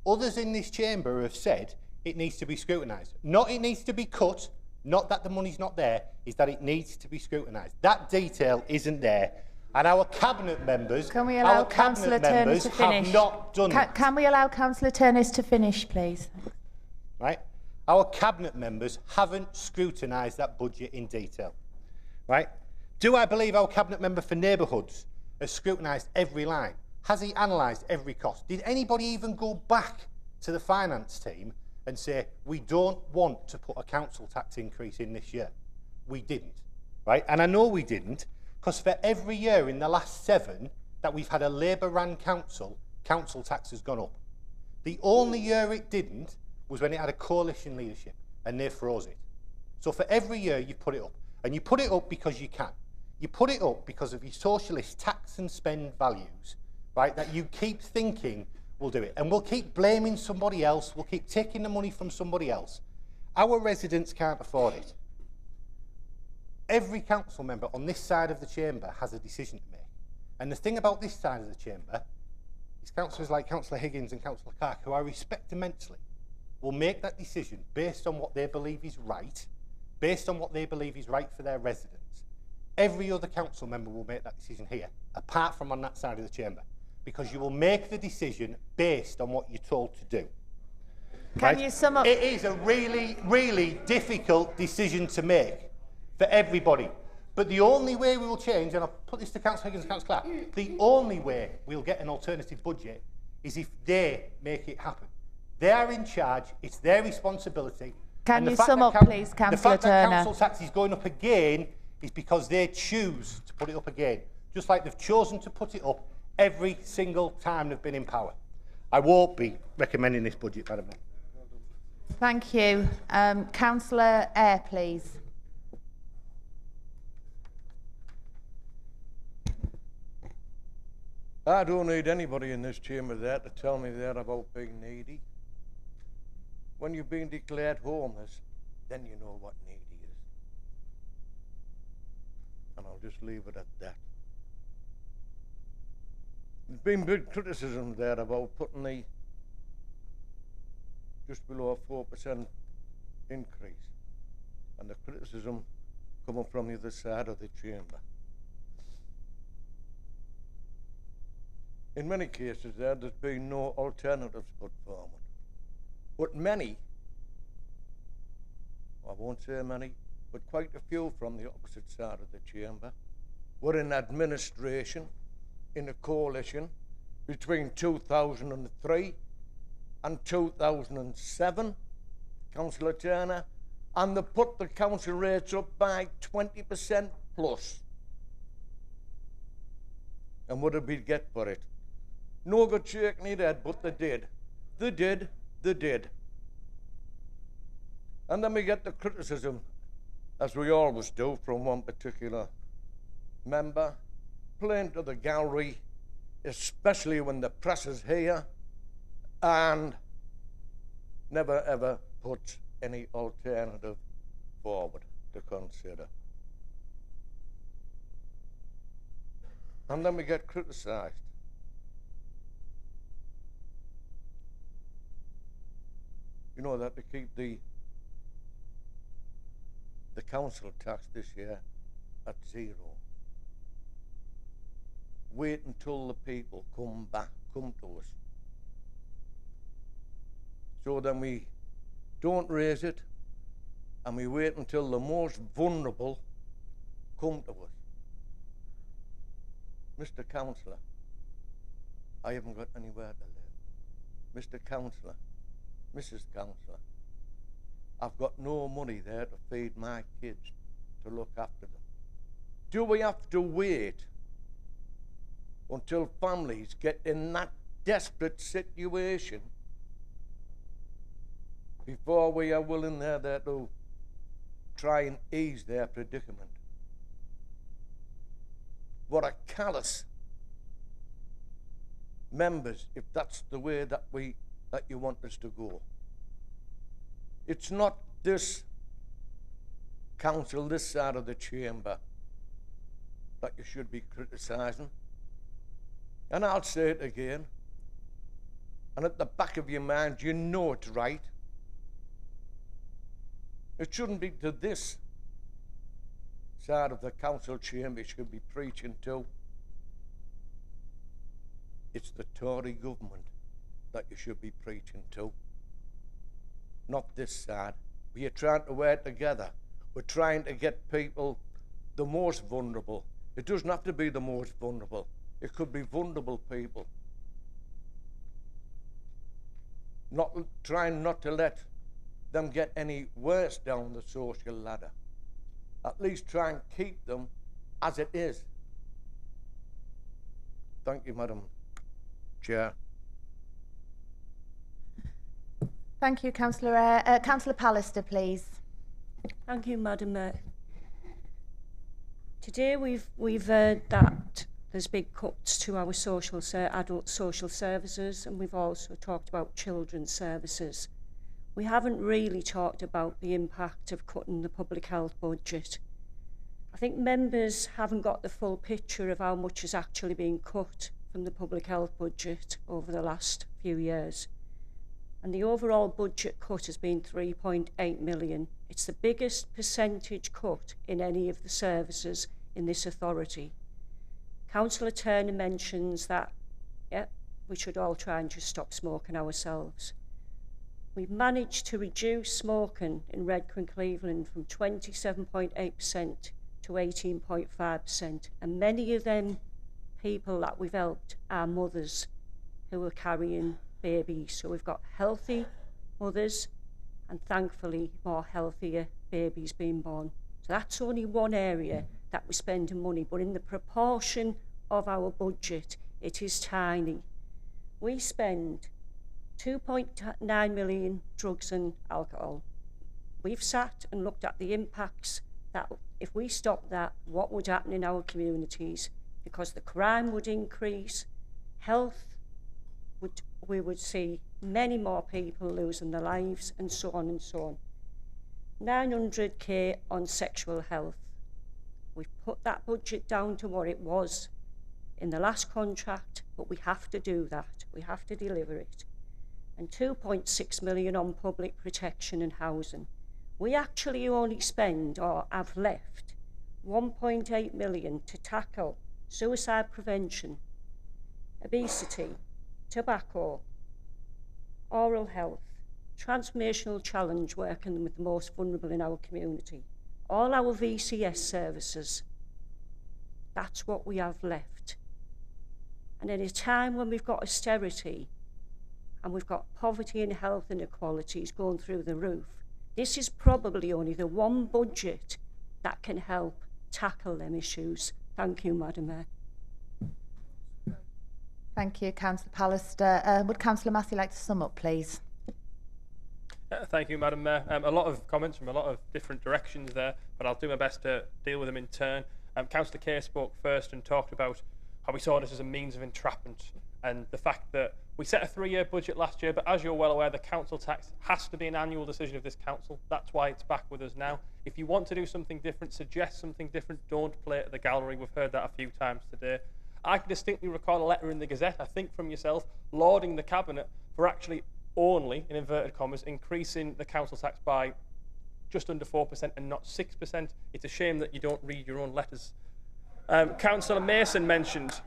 Others in this chamber have said it needs to be scrutinised. Not it needs to be cut, not that the money's not there, is that it needs to be scrutinised. That detail isn't there. And our cabinet members, Can we allow Councillor Turners to finish? Have not done it. Can we allow Councillor Turners to finish, please? Right? Our cabinet members haven't scrutinised that budget in detail. Right? Do I believe our cabinet member for neighbourhoods has scrutinised every line? Has he analysed every cost? Did anybody even go back to the finance team and say, we don't want to put a council tax increase in this year? We didn't. Right? And I know we didn't, because for every year in the last 7 that we've had a Labour-run council, council tax has gone up. The only year it didn't was when it had a coalition leadership, and they froze it. So for every year you put it up. And you put it up because you can. You put it up because of your socialist tax and spend values, right, that you keep thinking will do it. And we'll keep blaming somebody else. We'll keep taking the money from somebody else. Our residents can't afford it. Every council member on this side of the chamber has a decision to make. And the thing about this side of the chamber is councillors like Councillor Higgins and Councillor Clark, who I respect immensely, will make that decision based on what they believe is right, based on what they believe is right for their residents. Every other council member will make that decision here, apart from on that side of the chamber, because you will make the decision based on what you're told to do. Can you sum up? It is a really, really difficult decision to make for everybody. But the only way we will change, and I'll put this to Councillor Higgins and Councillor Clark, the only way we'll get an alternative budget is if they make it happen. They are in charge, it's their responsibility. Can you sum up, please, Councillor Turner? The fact that council tax is going up again is because they choose to put it up again, just like they've chosen to put it up every single time they've been in power. I won't be recommending this budget, Madam Mayor. Thank you. Councillor Eyre, please. I don't need anybody in this chamber there to tell me that about being needy. When you've been declared homeless, then you know what needy is. And I'll just leave it at that. There's been big criticism there about putting the just below a 4% increase. And the criticism coming from the other side of the chamber. In many cases there's been no alternatives put forward. But many, I won't say many, but quite a few from the opposite side of the chamber were in administration in a coalition between 2003 and 2007, Councillor Turner, and they put the council rates up by 20% plus. And what did we get for it? No good shake in the head, but they did. They did. They did. And then we get the criticism, as we always do, from one particular member, playing to the gallery, especially when the press is here, and never ever puts any alternative forward to consider. And then we get criticised. You know that to keep the council tax this year at 0. Wait until the people come to us. So then we don't raise it, and we wait until the most vulnerable come to us. Mr. Councillor, I haven't got anywhere to live. Mr. Councillor, Mrs. Councillor, I've got no money there to feed my kids, to look after them. Do we have to wait until families get in that desperate situation before we are willing there to try and ease their predicament? What a callous members, if that's the way that you want us to go. It's not this council, this side of the chamber, that you should be criticising. And I'll say it again, and at the back of your mind you know it's right. It shouldn't be to this side of the council chamber you should be preaching to. It's the Tory government that you should be preaching to, not this side. We are trying to work together. We're trying to get people, the most vulnerable. It doesn't have to be the most vulnerable. It could be vulnerable people. Trying not to let them get any worse down the social ladder. At least try and keep them as it is. Thank you, Madam Chair. Thank you, Councillor. Councillor Pallister, please. Thank you, Madam Mayor. Today we've heard that there's big cuts to our adult social services, and we've also talked about children's services. We haven't really talked about the impact of cutting the public health budget. I think members haven't got the full picture of how much is actually being cut from the public health budget over the last few years. And the overall budget cut has been 3.8 million. It's the biggest percentage cut in any of the services in this authority. Councillor Turner mentions that, we should all try and just stop smoking ourselves. We've managed to reduce smoking in Redcar and Cleveland from 27.8% to 18.5%. And many of them people that we've helped are mothers who are carrying babies. So we've got healthy mothers and thankfully more healthier babies being born. So that's only one area that we're spending money, but in the proportion of our budget, it is tiny. We spend 2.9 million drugs and alcohol. We've sat and looked at the impacts that if we stop that, what would happen in our communities, because the crime would increase, we would see many more people losing their lives, and so on and so on. 900k on sexual health. We've put that budget down to what it was in the last contract, but we have to do that. We have to deliver it. And 2.6 million on public protection and housing. We actually only spend, or have left, 1.8 million to tackle suicide prevention, obesity, tobacco, oral health, transformational challenge working with the most vulnerable in our community, all our VCS services. That's what we have left. And at a time when we've got austerity and we've got poverty and health inequalities going through the roof, this is probably only the one budget that can help tackle them issues. Thank you, Madam Mayor. Thank you, Councillor Pallister. Would Councillor Massey like to sum up, please? Thank you, Madam Mayor. A lot of comments from a lot of different directions there, but I'll do my best to deal with them in turn. Councillor Kerr spoke first and talked about how we saw this as a means of entrapment, and the fact that we set a 3-year budget last year, but as you're well aware, the council tax has to be an annual decision of this council. That's why it's back with us now. If you want to do something different, suggest something different. Don't play at the gallery. We've heard that a few times today. I can distinctly recall a letter in the Gazette, I think from yourself, lauding the Cabinet for actually only, in inverted commas, increasing the council tax by just under 4% and not 6%. It's a shame that you don't read your own letters. Councillor Mason mentioned...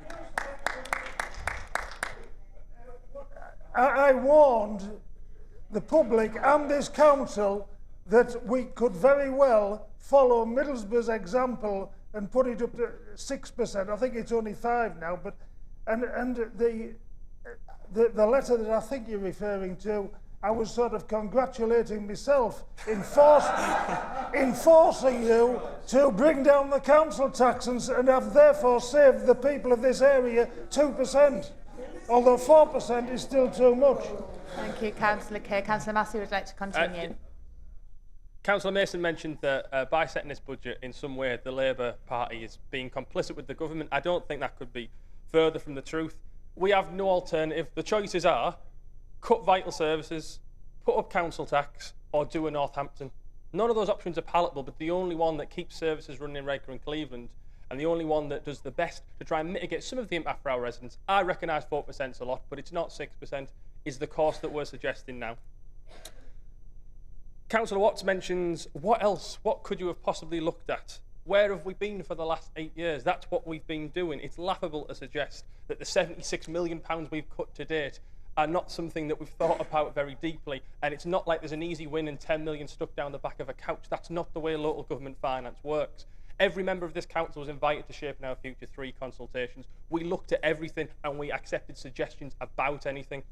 I warned the public and this council that we could very well follow Middlesbrough's example and put it up to 6%. I think it's only 5% now, but the letter that I think you're referring to, I was sort of congratulating myself in forcing you to bring down the council tax and have therefore saved the people of this area 2%, although 4% is still too much. Thank you, Councillor Kay. Councillor Massey would like to continue. Councillor Mason mentioned that by setting this budget, in some way, the Labour Party is being complicit with the government. I don't think that could be further from the truth. We have no alternative. The choices are cut vital services, put up council tax, or do a Northampton. None of those options are palatable, but the only one that keeps services running in Redcar and Cleveland, and the only one that does the best to try and mitigate some of the impact for our residents, I recognise 4% is a lot, but it's not 6%, is the cost that we're suggesting now. Councillor Watts mentions, what else? What could you have possibly looked at? Where have we been for the last 8 years? That's what we've been doing. It's laughable to suggest that the £76 million we've cut to date are not something that we've thought about very deeply, and it's not like there's an easy win and 10 million stuck down the back of a couch. That's not the way local government finance works. Every member of this council was invited to Shaping Our Future 3 consultations. We looked at everything and we accepted suggestions about anything.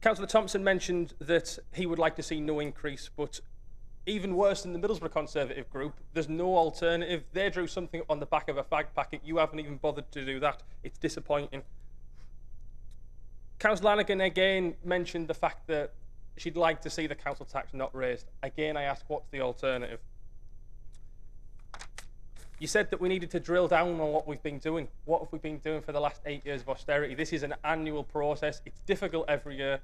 Councillor Thompson mentioned that he would like to see no increase, but even worse than the Middlesbrough Conservative group, there's no alternative. They drew something up on the back of a fag packet. You haven't even bothered to do that. It's disappointing. Councillor Lanigan again mentioned the fact that she'd like to see the council tax not raised. Again, I ask, what's the alternative? You said that we needed to drill down on what we've been doing. What have we been doing for the last 8 years of austerity? This is an annual process. It's difficult every year.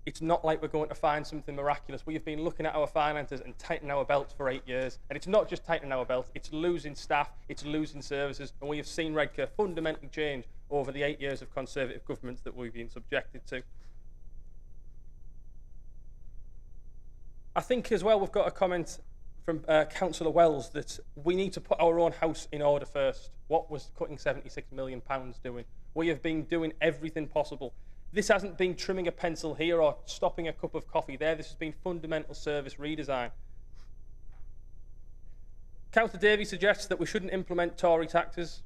It's not like we're going to find something miraculous. We have been looking at our finances and tightening our belts for 8 years. And it's not just tightening our belts, it's losing staff, it's losing services. And we have seen Redcar fundamentally change over the 8 years of Conservative governments that we've been subjected to. I think as well we've got a comment from Councillor Wells that we need to put our own house in order first. What was cutting £76 million doing? We have been doing everything possible. This hasn't been trimming a pencil here or stopping a cup of coffee there. This has been fundamental service redesign. Councillor Davies suggests that we shouldn't implement Tory taxes.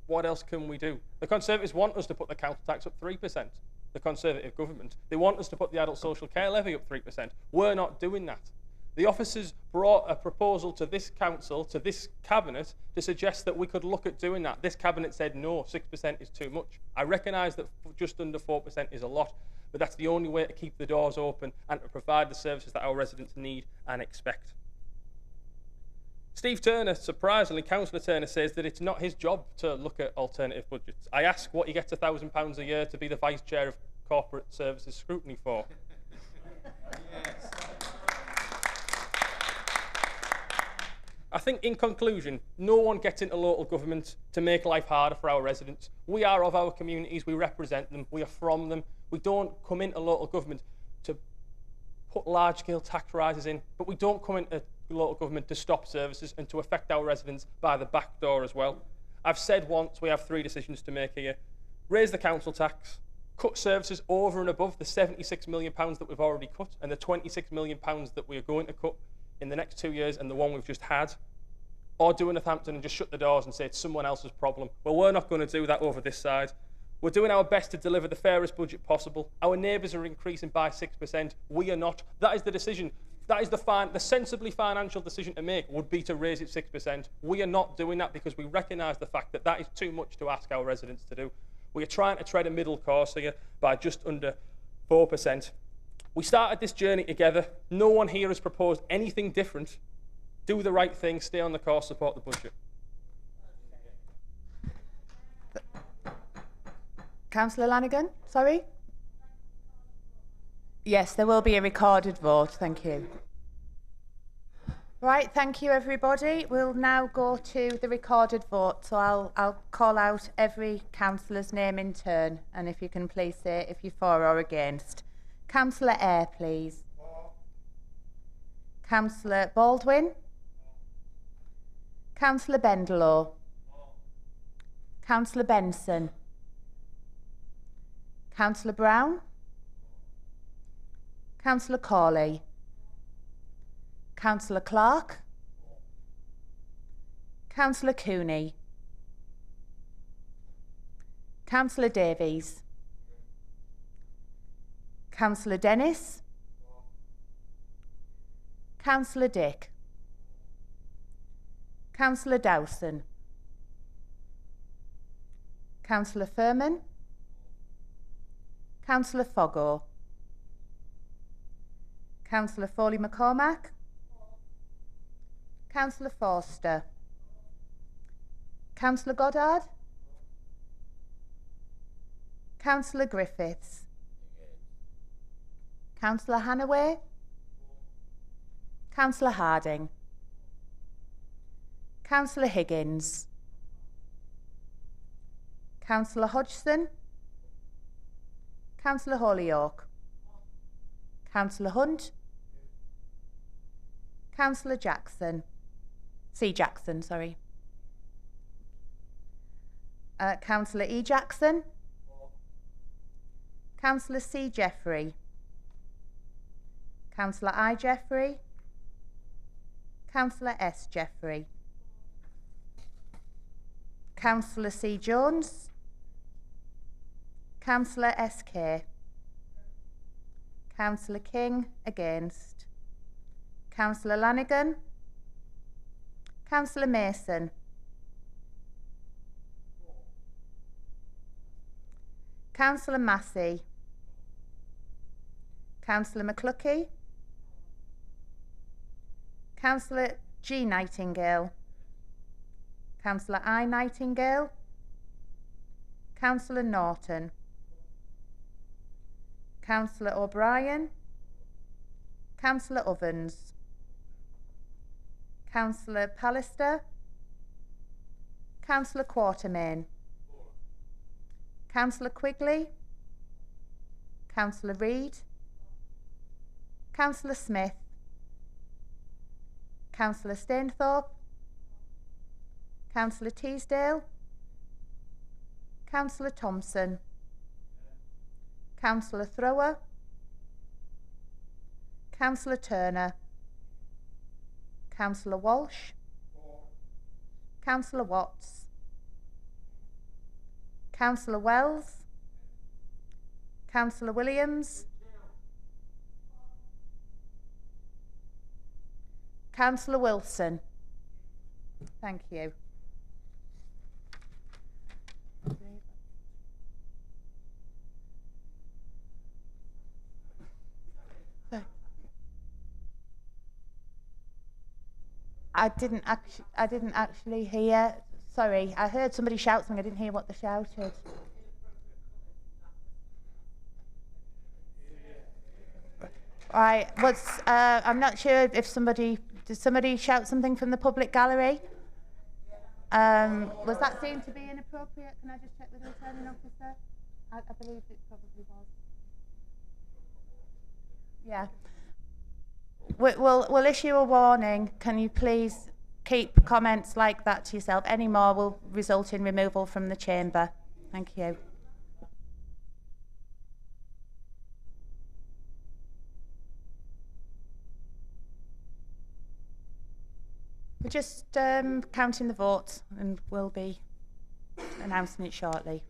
What else can we do? The Conservatives want us to put the council tax up 3%. The Conservative government. They want us to put the adult social care levy up 3%. We're not doing that. The officers brought a proposal to this council, to this cabinet, to suggest that we could look at doing that. This cabinet said no, 6% is too much. I recognise that just under 4% is a lot, but that's the only way to keep the doors open and to provide the services that our residents need and expect. Steve Turner, surprisingly, Councillor Turner says that it's not his job to look at alternative budgets. I ask what he gets £1,000 a year to be the Vice Chair of Corporate Services Scrutiny for. Yes. I think, in conclusion, no one gets into local government to make life harder for our residents. We are of our communities, we represent them, we are from them. We don't come into local government to put large-scale tax rises in, but we don't come into local government to stop services and to affect our residents by the back door as well. I've said once we have 3 decisions to make here. Raise the council tax, cut services over and above the £76 million that we've already cut and the £26 million that we are going to cut in the next 2 years and the one we've just had, or do a Northampton and just shut the doors and say it's someone else's problem. Well, we're not going to do that over this side. We're doing our best to deliver the fairest budget possible. Our neighbours are increasing by 6%. We are not. That is the decision. That is the sensibly financial decision to make would be to raise it 6%. We are not doing that because we recognise the fact that that is too much to ask our residents to do. We are trying to tread a middle course here by just under 4%. We started this journey together. No one here has proposed anything different. Do the right thing, stay on the course, support the budget. Councillor Lanigan, sorry? Yes, there will be a recorded vote, thank you. Right, thank you everybody. We'll now go to the recorded vote. So I'll call out every councillor's name in turn, and if you can please say if you're for or against. Councillor Eyre, please. Councillor Baldwin. Councillor Bendelow. Councillor Benson. Councillor Brown. Councillor Corley. Councillor Clark. Councillor Cooney. Councillor Davies. Councillor Dennis. Councillor Dick. Councillor Dowson. Councillor Furman. Councillor Foggo. Councillor Foley McCormack. Councillor Forster. Councillor Goddard. Councillor Griffiths. Councillor Hannaway. Councillor Harding. Councillor Higgins. Councillor Hodgson. Councillor Holyoke. Councillor Hunt. Councillor Jackson. C. Jackson, sorry. Councillor E. Jackson. Councillor C. Jeffrey. Councillor I. Jeffrey. Councillor S. Jeffrey. Councillor C. Jones. Councillor S.K. Councillor King, against. Councillor Lanigan. Councillor Mason. Councillor Massey. Councillor McCluskey. Councillor G. Nightingale. Councillor I. Nightingale. Councillor Norton. Councillor O'Brien. Councillor Ovens. Councillor Pallister. Councillor Quatermain. Councillor Quigley. Councillor Reid. Councillor Smith. Councillor Stainthorpe. Councillor Teasdale. Councillor Thompson. Councillor Thrower. Councillor Turner. Councillor Walsh. Councillor Watts. Councillor Wells. Councillor Williams. Councillor Wilson. Thank you. I didn't actually hear. Sorry, I heard somebody shout something. I didn't hear what they shouted. Right. I'm not sure if did somebody shout something from the public gallery? Was that seen to be inappropriate? Can I just check with the returning officer? I believe it probably was. Yeah. We'll issue a warning. Can you please keep comments like that to yourself? Any more will result in removal from the chamber. Thank you. We're just counting the votes and we'll be announcing it shortly.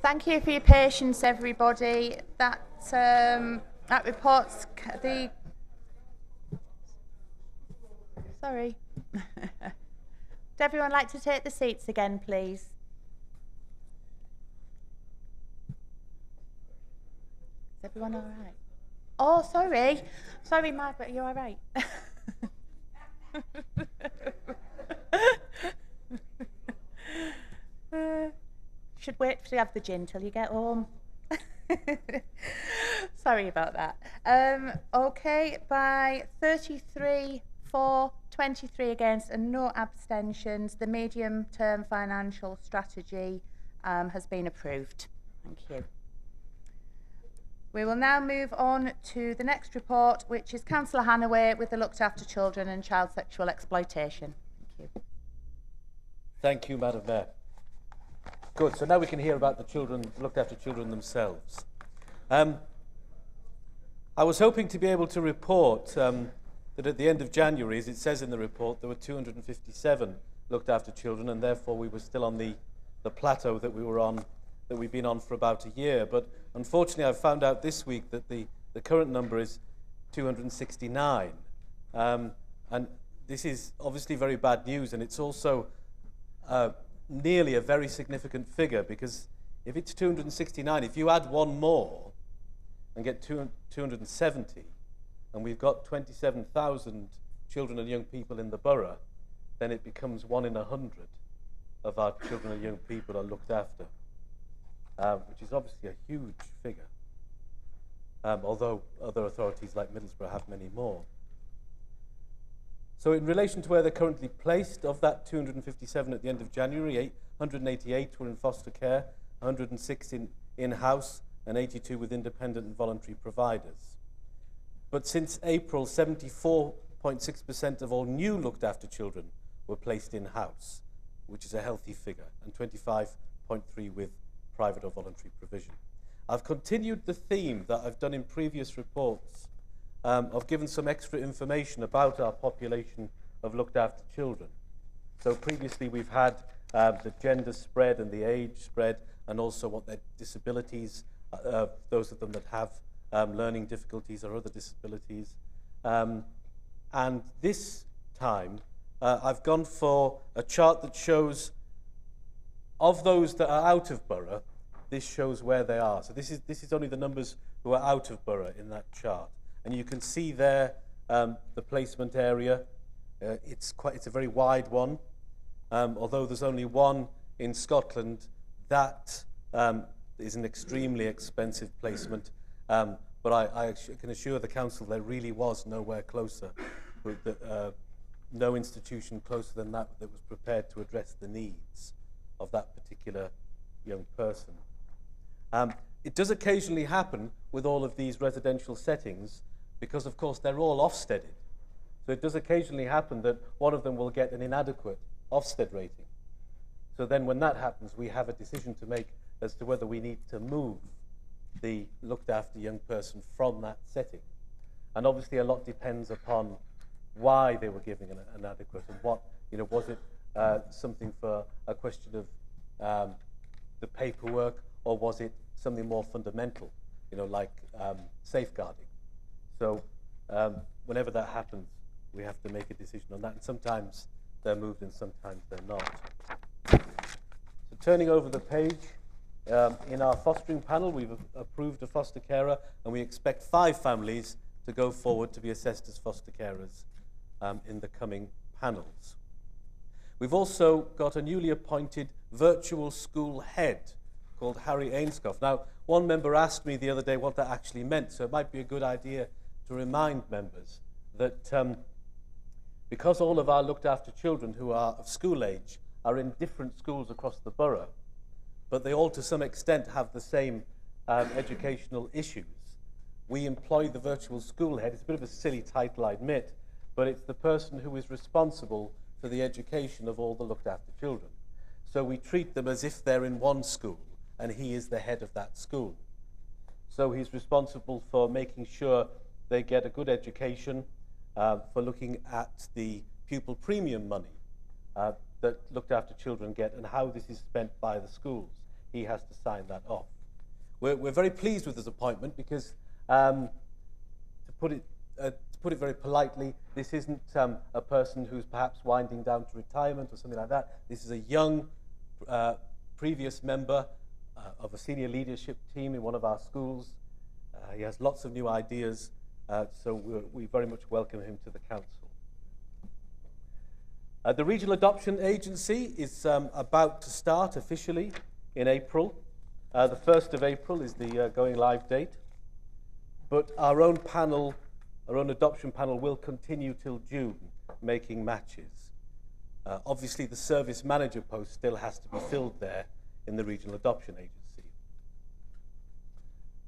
Thank you for your patience, everybody. That report's the... Sorry. Would everyone like to take the seats again, please? Is everyone all right? Oh, sorry. Sorry, Margaret, are you all right? Should wait to have the gin till you get home. Sorry about that. Okay, by 33 for, 23 against and no abstentions, the medium-term financial strategy has been approved. Thank you. We will now move on to the next report, which is Councillor Hannaway with the Looked After Children and Child Sexual Exploitation. Thank you. Thank you, Madam Mayor. Good, so now we can hear about the children, looked after children themselves. I was hoping to be able to report that at the end of January, as it says in the report, there were 257 looked after children, and therefore we were still on the plateau that we were on, that we've been on for about a year. But unfortunately, I've found out this week that the current number is 269. And this is obviously very bad news, and it's also nearly a very significant figure, because if it's 269, if you add one more and get 270, and we've got 27,000 children and young people in the borough, then it becomes 1 in 100 of our children and young people are looked after, which is obviously a huge figure, although other authorities like Middlesbrough have many more. So in relation to where they're currently placed, of that 257 at the end of January, 188 were in foster care, 106 in-house, and 82 with independent and voluntary providers. But since April, 74.6% of all new looked after children were placed in-house, which is a healthy figure, and 25.3 with private or voluntary provision. I've continued the theme that I've done in previous reports. I've given some extra information about our population of looked after children. So previously we've had the gender spread and the age spread, and also what their disabilities, those of them that have learning difficulties or other disabilities. And this time I've gone for a chart that shows, of those that are out of borough, this shows where they are. So this is only the numbers who are out of borough in that chart. And you can see there the placement area. It's a very wide one. Although there's only one in Scotland, that is an extremely expensive placement. But I can assure the council there really was nowhere closer, no institution closer than that was prepared to address the needs of that particular young person. It does occasionally happen with all of these residential settings, because of course they're all Ofsteded. So it does occasionally happen that one of them will get an inadequate Ofsted rating. So then when that happens, we have a decision to make as to whether we need to move the looked after young person from that setting. And obviously a lot depends upon why they were giving an inadequate, and what, was it something for a question of the paperwork, or was it something more fundamental, like safeguarding. So whenever that happens, we have to make a decision on that, and sometimes they're moved and sometimes they're not. So turning over the page, in our fostering panel, we've approved a foster carer, and we expect 5 families to go forward to be assessed as foster carers in the coming panels. We've also got a newly appointed virtual school head called Harry Ainscough. Now, one member asked me the other day what that actually meant, so it might be a good idea to remind members that because all of our looked after children who are of school age are in different schools across the borough, but they all to some extent have the same educational issues, we employ the virtual school head. It's a bit of a silly title, I admit, but it's the person who is responsible for the education of all the looked after children. So we treat them as if they're in one school, and he is the head of that school. So he's responsible for making sure they get a good education, for looking at the pupil premium money that looked after children get, and how this is spent by the schools. he has to sign that off. We're very pleased with this appointment because, to put it very politely, this isn't a person who's perhaps winding down to retirement or something like that. This is a young, previous member of a senior leadership team in one of our schools. He has lots of new ideas, so we very much welcome him to the council. The Regional Adoption Agency is about to start officially in April. The 1st of April is the going live date. But our own panel, our own adoption panel, will continue till June, making matches. Obviously, the service manager post still has to be filled there in the Regional Adoption Agency.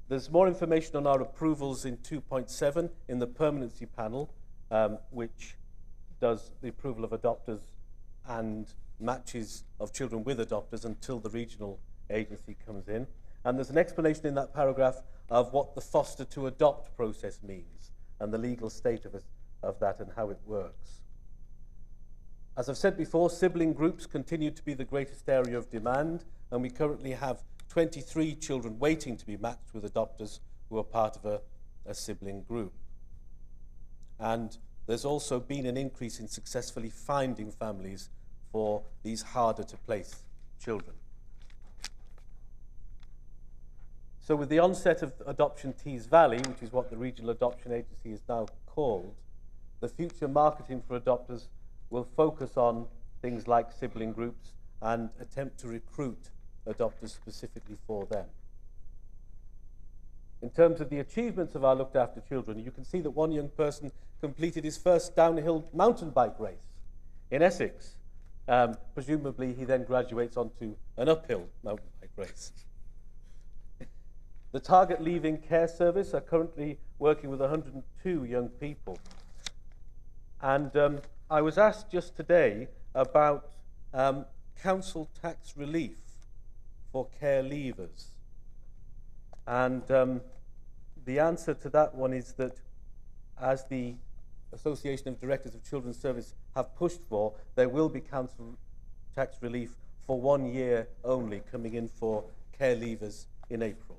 There's more information on our approvals in 2.7 in the permanency panel, which does the approval of adopters and matches of children with adopters until the regional agency comes in. And there's an explanation in that paragraph of what the foster to adopt process means and the legal state of that and how it works. As I've said before, sibling groups continue to be the greatest area of demand, and we currently have 23 children waiting to be matched with adopters who are part of a sibling group. And there's also been an increase in successfully finding families for these harder to place children. So with the onset of Adoption Tees Valley, which is what the Regional Adoption Agency is now called, the future marketing for adopters will focus on things like sibling groups and attempt to recruit adopters specifically for them. In terms of the achievements of our looked after children, you can see that one young person completed his first downhill mountain bike race in Essex. Presumably he then graduates onto an uphill mountain bike race. The Target Leaving Care Service are currently working with 102 young people. And I was asked just today about council tax relief for care leavers. And the answer to that one is that, as the Association of Directors of Children's Service have pushed for, there will be council tax relief for 1 year only coming in for care leavers in April.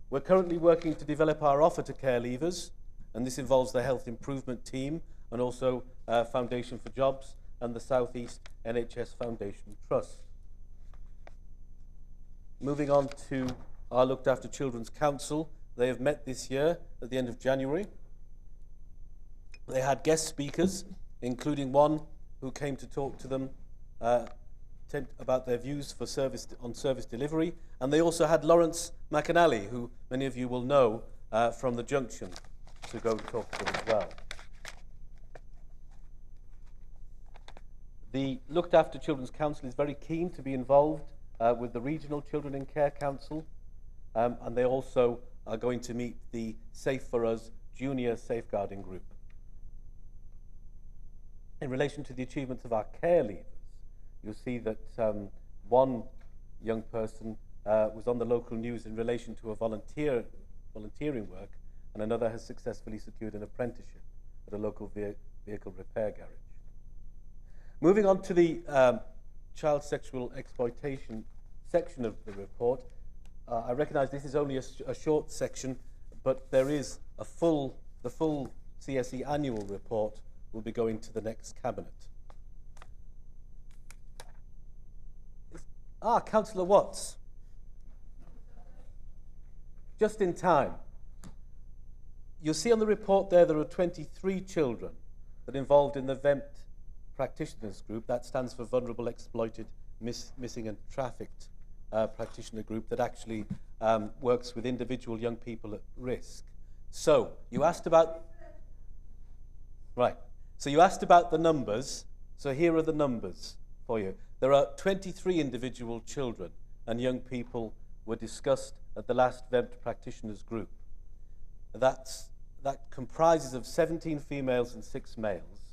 We're currently working to develop our offer to care leavers, and this involves the Health Improvement Team and also Foundation for Jobs and the South East NHS Foundation Trust. Moving on to our Looked After Children's Council. They have met this year at the end of January. They had guest speakers, including one who came to talk to them about their views for on service delivery. And they also had Lawrence McAnally, who many of you will know from the Junction, to go and talk to them as well. The Looked After Children's Council is very keen to be involved with the Regional Children in Care Council, and they also are going to meet the Safe for Us Junior Safeguarding Group. In relation to the achievements of our care leavers, you'll see that one young person was on the local news in relation to a volunteering work, and another has successfully secured an apprenticeship at a local vehicle repair garage. Moving on to the child sexual exploitation section of the report, I recognise this is only a short section, but there is the full CSE annual report will be going to the next cabinet. Councillor Watts. Just in time. You'll see on the report there are 23 children that are involved in the VEMT practitioners group. That stands for Vulnerable, Exploited, Missing and Trafficked practitioner group that actually works with individual young people at risk. So you asked about the numbers. So here are the numbers for you. There are 23 individual children and young people were discussed at the last VEMT practitioners group. That comprises of 17 females and 6 males.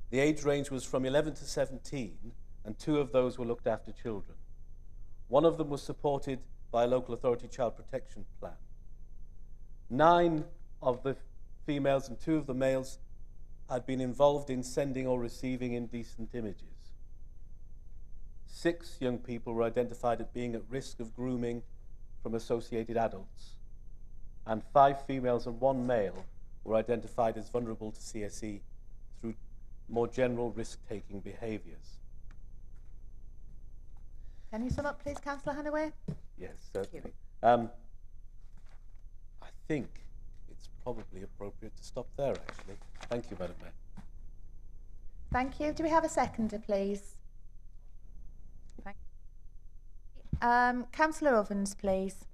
The age range was from 11 to 17, and 2 of those were looked after children. 1 of them was supported by a local authority child protection plan. 9 of the females and 2 of the males had been involved in sending or receiving indecent images. 6 young people were identified as being at risk of grooming from associated adults, and 5 females and 1 male were identified as vulnerable to CSE through more general risk-taking behaviours. Can you sum up, please, Councillor Hannaway? Yes, certainly. I think it's probably appropriate to stop there, actually. Thank you, Madam Mayor. Thank you. Do we have a seconder, please? Thank Councillor Ovens, please.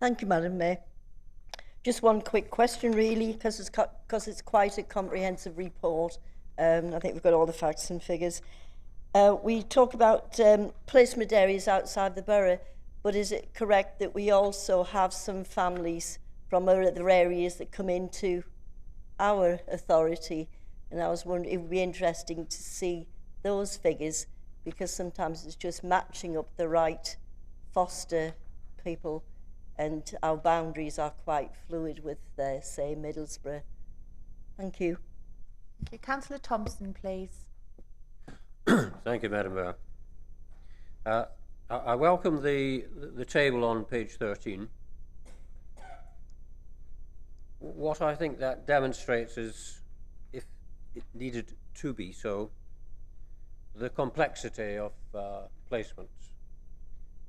Thank you, Madam Mayor. Just one quick question, really, because it's quite a comprehensive report. I think we've got all the facts and figures. We talk about placement areas outside the borough, but is it correct that we also have some families from other areas that come into our authority? And I was wondering, it would be interesting to see those figures, because sometimes it's just matching up the right foster people, and our boundaries are quite fluid with, say, Middlesbrough. Thank you. Thank you. Councillor Thompson, please. Thank you, Madam Mayor. I welcome the table on page 13. What I think that demonstrates is, if it needed to be so, the complexity of placements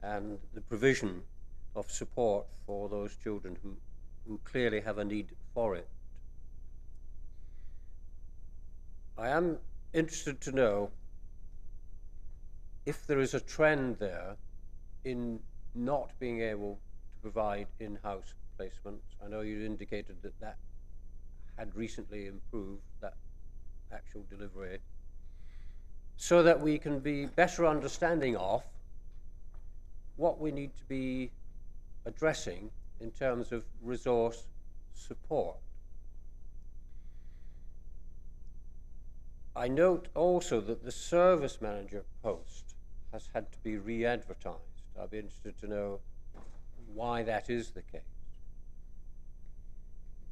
and the provision of support for those children who clearly have a need for it. I am interested to know if there is a trend there in not being able to provide in-house placements. I know you indicated that that had recently improved, that actual delivery, so that we can be better understanding of what we need to be addressing in terms of resource support. I note also that the service manager post has had to be re-advertised. I'd be interested to know why that is the case.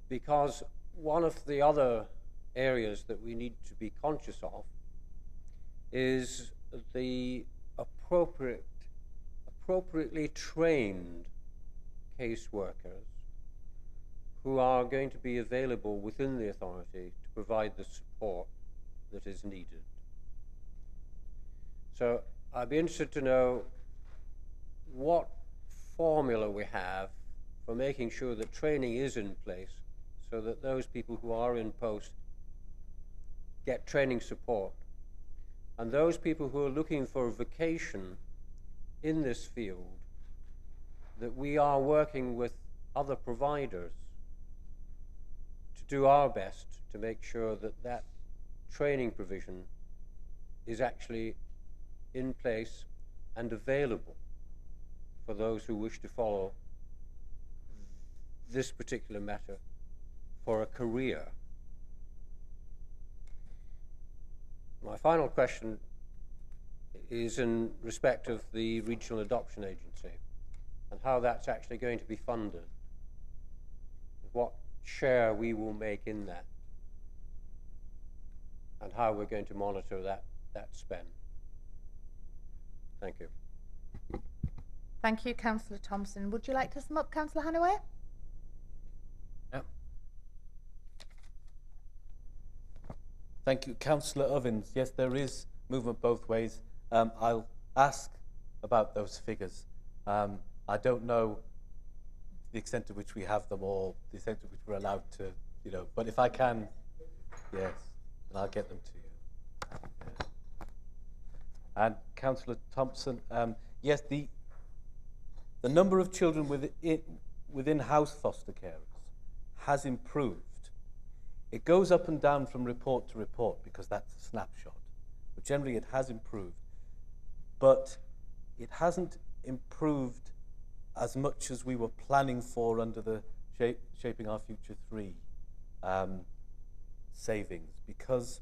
Because one of the other areas that we need to be conscious of is the appropriately trained caseworkers who are going to be available within the authority to provide the support that is needed. So I'd be interested to know what formula we have for making sure that training is in place so that those people who are in post get training support, and those people who are looking for a vocation in this field, that we are working with other providers to do our best to make sure that that training provision is actually in place and available for those who wish to follow this particular matter for a career. My final question is in respect of the Regional Adoption Agency and how that's actually going to be funded, what share we will make in that, and how we're going to monitor that spend. Thank you. Thank you, Councillor Thompson. Would you like to sum up, Councillor Hannaway? Yeah. Thank you, Councillor Ovens. Yes, there is movement both ways. I'll ask about those figures. I don't know the extent to which we have them or the extent to which we're allowed to, but if I can, yes, then I'll get them to you. Yeah. And Councillor Thompson, yes, the number of children within house foster carers has improved. It goes up and down from report to report because that's a snapshot, but generally it has improved. But it hasn't improved as much as we were planning for under the Shaping Our Future 3 savings, because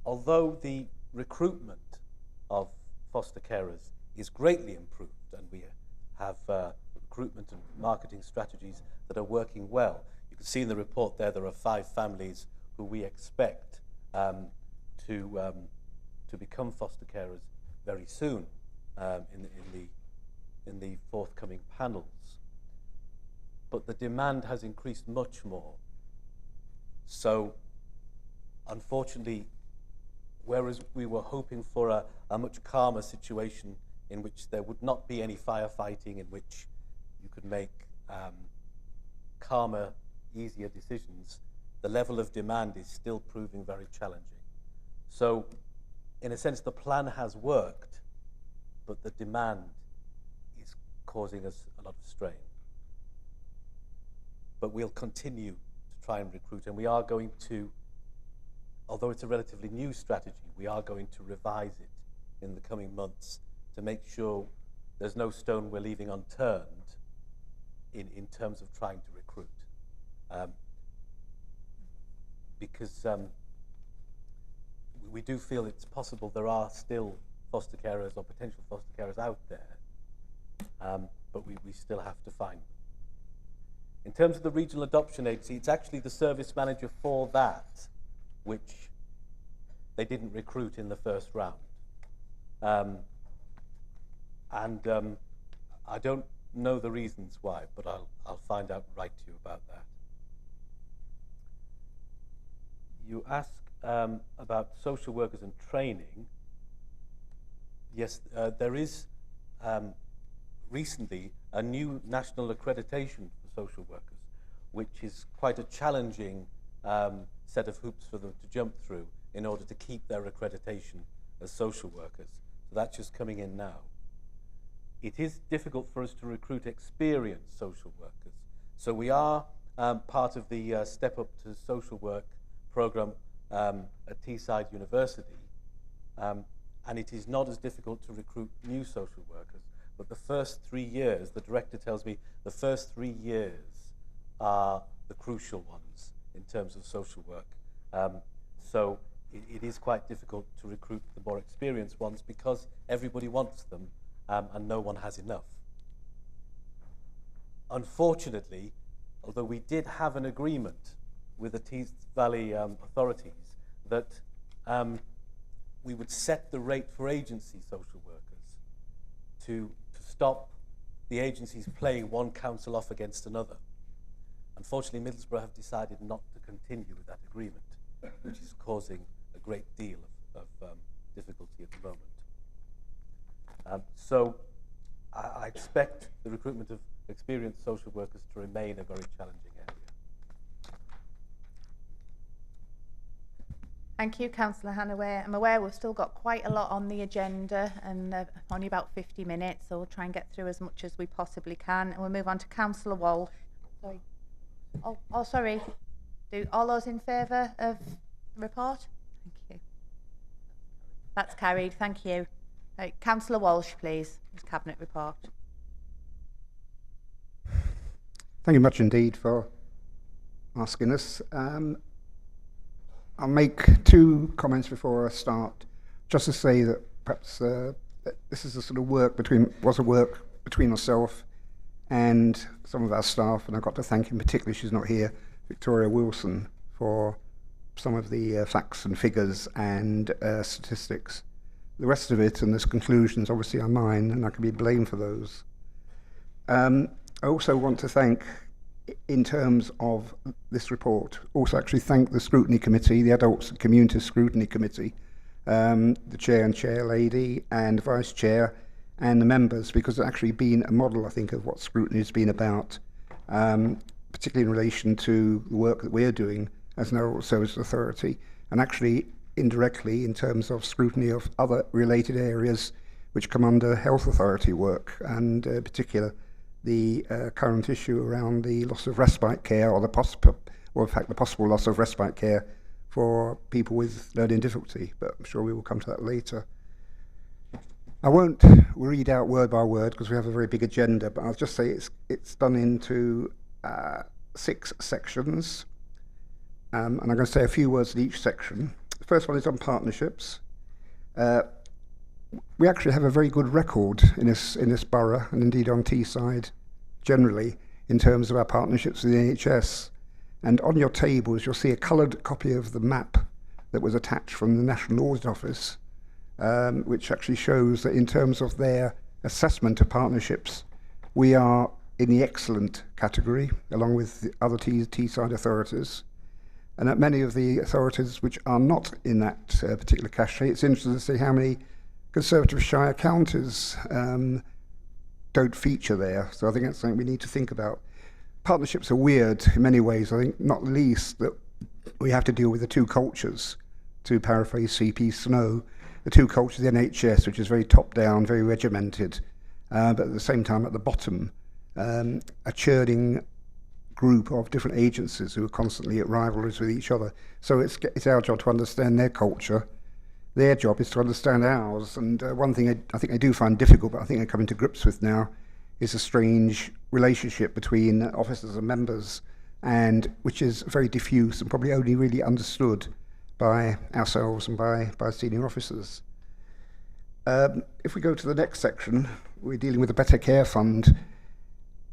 although the recruitment of foster carers is greatly improved, and we have recruitment and marketing strategies that are working well. You can see in the report there are 5 families who we expect to to become foster carers very soon in the forthcoming panels. But the demand has increased much more. So, unfortunately, whereas we were hoping for a much calmer situation in which there would not be any firefighting, in which you could make calmer, easier decisions, the level of demand is still proving very challenging. So, in a sense, the plan has worked, but the demand is causing us a lot of strain. But we'll continue to try and recruit, and we are going to, although it's a relatively new strategy, we are going to revise it in the coming months to make sure there's no stone we're leaving unturned in terms of trying to recruit. Because we do feel it's possible there are still foster carers or potential foster carers out there, but we still have to find them. In terms of the Regional Adoption Agency, it's actually the service manager for that which they didn't recruit in the first round. I don't know the reasons why, but I'll find out and write to you about that. You ask about social workers and training. Yes, there is recently a new national accreditation for social workers, which is quite a challenging set of hoops for them to jump through in order to keep their accreditation as social workers. So that's just coming in now. It is difficult for us to recruit experienced social workers. So we are part of the Step Up to Social Work program at Teesside University, and it is not as difficult to recruit new social workers. But the first 3 years, the director tells me, the first 3 years are the crucial ones in terms of social work. So it is quite difficult to recruit the more experienced ones because everybody wants them and no one has enough. Unfortunately, although we did have an agreement with the Tees Valley authorities that we would set the rate for agency social workers to stop the agencies playing one council off against another. Unfortunately, Middlesbrough have decided not to continue with that agreement, which is causing a great deal of difficulty at the moment. So I expect the recruitment of experienced social workers to remain a very challenging area. Thank you, Councillor Hannaway. I'm aware we've still got quite a lot on the agenda and only about 50 minutes, so we'll try and get through as much as we possibly can. And we'll move on to Councillor Walsh. Sorry. Oh, sorry. Do all those in favour of the report? Thank you. That's carried. Thank you. Councillor Walsh, please. His Cabinet report. Thank you much indeed for asking us. I'll make 2 comments before I start, just to say that perhaps that this is a sort of work between myself and some of our staff, and I've got to thank in particular, she's not here, Victoria Wilson, for some of the facts and figures and statistics. The rest of it and those conclusions obviously are mine, and I can be blamed for those. I also want to thank, in terms of this report, also actually thank the Scrutiny Committee, the Adults and Community Scrutiny Committee, the Chair and Chair Lady and Vice Chair and the members, because it's actually been a model, I think, of what scrutiny has been about, particularly in relation to the work that we're doing as an Adult Services Authority, and actually indirectly in terms of scrutiny of other related areas which come under Health Authority work, and in particular the current issue around the loss of respite care, or the possible loss of respite care for people with learning difficulty, but I'm sure we will come to that later. I won't read out word by word because we have a very big agenda, but I'll just say it's done into 6 sections, and I'm going to say a few words in each section. The first one is on partnerships. We actually have a very good record in this borough, and indeed on Teesside generally, in terms of our partnerships with the NHS. And on your tables, you'll see a coloured copy of the map that was attached from the National Audit Office, which actually shows that in terms of their assessment of partnerships, we are in the excellent category, along with the other Teesside authorities. And at many of the authorities which are not in that particular category, it's interesting to see how many Conservative Shire counties don't feature there. So I think that's something we need to think about. Partnerships are weird in many ways. I think not least that we have to deal with the two cultures, to paraphrase C.P. Snow, the two cultures of the NHS, which is very top-down, very regimented, but at the same time at the bottom, a churning group of different agencies who are constantly at rivalries with each other. So it's our job to understand their culture. Their job is to understand ours. And one thing I think I do find difficult, but I think I'm coming to grips with now, is a strange relationship between officers and members, and which is very diffuse and probably only really understood by ourselves and by senior officers. If we go to the next section, we're dealing with the Better Care Fund.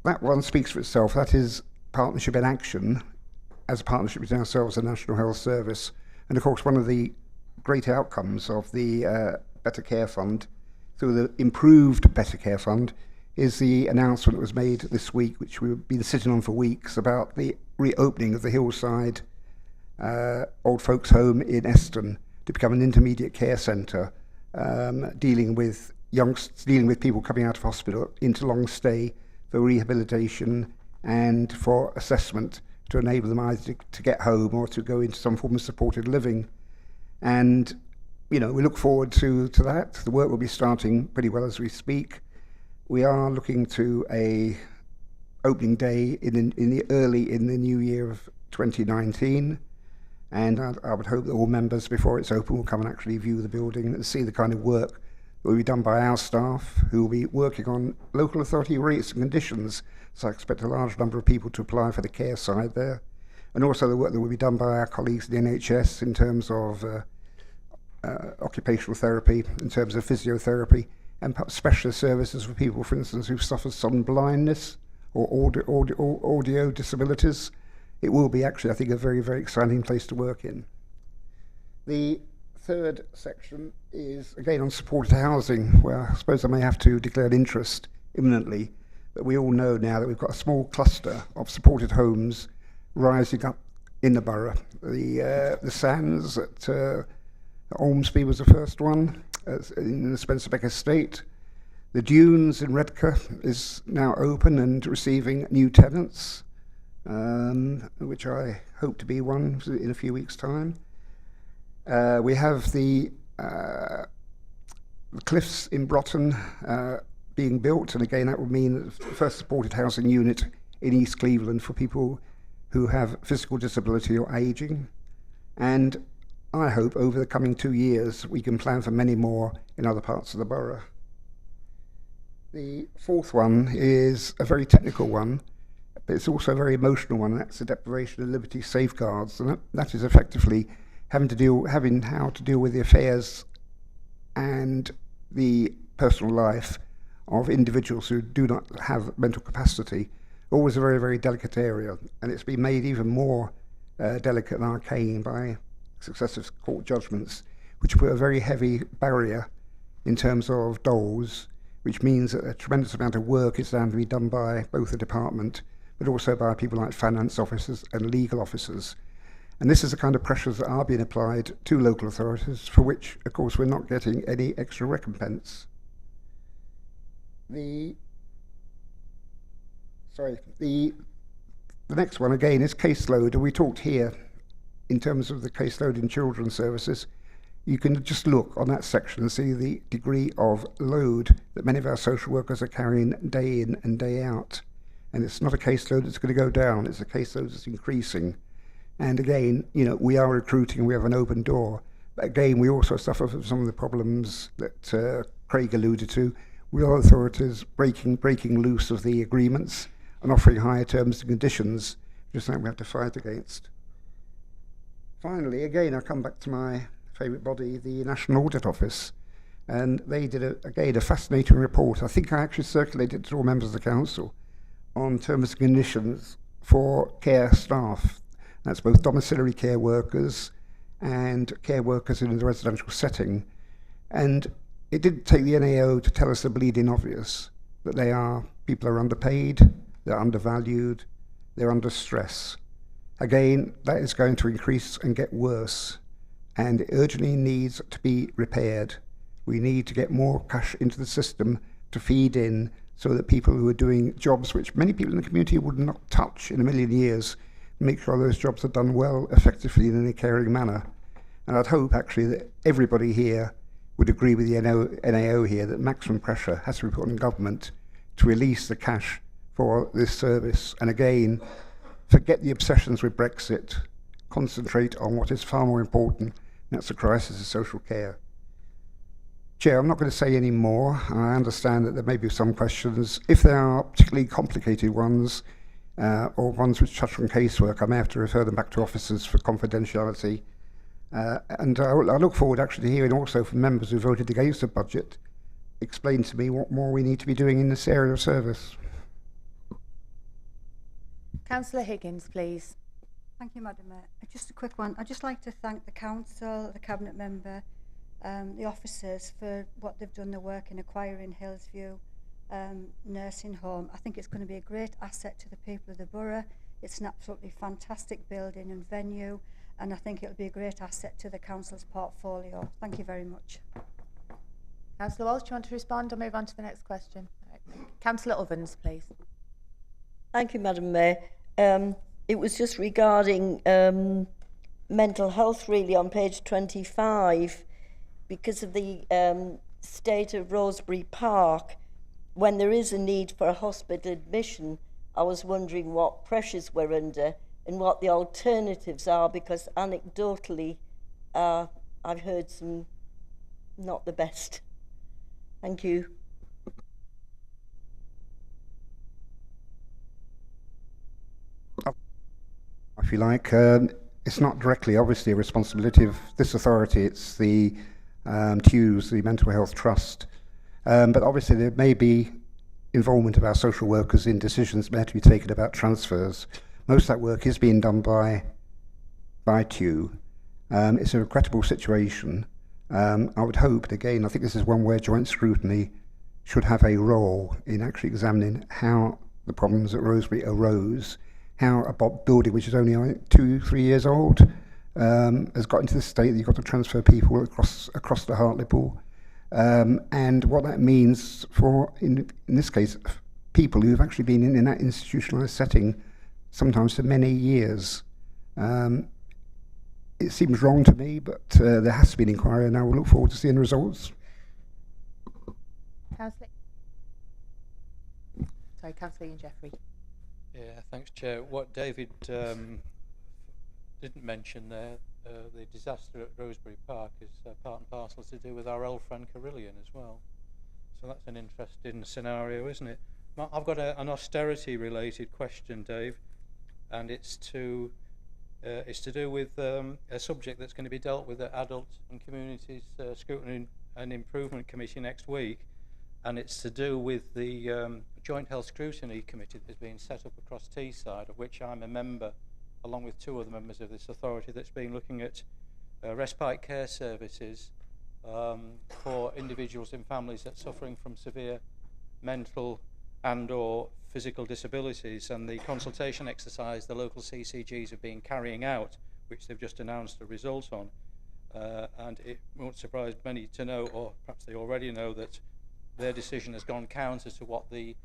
That one speaks for itself. That is partnership in action as a partnership between ourselves and the National Health Service. And of course, one of the great outcomes of the Better Care Fund, through the improved Better Care Fund, is the announcement that was made this week, which we've been sitting on for weeks, about the reopening of the Hillside Old Folks Home in Eston to become an intermediate care centre, dealing with people coming out of hospital into long stay for rehabilitation and for assessment to enable them either to get home or to go into some form of supported living. And, we look forward to that. The work will be starting pretty well as we speak. We are looking to a opening day in the new year of 2019. And I would hope that all members, before it's open, will come and actually view the building and see the kind of work that will be done by our staff, who will be working on local authority rates and conditions. So I expect a large number of people to apply for the care side there. And also the work that will be done by our colleagues in the NHS in terms of occupational therapy, in terms of physiotherapy, and perhaps specialist services for people, for instance, who've suffered some blindness or audio disabilities. It will be actually, I think, a very, very exciting place to work in. The third section is, again, on supported housing, where I suppose I may have to declare an interest imminently, but we all know now that we've got a small cluster of supported homes rising up in the borough. The Sands at Ormsby was the first one, in the Spencer-Beck estate. The Dunes in Redcar is now open and receiving new tenants, which I hope to be one in a few weeks' time. We have the Cliffs in Broughton being built, and again that would mean the first supported housing unit in East Cleveland for people who have physical disability or ageing. And I hope over the coming 2 years we can plan for many more in other parts of the borough. The fourth one is a very technical one, but it's also a very emotional one, and that's the deprivation of liberty safeguards, and that is effectively having how to deal with the affairs and the personal life of individuals who do not have mental capacity. Always a very, very delicate area, and it's been made even more delicate and arcane by successive court judgments, which put a very heavy barrier in terms of doles, which means that a tremendous amount of work is down to be done by both the department, but also by people like finance officers and legal officers. And this is the kind of pressures that are being applied to local authorities, for which, of course, we're not getting any extra recompense. The next one, again, is caseload, and we talked here in terms of the caseload in children's services. You can just look on that section and see the degree of load that many of our social workers are carrying day in and day out. And it's not a caseload that's going to go down, it's a caseload that's increasing. And again, we are recruiting, we have an open door. But again, we also suffer from some of the problems that Craig alluded to, with authorities breaking loose of the agreements and offering higher terms and conditions, which is something we have to fight against. Finally, again, I come back to my favourite body, the National Audit Office, and they did, a fascinating report. I think I actually circulated it to all members of the council on terms and conditions for care staff. That's both domiciliary care workers and care workers in the residential setting. And it did take the NAO to tell us the bleeding obvious, that people are underpaid, they're undervalued, they're under stress. Again, that is going to increase and get worse, and it urgently needs to be repaired. We need to get more cash into the system to feed in so that people who are doing jobs which many people in the community would not touch in a million years, make sure those jobs are done well, effectively, and in a caring manner. And I'd hope, actually, that everybody here would agree with the NAO here that maximum pressure has to be put on government to release the cash for this service. And again, forget the obsessions with Brexit, concentrate on what is far more important, and that's the crisis of social care. Chair, I'm not going to say any more. I understand that there may be some questions. If there are particularly complicated ones, or ones which touch on casework, I may have to refer them back to officers for confidentiality. And I look forward actually to hearing also from members who voted against the budget explain to me what more we need to be doing in this area of service. Councillor Higgins, please. Thank you, Madam Mayor. Just a quick one. I'd just like to thank the council, the cabinet member, the officers for what they've done, the work in acquiring Hillsview nursing home. I think it's going to be a great asset to the people of the borough. It's an absolutely fantastic building and venue, and I think it'll be a great asset to the council's portfolio. Thank you very much. Councillor Walsh, do you want to respond or move on to the next question? Right. Councillor Ovens, please. Thank you, Madam Mayor. It was just regarding mental health, really, on page 25, because of the state of Rosebery Park. When there is a need for a hospital admission, I was wondering what pressures we're under and what the alternatives are, because anecdotally, I've heard some not the best. Thank you. If you like, it's not directly, obviously, a responsibility of this authority. It's the TU's, the Mental Health Trust. But obviously there may be involvement of our social workers in decisions that may have to be taken about transfers. Most of that work is being done by TU. It's a regrettable situation. I would hope, and again, I think this is one where joint scrutiny should have a role in actually examining how the problems at Rosebery arose, how a building which is only 2-3 years old has got into the state that you've got to transfer people across the Hartlepool, and what that means for, in this case, people who've actually been in that institutionalised setting sometimes for many years. It seems wrong to me, but there has to be an inquiry, and I will look forward to seeing the results. Councillor Ian Jeffrey. Yeah, thanks, Chair. What David didn't mention there, the disaster at Rosebery Park, is part and parcel to do with our old friend Carillion as well. So that's an interesting scenario, isn't it? I've got an austerity-related question, Dave, and it's to do with a subject that's going to be dealt with at Adult and Communities Scrutiny and Improvement Committee next week, and it's to do with the Joint Health Scrutiny Committee that's being set up across Teesside, of which I'm a member, along with 2 other members of this authority, that's been looking at respite care services for individuals and families that are suffering from severe mental and or physical disabilities. And the consultation exercise the local CCGs have been carrying out, which they've just announced a result on, and it won't surprise many to know, or perhaps they already know, that their decision has gone counter to what the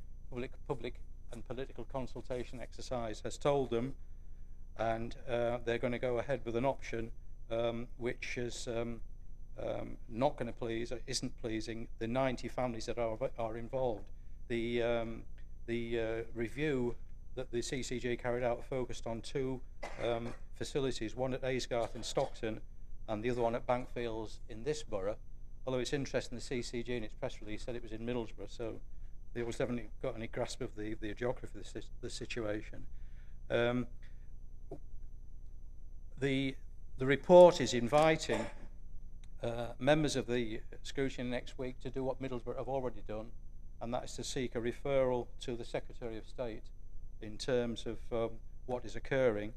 public and political consultation exercise has told them, and they're going to go ahead with an option which is not going to please, or isn't pleasing, the 90 families that are involved. The review that the CCG carried out focused on 2 facilities, one at Aysgarth in Stockton and the other one at Bankfields in this borough. Although it's interesting, the CCG in its press release said it was in Middlesbrough, so they was definitely got any grasp of the geography of the situation. The report is inviting members of the scrutiny next week to do what Middlesbrough have already done, and that is to seek a referral to the Secretary of State in terms of what is occurring.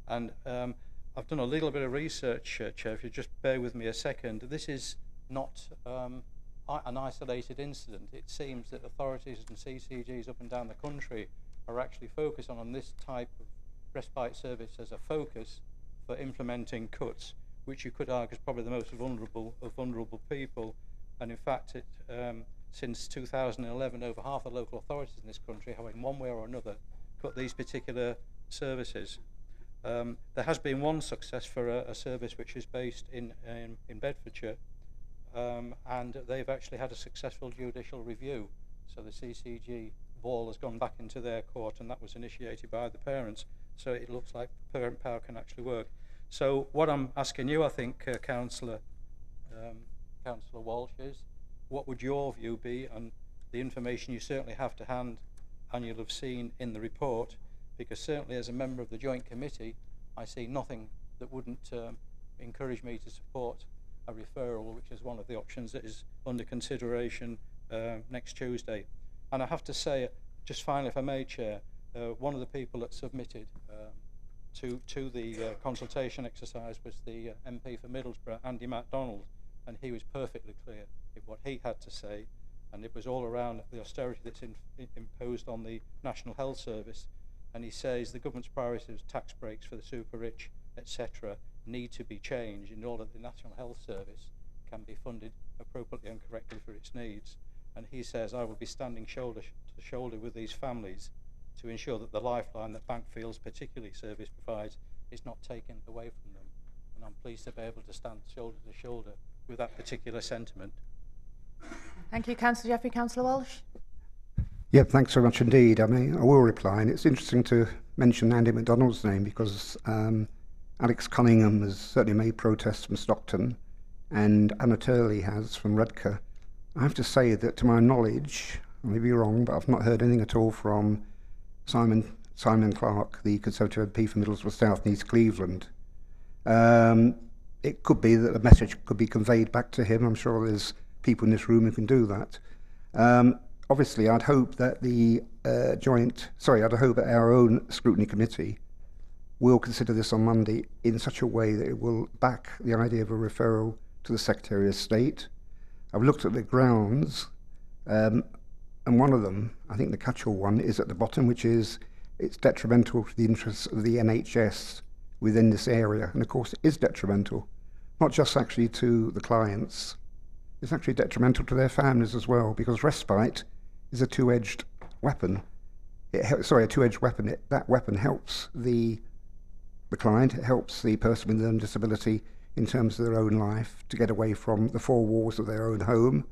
And I've done a little bit of research, Chair, if you just bear with me a second. This is not an isolated incident. It seems that authorities and CCGs up and down the country are actually focusing on this type of respite service as a focus for implementing cuts, which you could argue is probably the most vulnerable of vulnerable people. And in fact, since 2011, over half the local authorities in this country have, in one way or another, cut these particular services. There has been one success for a service which is based in Bedfordshire, and they've actually had a successful judicial review. So the CCG ball has gone back into their court, and that was initiated by the parents. So it looks like parent power can actually work. So what I'm asking you, I think, Councillor Walsh, is what would your view be on the information you certainly have to hand and you'll have seen in the report? Because certainly as a member of the Joint Committee, I see nothing that wouldn't encourage me to support a referral, which is one of the options that is under consideration next Tuesday. And I have to say, just finally, if I may, Chair, one of the people that submitted to the consultation exercise was the MP for Middlesbrough, Andy MacDonald, and he was perfectly clear in what he had to say, and it was all around the austerity that's imposed on the National Health Service. And he says the government's priorities, tax breaks for the super rich, etc., need to be changed in order that the National Health Service can be funded appropriately and correctly for its needs. And he says, I will be standing shoulder to shoulder with these families to ensure that the lifeline that Bankfield's particularly service provides is not taken away from them. And I'm pleased to be able to stand shoulder to shoulder with that particular sentiment. Thank you, Councillor Jeffrey. Councillor Walsh. Yeah, thanks very much indeed. I mean, I will reply, and it's interesting to mention Andy MacDonald's name because Alex Cunningham has certainly made protests from Stockton, and Anna Turley has from Redcar. I have to say that, to my knowledge, I may be wrong, but I've not heard anything at all from Simon Clark, the Conservative MP for Middlesbrough South and East Cleveland. It could be that the message could be conveyed back to him. I'm sure there's people in this room who can do that. Obviously, I'd hope that I'd hope that our own scrutiny committee will consider this on Monday in such a way that it will back the idea of a referral to the Secretary of State. I've looked at the grounds, and one of them, I think the catch-all one, is at the bottom, which is it's detrimental to the interests of the NHS within this area. And of course, it is detrimental, not just actually to the clients, it's actually detrimental to their families as well, because respite is a two-edged weapon. A two-edged weapon. That weapon helps the client, it helps the person with a learning disability in terms of their own life to get away from the four walls of their own home.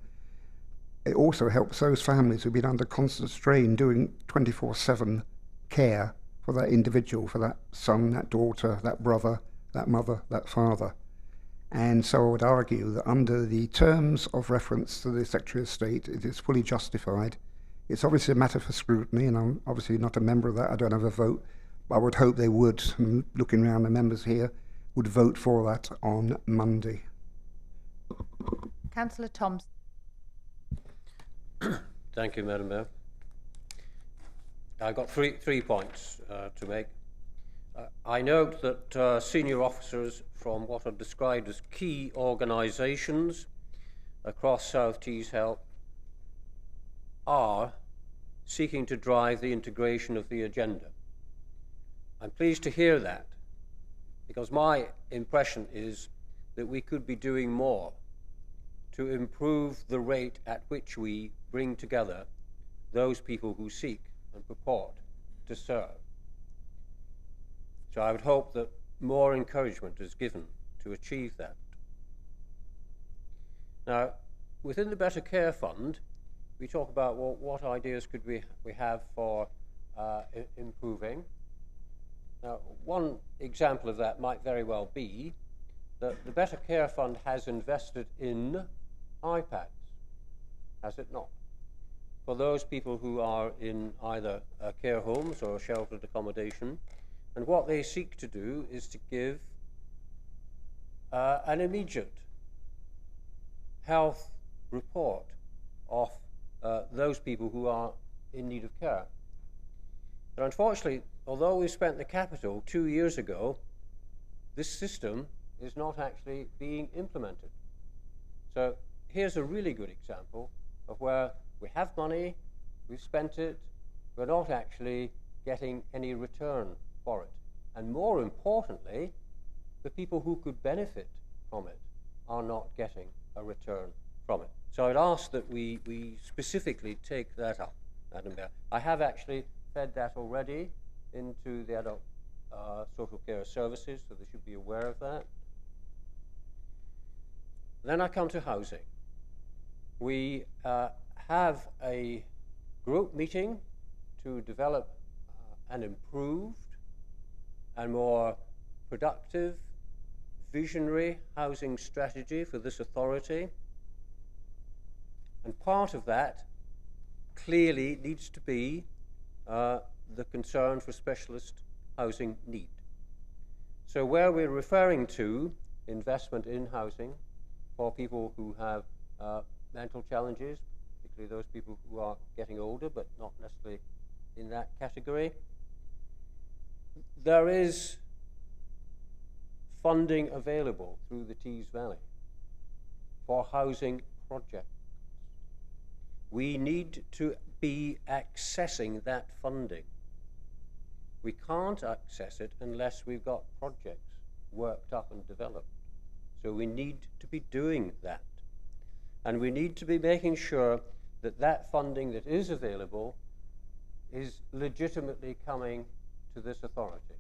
It also helps those families who've been under constant strain doing 24/7 care for that individual, for that son, that daughter, that brother, that mother, that father. And so I would argue that under the terms of reference to the Secretary of State, it is fully justified. It's obviously a matter for scrutiny, and I'm obviously not a member of that. I don't have a vote, but I would hope they would, and looking around the members here, would vote for that on Monday. Councillor Thompson. Thank you, Madam Mayor. I've got three points to make. I note that senior officers from what are described as key organisations across South Tees Health are seeking to drive the integration of the agenda. I'm pleased to hear that, because my impression is that we could be doing more to improve the rate at which we bring together those people who seek and purport to serve. So I would hope that more encouragement is given to achieve that. Now, within the Better Care Fund, we talk about, well, what ideas could we have for improving. Now, one example of that might very well be that the Better Care Fund has invested in iPads, has it not? For those people who are in either care homes or sheltered accommodation. And what they seek to do is to give an immediate health report of those people who are in need of care. But unfortunately, although we spent the capital 2 years ago, this system is not actually being implemented. So here's a really good example of where we have money, we've spent it, we're not actually getting any return for it. And more importantly, the people who could benefit from it are not getting a return from it. So I'd ask that we specifically take that up, Madam Mayor. I have actually fed that already into the adult social care services, so they should be aware of that. Then I come to housing. We have a group meeting to develop an improved and more productive, visionary housing strategy for this authority. And part of that clearly needs to be the concern for specialist housing need. So where we're referring to investment in housing for people who have mental challenges, particularly those people who are getting older but not necessarily in that category, there is funding available through the Tees Valley for housing projects. We need to be accessing that funding. We can't access it unless we've got projects worked up and developed. So we need to be doing that. And we need to be making sure that that funding that is available is legitimately coming to this authority.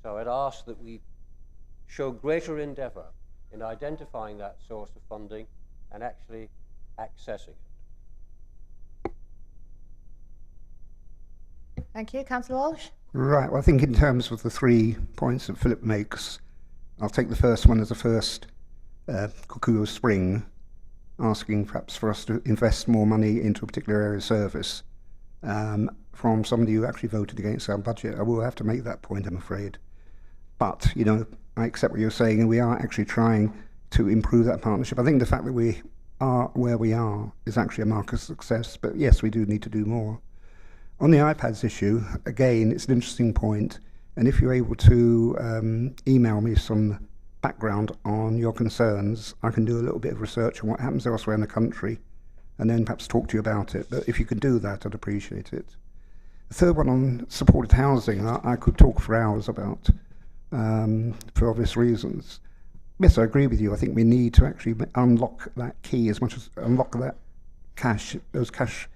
So I'd ask that we show greater endeavour in identifying that source of funding and actually accessing it. Thank you. Councillor Walsh? Right, well, I think in terms of the 3 points that Philip makes, I'll take the first one as a first cuckoo of spring, asking perhaps for us to invest more money into a particular area of service from somebody who actually voted against our budget. I will have to make that point, I'm afraid. But, you know, I accept what you're saying, and we are actually trying to improve that partnership. I think the fact that we are where we are is actually a mark of success, but yes, we do need to do more. On the iPads issue, again, it's an interesting point, and if you're able to email me some background on your concerns, I can do a little bit of research on what happens elsewhere in the country, and then perhaps talk to you about it. But if you could do that, I'd appreciate it. The third one on supported housing, I could talk for hours about, for obvious reasons. Yes, I agree with you. I think we need to actually unlock that key as much as unlock that cash, those cash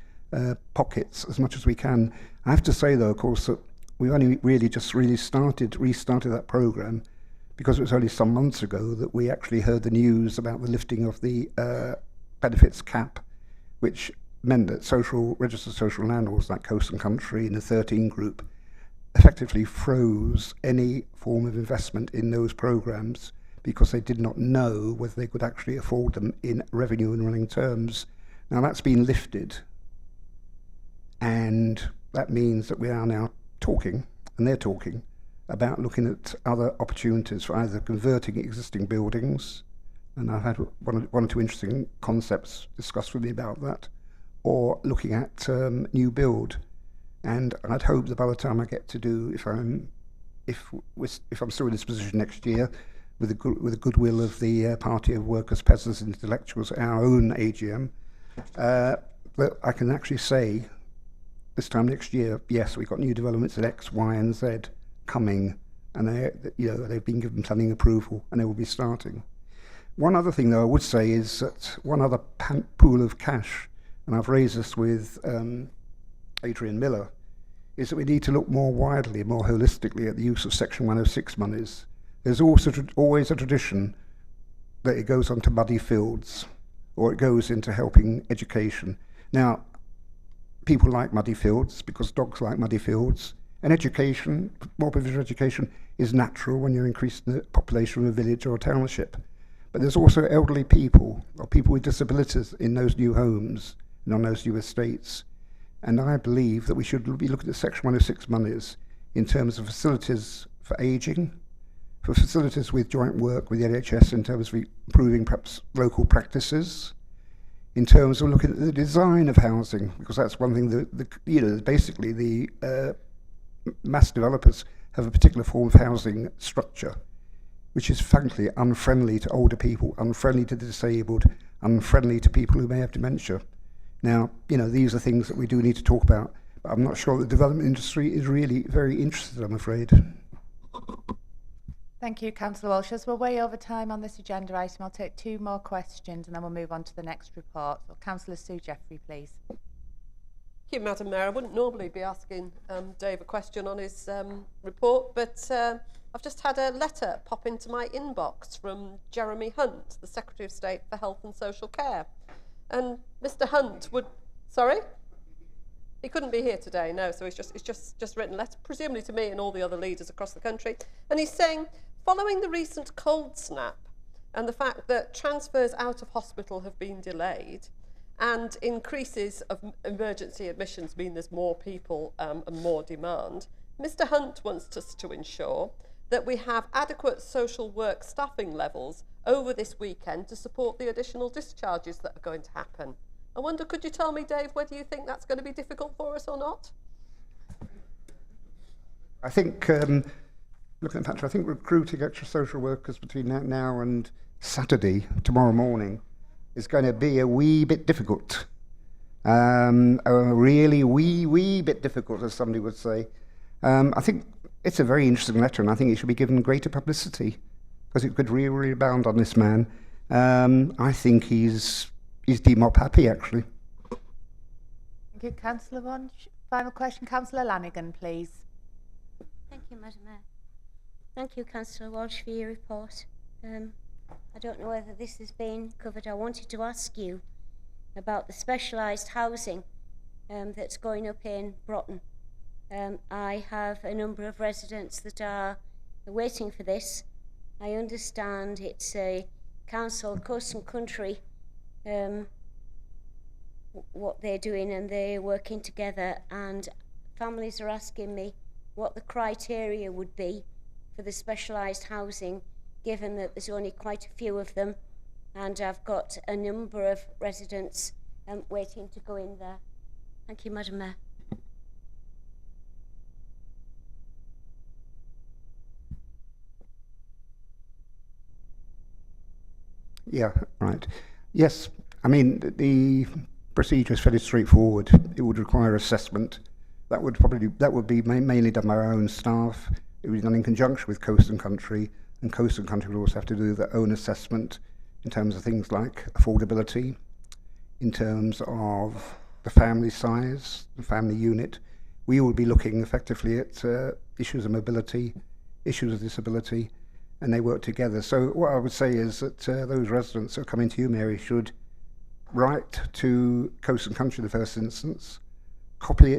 pockets as much as we can. I have to say, though, of course, that we only really just restarted that programme because it was only some months ago that we actually heard the news about the lifting of the benefits cap, which meant that registered social landlords like Coast and Country and the 13 group effectively froze any form of investment in those programmes because they did not know whether they could actually afford them in revenue and running terms. Now that's been lifted, and that means that we are now talking, and they're talking, about looking at other opportunities for either converting existing buildings, and I've had one or two interesting concepts discussed with me about that, or looking at new build. And I'd hope that by the time I get to do, if I'm still in this position next year, with the goodwill of the Party of Workers, Peasants and Intellectuals, our own AGM, that I can actually say this time next year, yes, we've got new developments at X, Y, and Z coming, and they've been given planning approval, and they will be starting. One other thing, though, I would say is that one other pool of cash, and I've raised this with Adrian Miller, is that we need to look more widely, more holistically at the use of Section 106 monies. There's also always a tradition that it goes onto muddy fields, or it goes into helping education. Now, people like muddy fields because dogs like muddy fields, and education, more provision of education, is natural when you're increasing the population of a village or a township. But there's also elderly people, or people with disabilities in those new homes and on those new estates. And I believe that we should be looking at Section 106 monies in terms of facilities for ageing, for facilities with joint work with the NHS in terms of improving perhaps local practices, in terms of looking at the design of housing, because that's one thing that basically the mass developers have a particular form of housing structure, which is frankly unfriendly to older people, unfriendly to the disabled, unfriendly to people who may have dementia. Now, you know, these are things that we do need to talk about, but I'm not sure the development industry is really very interested, I'm afraid. Thank you, Councillor Walsh. As we're way over time on this agenda item, I'll take 2 more questions and then we'll move on to the next report. So, Councillor Sue Jeffrey, please. Thank you, Madam Mayor. I wouldn't normally be asking Dave a question on his report, but I've just had a letter pop into my inbox from Jeremy Hunt, the Secretary of State for Health and Social Care. And Mr. Hunt would... Sorry? He couldn't be here today, no, so he's just written a letter, presumably to me and all the other leaders across the country. And he's saying, following the recent cold snap and the fact that transfers out of hospital have been delayed, and increases of emergency admissions mean there's more people and more demand, Mr. Hunt wants us to ensure that we have adequate social work staffing levels over this weekend to support the additional discharges that are going to happen. I wonder, could you tell me, Dave, whether you think that's going to be difficult for us or not? I think, looking at Patrick, I think recruiting extra social workers between now and Saturday, tomorrow morning, is going to be a wee bit difficult. A really wee bit difficult, as somebody would say. I think it's a very interesting letter, and I think it should be given greater publicity, because it could really rebound on this man. I think he's demop happy, actually. Thank you, Councillor Walsh. Final question, Councillor Lanigan, please. Thank you, Madam Mayor. Thank you, Councillor Walsh, for your report. I don't know whether this has been covered. I wanted to ask you about the specialised housing that's going up in Broughton. I have a number of residents that are waiting for this. I understand it's a council, coast and country, what they're doing, and they're working together, and families are asking me what the criteria would be for the specialised housing, given that there's only quite a few of them, and I've got a number of residents waiting to go in there. Thank you, Madam Mayor. Yeah, right. Yes, I mean, the procedure is fairly straightforward. It would require assessment. That would be mainly done by our own staff. It would be done in conjunction with Coast and Country, and Coast and Country would also have to do their own assessment in terms of things like affordability, in terms of the family size, the family unit. We will be looking effectively at issues of mobility, issues of disability, and they work together. So what I would say is that those residents who are coming to you, Mary, should write to Coast and Country in the first instance, copy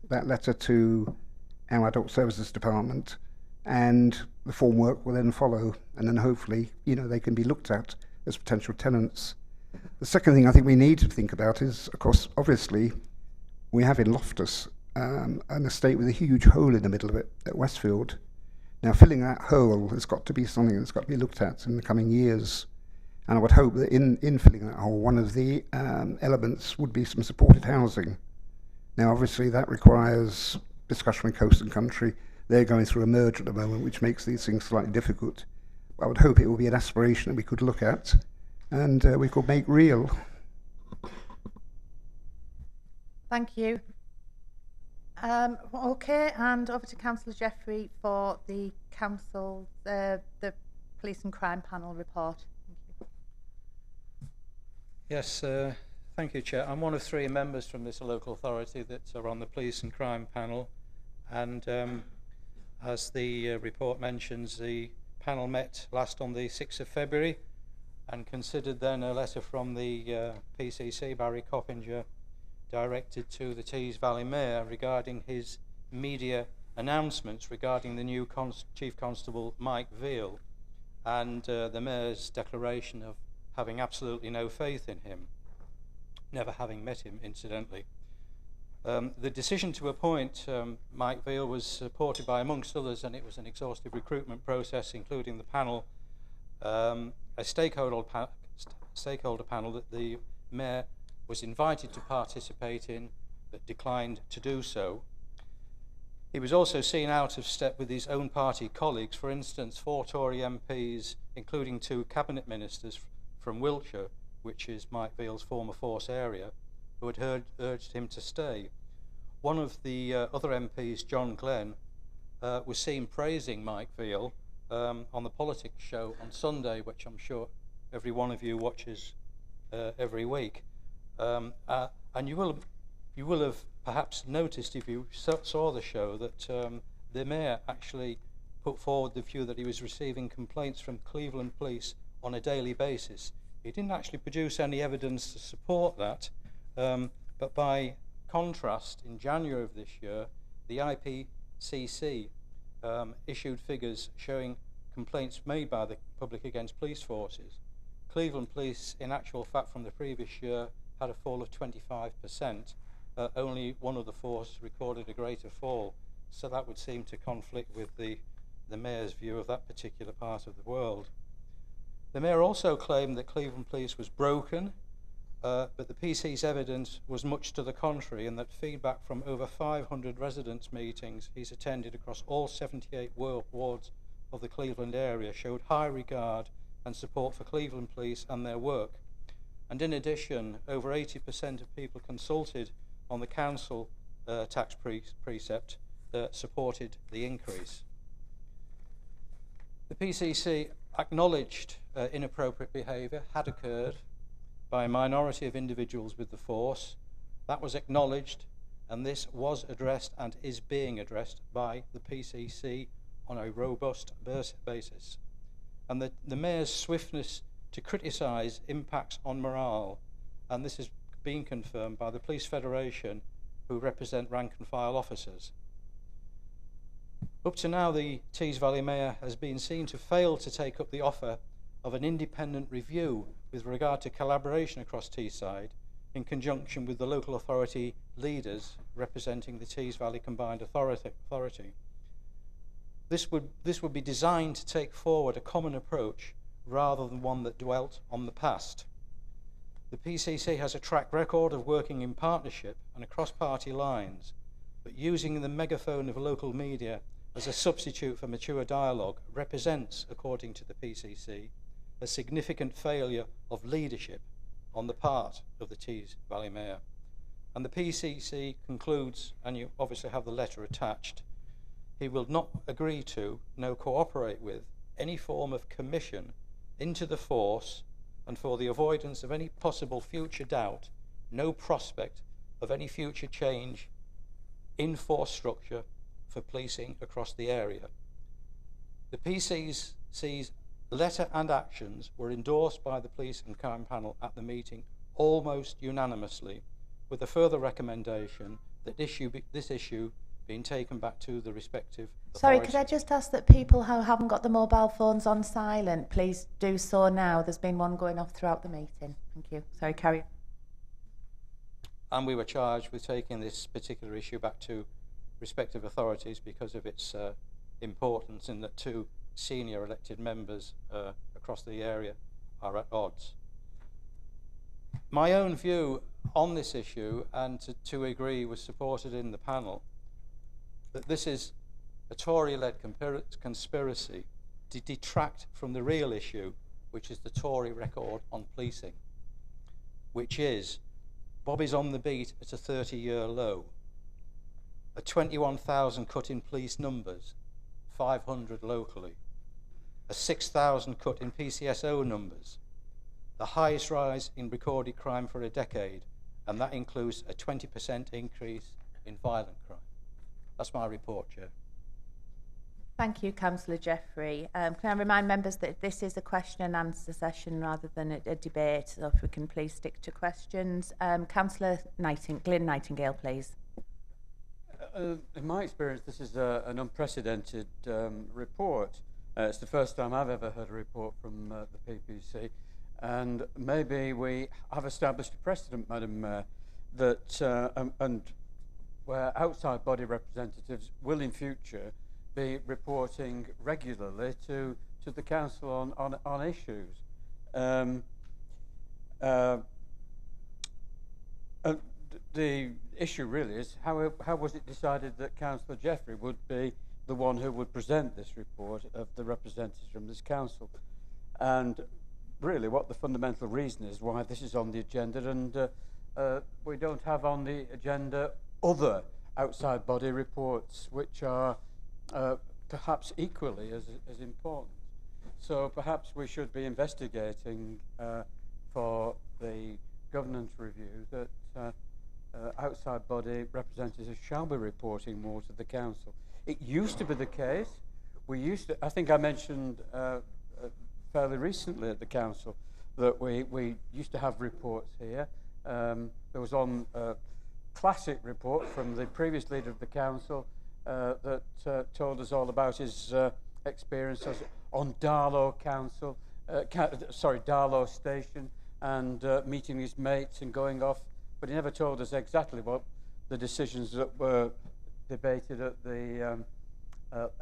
that letter to our Adult Services Department, and the formwork will then follow, and then hopefully, you know, they can be looked at as potential tenants. The second thing I think we need to think about is, of course, obviously, we have in Loftus an estate with a huge hole in the middle of it at Westfield. Now, filling that hole has got to be something that's got to be looked at in the coming years. And I would hope that in filling that hole, one of the elements would be some supported housing. Now, obviously, that requires discussion with Coast and Country. They're going through a merger at the moment, which makes these things slightly difficult. But I would hope it will be an aspiration that we could look at and we could make real. Thank you. Okay, and over to Councillor Jeffrey for the council, the police and crime panel report. Yes, thank you, Chair. I'm one of 3 members from this local authority that are on the police and crime panel, and as the report mentions, the panel met last on the 6th of February and considered then a letter from the PCC, Barry Coppinger, directed to the Tees Valley Mayor regarding his media announcements regarding the new Chief Constable Mike Veal, and the Mayor's declaration of having absolutely no faith in him, never having met him, incidentally. The decision to appoint Mike Veal was supported by, amongst others, and it was an exhaustive recruitment process, including the panel, a stakeholder panel that the Mayor was invited to participate in, but declined to do so. He was also seen out of step with his own party colleagues. For instance, 4 Tory MPs, including 2 cabinet ministers from Wiltshire, which is Mike Veal's former force area, who had urged him to stay. One of the other MPs, John Glenn, was seen praising Mike Veal on the Politics show on Sunday, which I'm sure every one of you watches every week. And you will have perhaps noticed, if you saw the show, that the mayor actually put forward the view that he was receiving complaints from Cleveland police on a daily basis. He didn't actually produce any evidence to support that, but by contrast, in January of this year, the IPCC issued figures showing complaints made by the public against police forces. Cleveland police, in actual fact, from the previous year, had a fall of 25%. Only one of the force recorded a greater fall, so that would seem to conflict with the mayor's view of that particular part of the world. The mayor also claimed that Cleveland police was broken, but the PC's evidence was much to the contrary, and that feedback from over 500 residents' meetings he's attended across all 78 wards of the Cleveland area showed high regard and support for Cleveland police and their work. And in addition, over 80% of people consulted on the council tax precept supported the increase. The PCC acknowledged inappropriate behaviour had occurred by a minority of individuals with the force. That was acknowledged, and this was addressed and is being addressed by the PCC on a robust basis. And the mayor's swiftness to criticise impacts on morale, and this has been confirmed by the Police Federation, who represent rank and file officers. Up to now, the Tees Valley Mayor has been seen to fail to take up the offer of an independent review with regard to collaboration across Teesside in conjunction with the local authority leaders representing the Tees Valley Combined Authority. This would be designed to take forward a common approach rather than one that dwelt on the past. The PCC has a track record of working in partnership and across party lines, but using the megaphone of local media as a substitute for mature dialogue represents, according to the PCC, a significant failure of leadership on the part of the Tees Valley Mayor. And the PCC concludes, and you obviously have the letter attached, he will not agree to, no cooperate with, any form of commission into the force, and for the avoidance of any possible future doubt, no prospect of any future change in force structure for policing across the area. The PCC's letter and actions were endorsed by the Police and Crime Panel at the meeting almost unanimously, with a further recommendation that this issue being taken back to the respective authorities. Sorry, could I just ask that people who haven't got the mobile phones on silent, please do so now. There's been one going off throughout the meeting. Thank you. Sorry, carry on. And we were charged with taking this particular issue back to respective authorities because of its importance in that two senior elected members across the area are at odds. My own view on this issue, and to agree, was supported in the panel, that this is a Tory-led conspiracy to detract from the real issue, which is the Tory record on policing, which is Bobby's on the beat at a 30-year low, a 21,000 cut in police numbers, 500 locally, a 6,000 cut in PCSO numbers, the highest rise in recorded crime for a decade, and that includes a 20% increase in violent crime. That's my report, Chair. Thank you, Councillor Jeffrey. Can I remind members that this is a question and answer session rather than a debate, so if we can please stick to questions. Councillor Glyn Nightingale, please. In my experience, this is an unprecedented report. It's the first time I've ever heard a report from the PPC, and maybe we have established a precedent, Madam Mayor, that and where outside body representatives will in future be reporting regularly to the council on issues. The issue really is how was it decided that Councillor Jeffrey would be the one who would present this report of the representatives from this council, and really what the fundamental reason is why this is on the agenda, and we don't have on the agenda other outside body reports which are perhaps equally as important. So perhaps we should be investigating for the governance review that outside body representatives shall be reporting more to the council. It used to be the case. I think I mentioned fairly recently at the council that we used to have reports here. There was one classic report from the previous leader of the council that told us all about his experiences on Darlow Council, Darlow Station, and meeting his mates and going off. But he never told us exactly what the decisions that were debated at the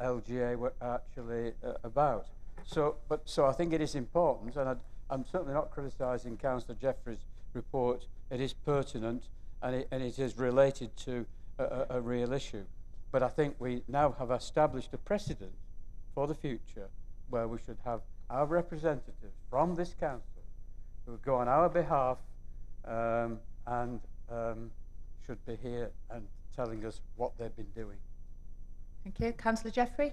LGA were actually about. So I think it is important, and I'm certainly not criticising Councillor Jeffrey's report. It is pertinent, and it is related to a real issue. But I think we now have established a precedent for the future where we should have our representatives from this council who go on our behalf and should be here and telling us what they've been doing. Thank you. Councillor Jeffrey?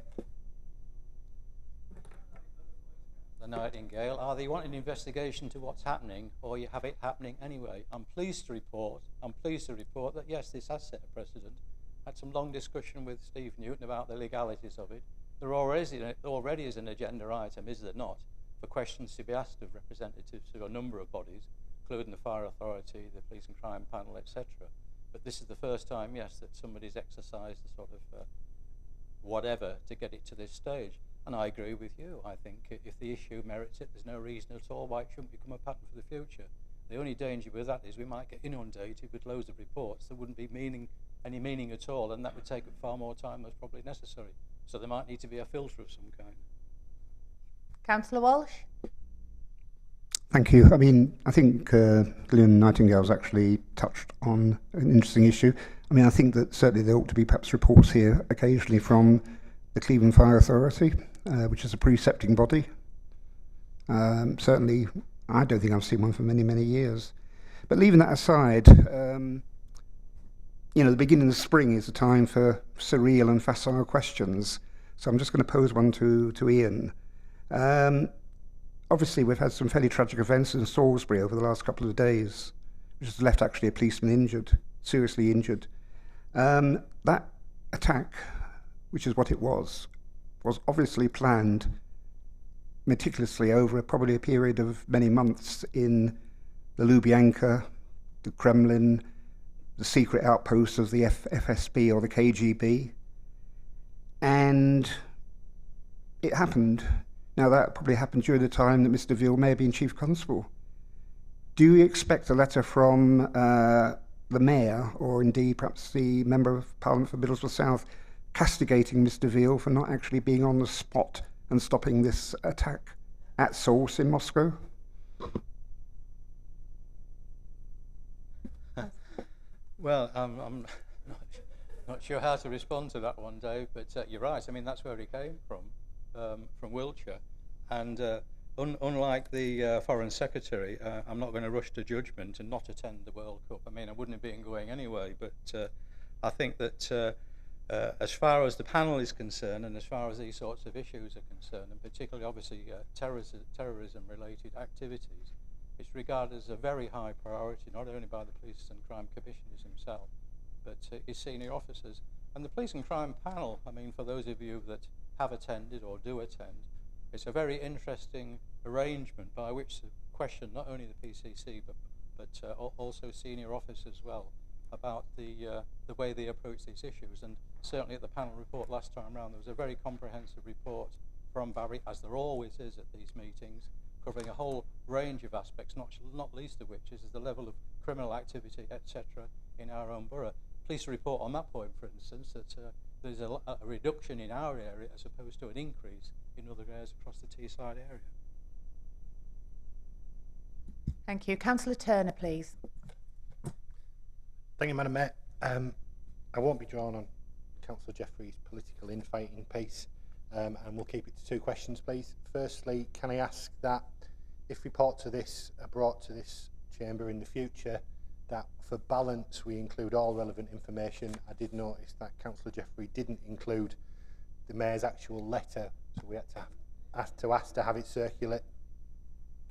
The Nightingale, either you want an investigation to what's happening or you have it happening anyway. I'm pleased to report that yes, this has set a precedent. I had some long discussion with Steve Newton about the legalities of it. There already is an agenda item, is there not, for questions to be asked of representatives of a number of bodies, including the Fire Authority, the Police and Crime Panel, etc. But this is the first time, yes, that somebody's exercised the sort of whatever to get it to this stage. And I agree with you. I think if the issue merits it, there's no reason at all why it shouldn't become a pattern for the future. The only danger with that is we might get inundated with loads of reports that wouldn't be any meaning at all, and that would take up far more time than probably necessary. So there might need to be a filter of some kind. Councillor Walsh? Thank you. I mean, I think Gillian Nightingale's actually touched on an interesting issue. I mean, I think that certainly there ought to be perhaps reports here occasionally from the Cleveland Fire Authority, which is a precepting body. Certainly, I don't think I've seen one for many, many years. But leaving that aside, you know, the beginning of spring is a time for surreal and facile questions. So I'm just going to pose one to Ian. Obviously, we've had some fairly tragic events in Salisbury over the last couple of days, which has left actually a policeman injured, seriously injured. That attack, which is what it was obviously planned meticulously over probably a period of many months in the Lubyanka, the Kremlin, the secret outposts of the FSB or the KGB. And it happened. Now, that probably happened during the time that Mr. Veal may have been Chief Constable. Do you expect a letter from the Mayor, or indeed perhaps the Member of Parliament for Middlesbrough South, castigating Mr. Veal for not actually being on the spot and stopping this attack at source in Moscow? Well, I'm not sure how to respond to that one, Dave, but you're right. I mean, that's where he came from Wiltshire. And unlike the Foreign Secretary, I'm not going to rush to judgment and not attend the World Cup. I mean, I wouldn't have been going anyway, but I think that as far as the panel is concerned and as far as these sorts of issues are concerned, and particularly obviously terrorism-related activities, it's regarded as a very high priority, not only by the Police and Crime Commissioners himself, but his senior officers. And the Police and Crime Panel, I mean, for those of you that have attended or do attend, it's a very interesting arrangement by which to question not only the PCC but also senior officers as well about the way they approach these issues. And certainly at the panel report last time round, there was a very comprehensive report from Barry, as there always is at these meetings, covering a whole range of aspects, not least of which is the level of criminal activity, etc., in our own borough. Police report on that point, for instance, that there's a reduction in our area as opposed to an increase in other areas across the Teesside area. Thank you. Councillor Turner, please. Thank you, Madam Mayor. I won't be drawn on Councillor Jeffrey's political infighting piece, and we'll keep it to two questions, please. Firstly, can I ask that if reports to this are brought to this chamber in the future, that for balance we include all relevant information. I did notice that Councillor Jeffrey didn't include the Mayor's actual letter, so we had to ask to have it circulate.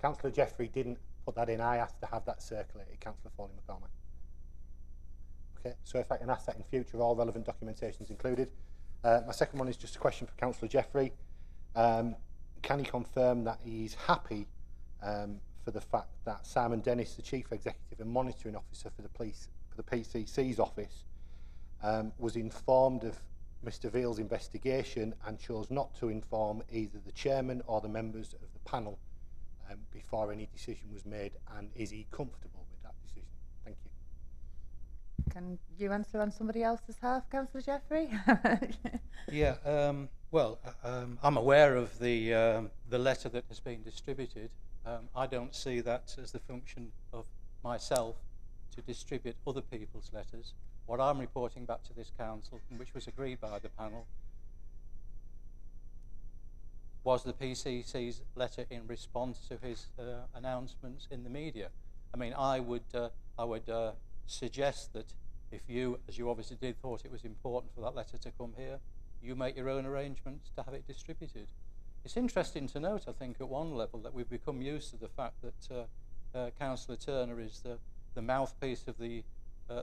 Councillor Jeffrey didn't put that in. I asked to have that circulated, Councillor Foley McCormack. Okay, so if I can ask that in future, all relevant documentation is included. My second one is just a question for Councillor Jeffrey. Can he confirm that he's happy for the fact that Simon Dennis, the Chief Executive and Monitoring Officer for the police, for the PCC's office, was informed of Mr Veal's investigation and chose not to inform either the Chairman or the members of the panel before any decision was made, and is he comfortable with that decision? Thank you. Can you answer on somebody else's half, Councillor Jeffrey? Yeah, well, I'm aware of the letter that has been distributed. I don't see that as the function of myself to distribute other people's letters. What I'm reporting back to this council, and which was agreed by the panel, was the PCC's letter in response to his announcements in the media. I mean, I would suggest that if you, as you obviously did, thought it was important for that letter to come here, you make your own arrangements to have it distributed. It's interesting to note, I think, at one level that we've become used to the fact that Councillor Turner is the mouthpiece of the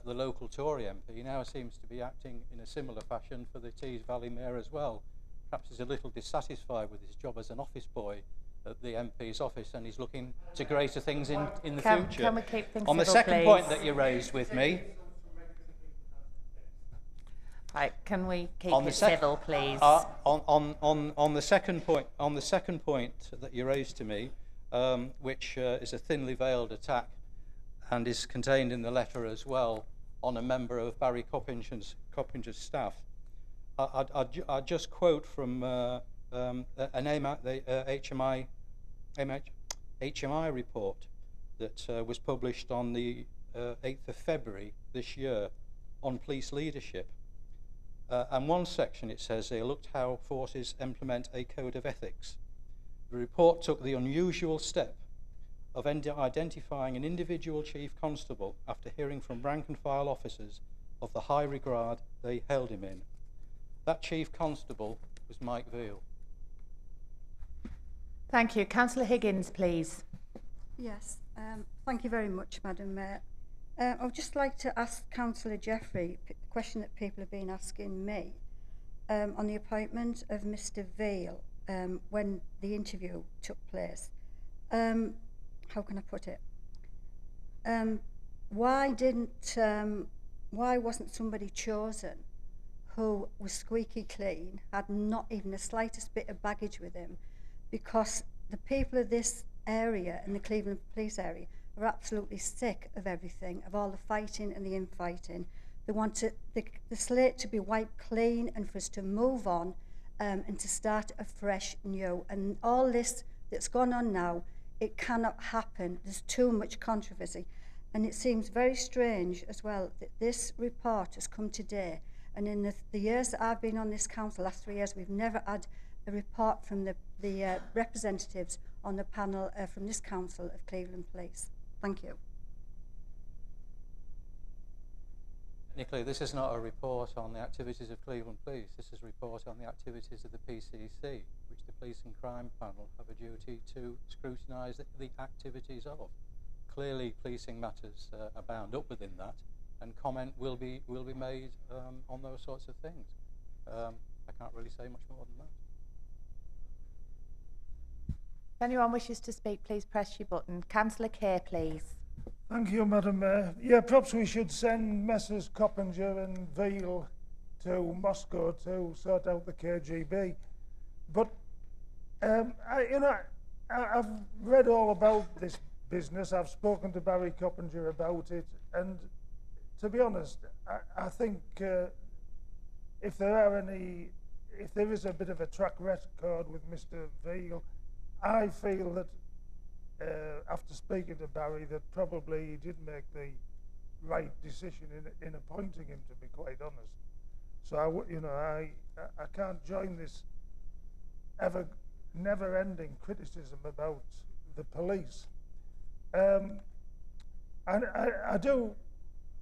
local Tory MP. He now seems to be acting in a similar fashion for the Tees Valley Mayor as well. Perhaps he's a little dissatisfied with his job as an office boy at the MP's office, and he's looking to greater things in the future. Can we keep things on the civil, second please? point that you raised with me, right, can we keep on it the civil, please? on the second point that you raised to me, which is a thinly veiled attack and is contained in the letter as well on a member of Barry Coppinger's staff. I'll just quote from an HMI report that was published on the 8th of February this year on police leadership. And one section it says here, looked how forces implement a code of ethics. The report took the unusual step of identifying an individual chief constable after hearing from rank and file officers of the high regard they held him in. That chief constable was Mike Veal. Thank you. Councillor Higgins, please. Yes, thank you very much, Madam Mayor. I would just like to ask Councillor Jeffrey a question that people have been asking me on the appointment of Mr Veal when the interview took place. How can I put it? Why wasn't somebody chosen who was squeaky clean, had not even the slightest bit of baggage with him? Because the people of this area, in the Cleveland police area, are absolutely sick of everything, of all the fighting and the infighting. They want the slate to be wiped clean and for us to move on and to start afresh new. And all this that's gone on now, it cannot happen. There's too much controversy. And it seems very strange as well that this report has come today. And in the years that I've been on this council, last 3 years, we've never had a report from the representatives on the panel from this council of Cleveland Police. Thank you. Technically, this is not a report on the activities of Cleveland Police. This is a report on the activities of the PCC, which the Police and Crime Panel have a duty to scrutinise the activities of. Clearly, policing matters are bound up within that, and comment will be made on those sorts of things. I can't really say much more than that. If anyone wishes to speak, please press your button. Councillor Kerr, please. Thank you, Madam Mayor. Yeah, perhaps we should send Messrs Coppinger and Veal to Moscow to sort out the KGB. But, I've read all about this business. I've spoken to Barry Coppinger about it. And to be honest, I think if there is a bit of a track record with Mr Veal, I feel that after speaking to Barry, that probably he did make the right decision in appointing him, to be quite honest. So I can't join this never-ending criticism about the police. And I do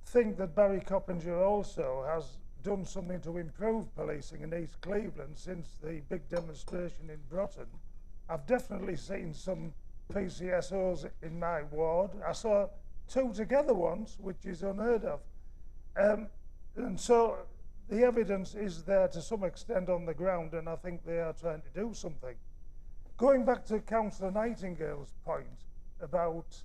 think that Barry Coppinger also has done something to improve policing in East Cleveland since the big demonstration in Broughton. I've definitely seen some PCSOs in my ward. I saw 2 together once, which is unheard of. And so the evidence is there to some extent on the ground, and I think they are trying to do something. Going back to Councillor Nightingale's point about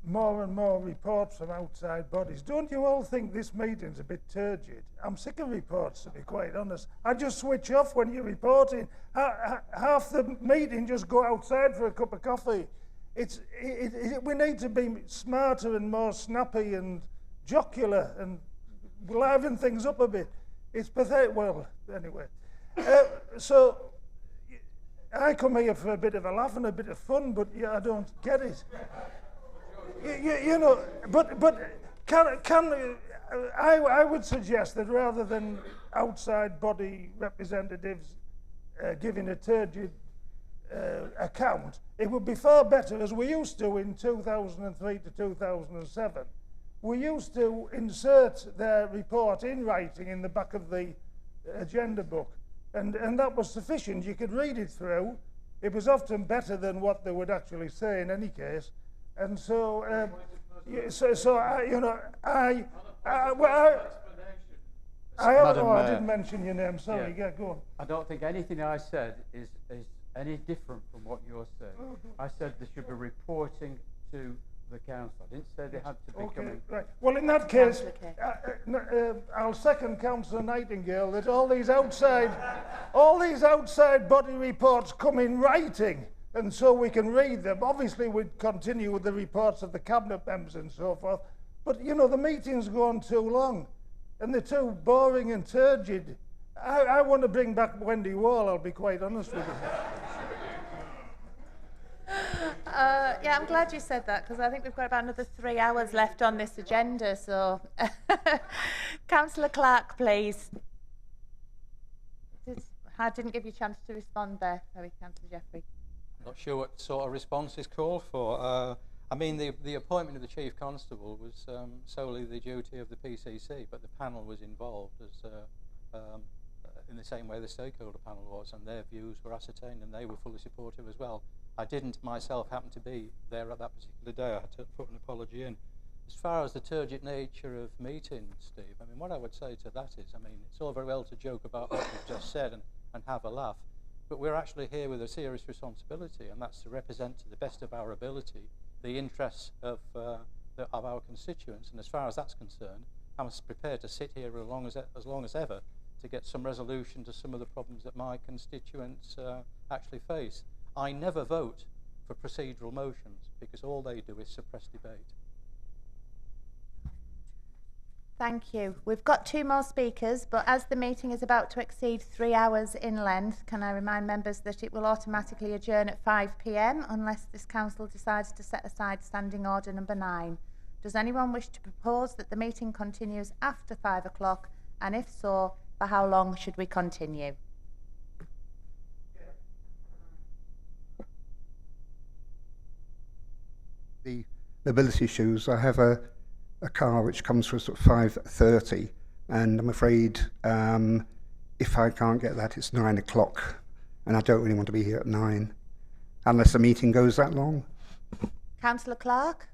more and more reports from outside bodies, don't you all think this meeting's a bit turgid? I'm sick of reports, to be quite honest. I just switch off when you're reporting. Half the meeting just go outside for a cup of coffee. We need to be smarter and more snappy and jocular and liven things up a bit. It's pathetic. Well, anyway. So I come here for a bit of a laugh and a bit of fun, but yeah, I don't get it. You know, but I would suggest that rather than outside body representatives giving a turgid account, it would be far better, as we used to in 2003 to 2007. We used to insert their report in writing in the back of the agenda book, and that was sufficient. You could read it through. It was often better than what they would actually say in any case. And so, I didn't mention your name. Sorry, yeah, go on. I don't think anything I said is any different from what you're saying. I said they should be reporting to the council. I didn't say they had to be coming. Right. Well, in that case, I'll second Councillor Nightingale that all these outside body reports come in writing, and so we can read them. Obviously, we'd continue with the reports of the cabinet members and so forth. But you know, the meetings go on too long, and they're too boring and turgid. I want to bring back Wendy Wall. I'll be quite honest with you. Yeah, I'm glad you said that, because I think we've got about another 3 hours left on this agenda. So, Councillor Clark, please. I didn't give you a chance to respond there. Sorry, Councillor Jeffrey. I'm not sure what sort of response is called for. I mean, the appointment of the Chief Constable was solely the duty of the PCC, but the panel was involved as in the same way the stakeholder panel was, and their views were ascertained and they were fully supportive as well. I didn't myself happen to be there at that particular day. I had to put an apology in. As far as the turgid nature of meetings, Steve, I mean, what I would say to that is, I mean, it's all very well to joke about what you've just said and have a laugh, but we're actually here with a serious responsibility, and that's to represent to the best of our ability the interests of our constituents. And as far as that's concerned, I'm prepared to sit here as long as ever to get some resolution to some of the problems that my constituents actually face. I never vote for procedural motions because all they do is suppress debate. Thank you. We've got 2 more speakers, but as the meeting is about to exceed 3 hours in length, can I remind members that it will automatically adjourn at 5 p.m. unless this council decides to set aside Standing Order number 9. Does anyone wish to propose that the meeting continues after 5 o'clock, and if so, for how long should we continue? The mobility issues, I have a car which comes for us at 5:30, and I'm afraid if I can't get that, it's 9 o'clock, and I don't really want to be here at 9 unless the meeting goes that long. Councillor Clark?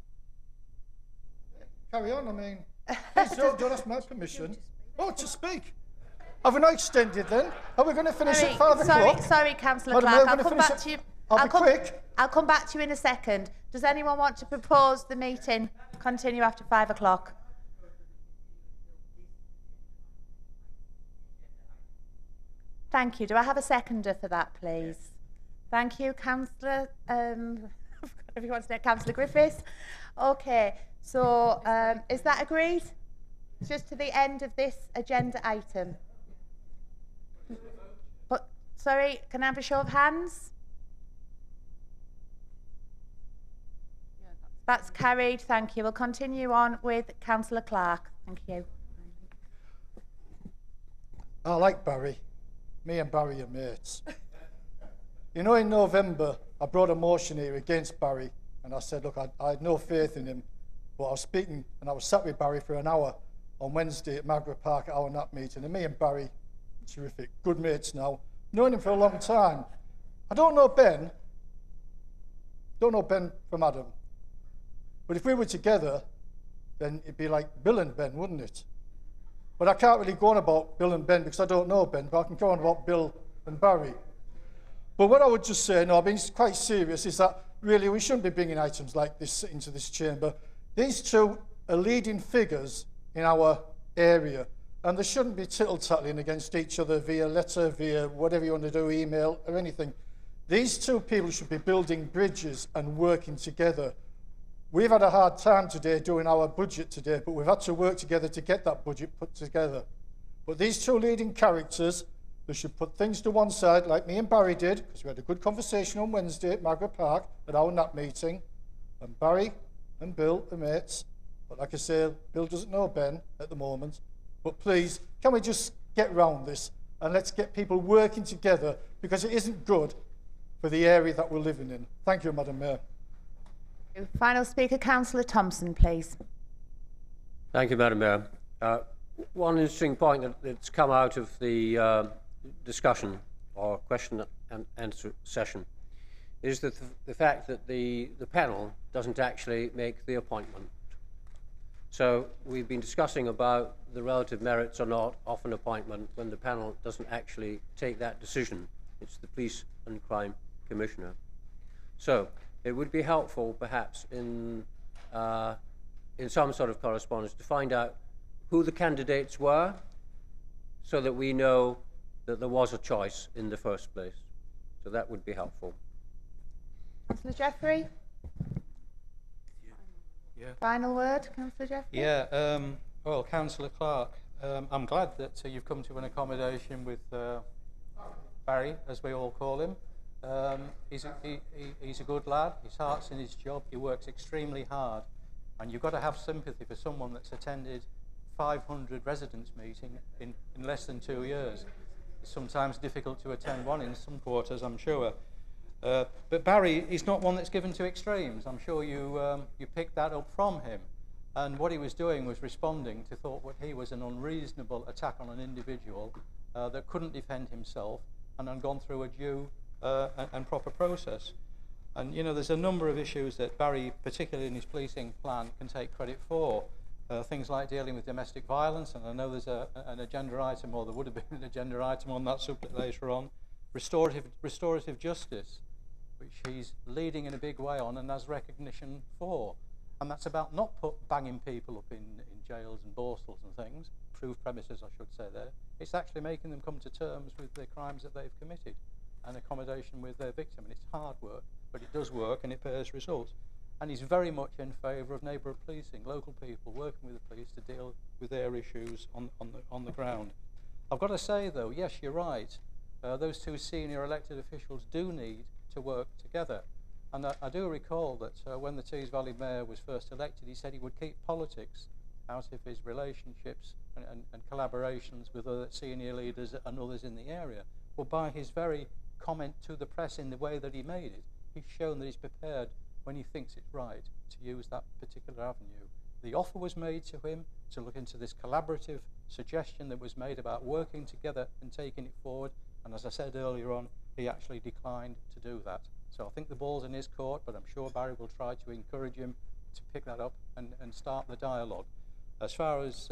Carry on, I mean, please don't ask my permission. Oh, to speak. Have we not extended then? Are we going to finish at 5 o'clock? Sorry, Councillor Clark. I'll come back to you. I'll be quick. I'll come back to you in a second. Does anyone want to propose the meeting continue after 5 o'clock? Thank you. Do I have a seconder for that, please? Thank you, Councillor. If you want to say Councillor Griffiths. Okay. So, is that agreed? Just to the end of this agenda item. But sorry, can I have a show of hands? That's carried. Thank you. We'll continue on with Councillor Clark. Thank you. I like Barry. Me and Barry are mates. You know, in November, I brought a motion here against Barry, and I said, look, I had no faith in him, but I was speaking, and I was sat with Barry for an hour on Wednesday at Margaret Park at our NAP meeting, and me and Barry, terrific, good mates now, known him for a long time. I don't know Ben from Adam, but if we were together, then it'd be like Bill and Ben, wouldn't it? But I can't really go on about Bill and Ben because I don't know Ben, but I can go on about Bill and Barry. But what I would just say, no, I've been quite serious, is that really we shouldn't be bringing items like this into this chamber. These two are leading figures in our area, and they shouldn't be tittle-tattling against each other via letter, via whatever you want to do, email or anything. These two people should be building bridges and working together. We've had a hard time today doing our budget today, but we've had to work together to get that budget put together. But these two leading characters, they should put things to one side like me and Barry did, because we had a good conversation on Wednesday at Margaret Park at our NAP meeting, and Barry and Bill are mates. But like I say, Bill doesn't know Ben at the moment. But please, can we just get round this and let's get people working together, because it isn't good for the area that we're living in. Thank you, Madam Mayor. Final speaker, Councillor Thompson, please. Thank you, Madam Mayor. One interesting point that's come out of the discussion or question and answer session is that the fact that the panel doesn't actually make the appointment. So we've been discussing about the relative merits or not of an appointment when the panel doesn't actually take that decision. It's the Police and Crime Commissioner. So it would be helpful perhaps in some sort of correspondence to find out who the candidates were so that we know that there was a choice in the first place. So that would be helpful. Councillor Jeffrey? Yeah. Final word, Councillor Jeffrey? Yeah, well, Councillor Clark, I'm glad that you've come to an accommodation with Barry, as we all call him. He's a good lad, his heart's in his job, he works extremely hard, and you've got to have sympathy for someone that's attended 500 residents' meetings in less than 2 years. It's sometimes difficult to attend one in some quarters, I'm sure. But Barry is not one that's given to extremes. I'm sure you picked that up from him. And what he was doing was responding to what he was an unreasonable attack on an individual that couldn't defend himself and had gone through a due and proper process. And, you know, there's a number of issues that Barry, particularly in his policing plan, can take credit for. Things like dealing with domestic violence, and I know there's an agenda item, or there would have been an agenda item on that subject later on. Restorative justice, which he's leading in a big way on and has recognition for. And that's about not banging people up in jails and borstals and things, approved premises I should say there. It's actually making them come to terms with the crimes that they've committed and accommodation with their victim. And it's hard work, but it does work and it bears results. And he's very much in favour of neighbourhood policing, local people working with the police to deal with their issues on the ground. I've got to say though, yes, you're right. Those two senior elected officials do need to work together. And I do recall that when the Tees Valley Mayor was first elected, he said he would keep politics out of his relationships and collaborations with other senior leaders and others in the area. Well, by his very comment to the press in the way that he made it, he's shown that he's prepared when he thinks it's right to use that particular avenue. The offer was made to him to look into this collaborative suggestion that was made about working together and taking it forward. And as I said earlier on, he actually declined to do that. So I think the ball's in his court, but I'm sure Barry will try to encourage him to pick that up and start the dialogue. As far as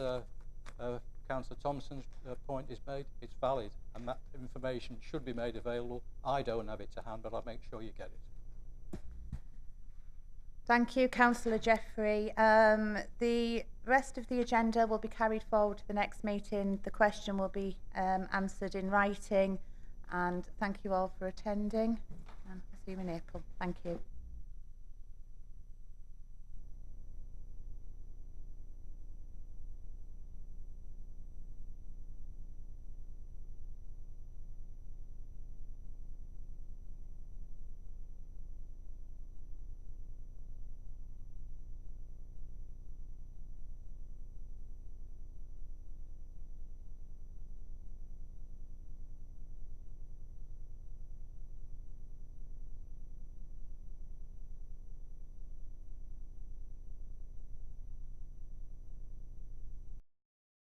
Councillor Thompson's point is made, it's valid, and that information should be made available. I don't have it to hand, but I'll make sure you get it. Thank you, Councillor Jeffrey. The rest of the agenda will be carried forward to the next meeting. The question will be answered in writing, and thank you all for attending, and I'll see you in April. Thank you.